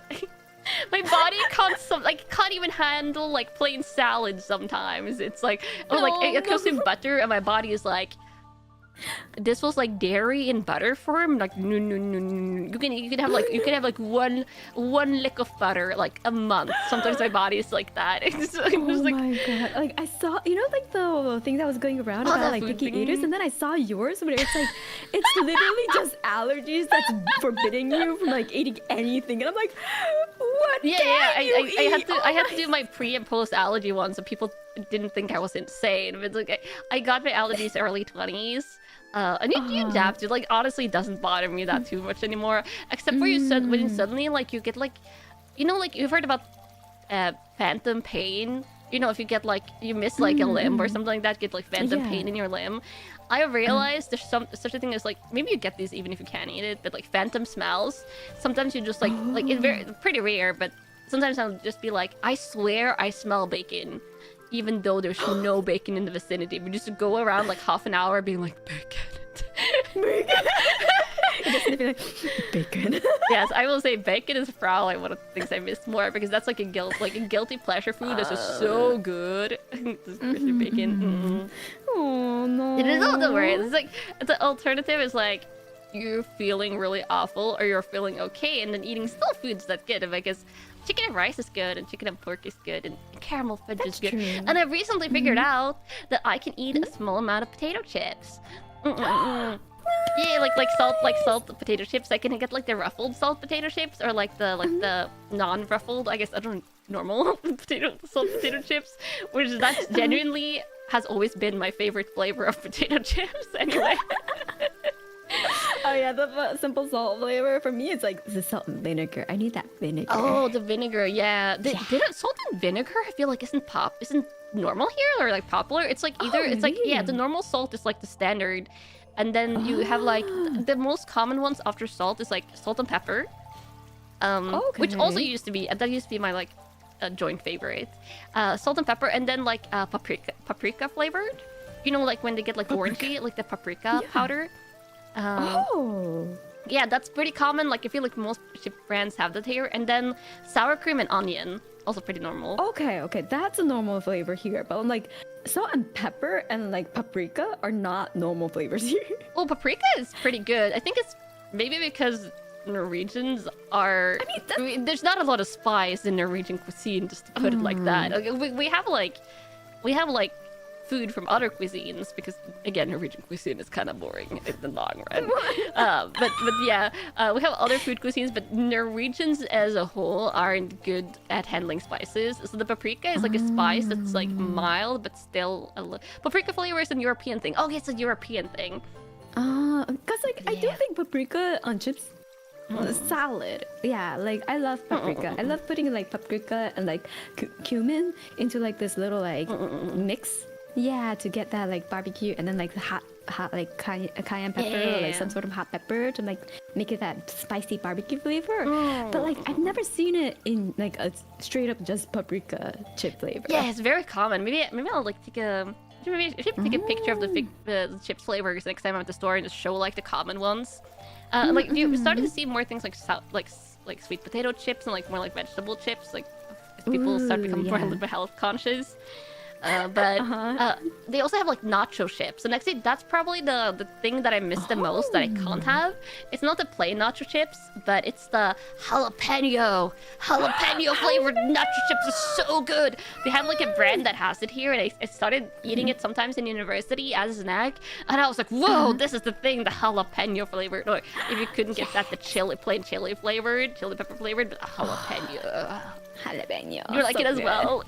My body can't even handle like plain salad sometimes. It's like I consume butter and my body is like, this was like dairy in butter form. Like no. You can have like one lick of butter like a month. Sometimes my body is like that. It's like, my god! Like I saw, you know, like the thing that was going around about like picky eaters, and then I saw yours, but it's like it's literally just allergies that's forbidding you from like eating anything, and I'm like, what? I had to do my pre and post allergy one, so people didn't think I was insane. But like I got my allergies early 20s. And you adapt to, like, honestly, it doesn't bother me that too much anymore. Except for when suddenly, like, you get, like, you know, like, you've heard about phantom pain. You know, if you get, like, you miss, like, a limb or something like that, get, like, phantom pain in your limb. I realized there's such a thing as, like, maybe you get these even if you can't eat it, but, like, phantom smells. Sometimes you just, like, it's pretty rare, but sometimes I'll just be like, I swear I smell bacon. Even though there's no bacon in the vicinity. We just go around, like, half an hour being like, bacon. Bacon. Just be like, bacon. Yes, I will say bacon is probably one of the things I miss more because that's like a guilty pleasure food that's just so good. Just crispy bacon. Oh no. It is all the way. It's like the alternative is like you're feeling really awful or you're feeling okay, and then eating still foods that's good because chicken and rice is good, and chicken and pork is good, and caramel fudge is good. True. And I recently figured out that I can eat a small amount of potato chips. Yeah, like salt potato chips. I can get like the ruffled salt potato chips or like the non-ruffled, I guess, I don't know, normal salt potato chips, which that genuinely has always been my favorite flavor of potato chips anyway. Oh yeah, the simple salt flavor for me, it's like the salt and vinegar. I need that vinegar. Oh, the vinegar, yeah. Salt and vinegar, I feel like isn't normal here or like popular. It's like either it's like the normal salt is like the standard. And then you have like the most common ones after salt is like salt and pepper, which also used to be my like joint favorite. Salt and pepper, and then like paprika flavored. You know, like when they get like orangey, like the paprika powder. Yeah, that's pretty common. Like I feel like most chip brands have that here. And then sour cream and onion, also pretty normal. Okay, that's a normal flavor here, but like salt and pepper and like paprika are not normal flavors here. Well, paprika is pretty good. I think it's maybe because Norwegians are... I mean, there's not a lot of spice in Norwegian cuisine, just to put it like that. Like, we have like food from other cuisines because again Norwegian cuisine is kind of boring in the long run. But yeah, we have other food cuisines, but Norwegians as a whole aren't good at handling spices. So the paprika is like a spice that's like mild but still paprika flavor is a European thing. Oh, it's a European thing. Cause like I do think paprika on chips. Salad, yeah, like I love paprika. I love putting like paprika and like cumin into like this little like mix. Yeah, to get that like barbecue and then like the hot like cayenne pepper or like some sort of hot pepper to like make it that spicy barbecue flavor. But like I've never seen it in like a straight up just paprika chip flavor. Yeah, it's very common. Maybe I'll like take a take a picture of the chip flavors next time I'm at the store and just show like the common ones. Like you started to see more things like sweet potato chips and like more like vegetable chips, like as people start becoming more a little bit health conscious. But they also have like nacho chips, and actually that's probably the thing that I miss the most that I can't have. It's not the plain nacho chips, but it's the jalapeno flavored nacho chips is so good. They have like a brand that has it here, and I started eating it sometimes in university as a snack, and I was like, whoa, this is the thing, the jalapeno flavored. Or if you couldn't get that, the plain chili pepper flavored, but jalapeno. Jalapeno. You like it as well?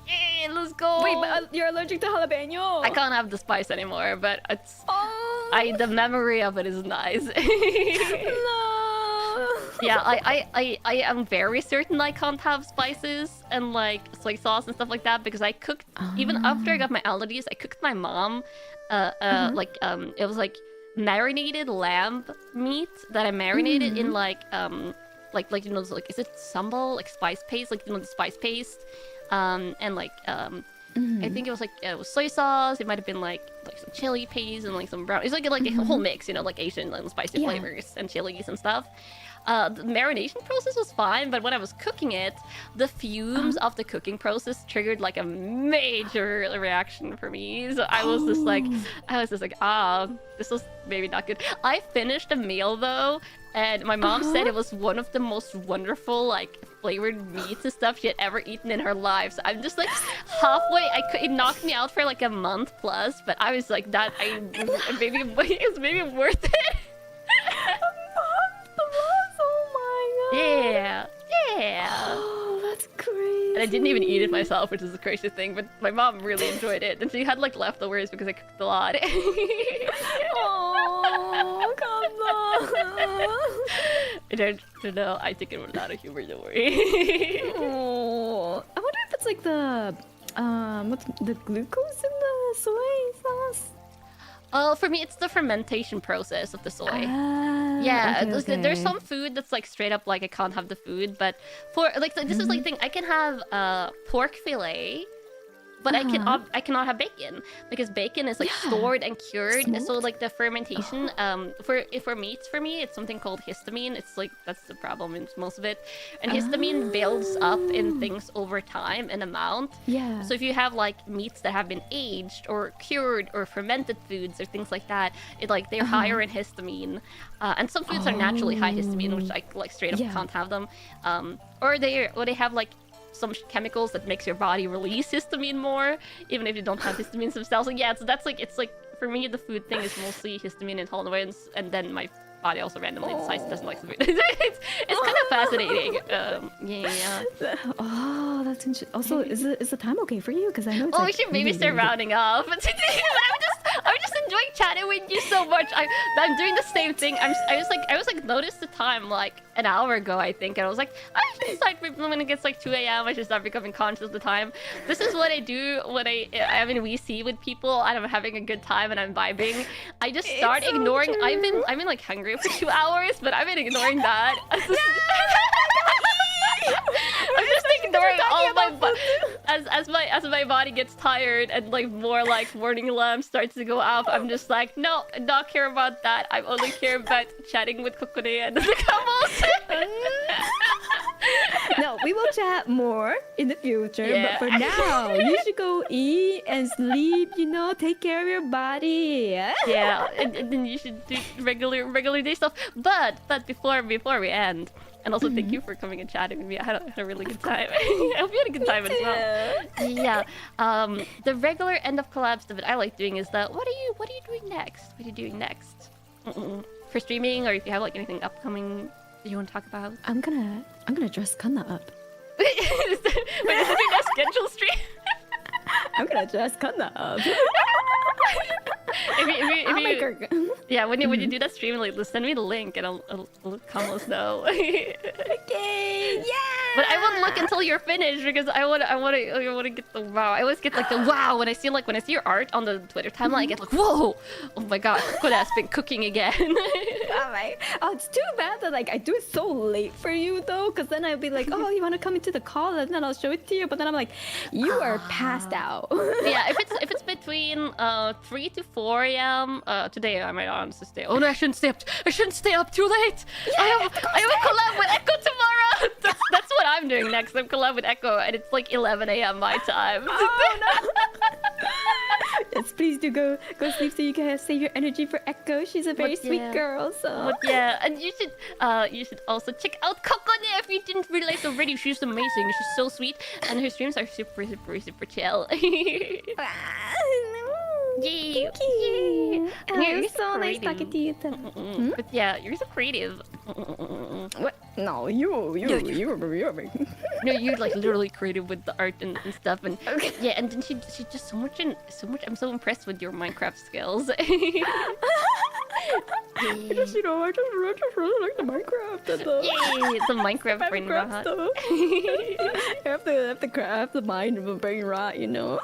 Let's go. Wait, but you're allergic to jalapeno. I can't have the spice anymore, but it's the memory of it is nice. No. Yeah, I am very certain I can't have spices and like soy sauce and stuff like that because I cooked even after I got my allergies. I cooked my mom it was like marinated lamb meat that I marinated in like you know, like is it sambal, like spice paste, like you know the spice paste, and like I think it was like it was soy sauce. It might have been like some chili paste and like some brown. It's like a whole mix, you know, like Asian and spicy flavors and chilies and stuff. The marination process was fine, but when I was cooking it, the fumes of the cooking process triggered like a major reaction for me. So I was just like, this was maybe not good. I finished a meal though, and my mom said it was one of the most wonderful like flavored meats and stuff she had ever eaten in her life. So I'm just like halfway. It knocked me out for like a month plus, but I was like that. It's maybe worth it. Yeah. Oh, that's crazy. And I didn't even eat it myself, which is the crazy thing, but my mom really enjoyed it. And she had like leftovers because I cooked a lot. Oh. I don't know. I take it with a lot of humor. Don't worry. Oh, I wonder if it's like the what's the glucose in the soy sauce? Oh, for me, it's the fermentation process of the soy. Yeah, okay. There's some food that's like straight up like I can't have the food, but for like this is like thing I can have pork fillet. But I cannot have bacon because bacon is like stored and cured. Smoked? So like the fermentation, for meats, for me, it's something called histamine. It's like that's the problem in most of it, and histamine builds up in things over time in amount. Yeah. So if you have like meats that have been aged or cured or fermented foods or things like that, it like they're higher in histamine, and some foods are naturally high histamine, which I like straight up can't have them, or they have like some chemicals that makes your body release histamine more, even if you don't have histamine themselves. So yeah, so that's like it's like for me the food thing is mostly histamine intolerance, and then my body also randomly decides it doesn't like the food. It's kind of fascinating. Yeah. Oh, that's interesting. Also, is the time okay for you? Because I know. It's we should maybe start rounding off. I'm just enjoying chatting with you so much. I'm doing the same thing. I was like noticed the time like an hour ago, I think, and I was like, I should start when it gets like 2 a.m. I should start becoming conscious of the time. This is what I do when I'm in VC with people and I'm having a good time and I'm vibing. I just start ignoring. True. I've been like hungry for 2 hours, but I've been ignoring that. I'm just ignoring all my as my body gets tired and like more like warning alarm starts to go off. I'm just like, no, I don't care about that. I only care about chatting with Kokone and the couples. No, we will chat more in the future. But for now, you should go eat and sleep. You know, take care of your body. Yeah, and then you should do regular day stuff. But before we end. And also, thank you for coming and chatting with me. I had a really good time. I hope you had a good time as well. Yeah. The regular end of collabs that I like doing is that what are you doing next? What are you doing next? For streaming, or if you have like anything upcoming that you want to talk about? I'm gonna dress Kanna up. Wait, is this your next schedule stream? I'm gonna dress Kanna up. When you do that stream, like send me the link and I'll come let us know. Okay, yeah. But I won't look until you're finished because I want to get the wow. I always get like the wow when I see your art on the Twitter timeline. I get like whoa, oh my god, Koda's been cooking again. Oh, it's too bad that like I do it so late for you though, because then I'll be like, oh, you want to come into the call and then I'll show it to you. But then I'm like, you are passed out. Yeah, if it's between 3 to 4 a.m. Today I might honestly stay. Oh no, I shouldn't stay up too late. Yeah, I have a collab with Echo tomorrow. That's what I'm doing next. I'm collab with Echo and it's like 11 a.m. my time. Oh no. Yes, please do go sleep so you can save your energy for Echo. She's a very sweet girl. So and you should also check out Kokone if you didn't realize already. She's amazing. She's so sweet and her streams are super chill. Yay! You're so nice talking to you too. But yeah, you're so creative. What? No, you're No, you're like literally creative with the art and stuff, and yeah, and then she just so much. I'm so impressed with your Minecraft skills. I just really like the Minecraft and the the Minecraft brain rot. I have the mind of a brain rot, you know.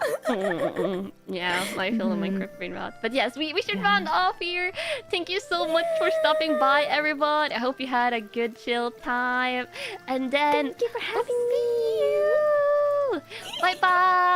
Yeah, I feel the Minecraft brain rot. But yes, we should round off here. Thank you so much for stopping by, everyone. I hope you had a good chill time. And then thank you for having me. Bye bye.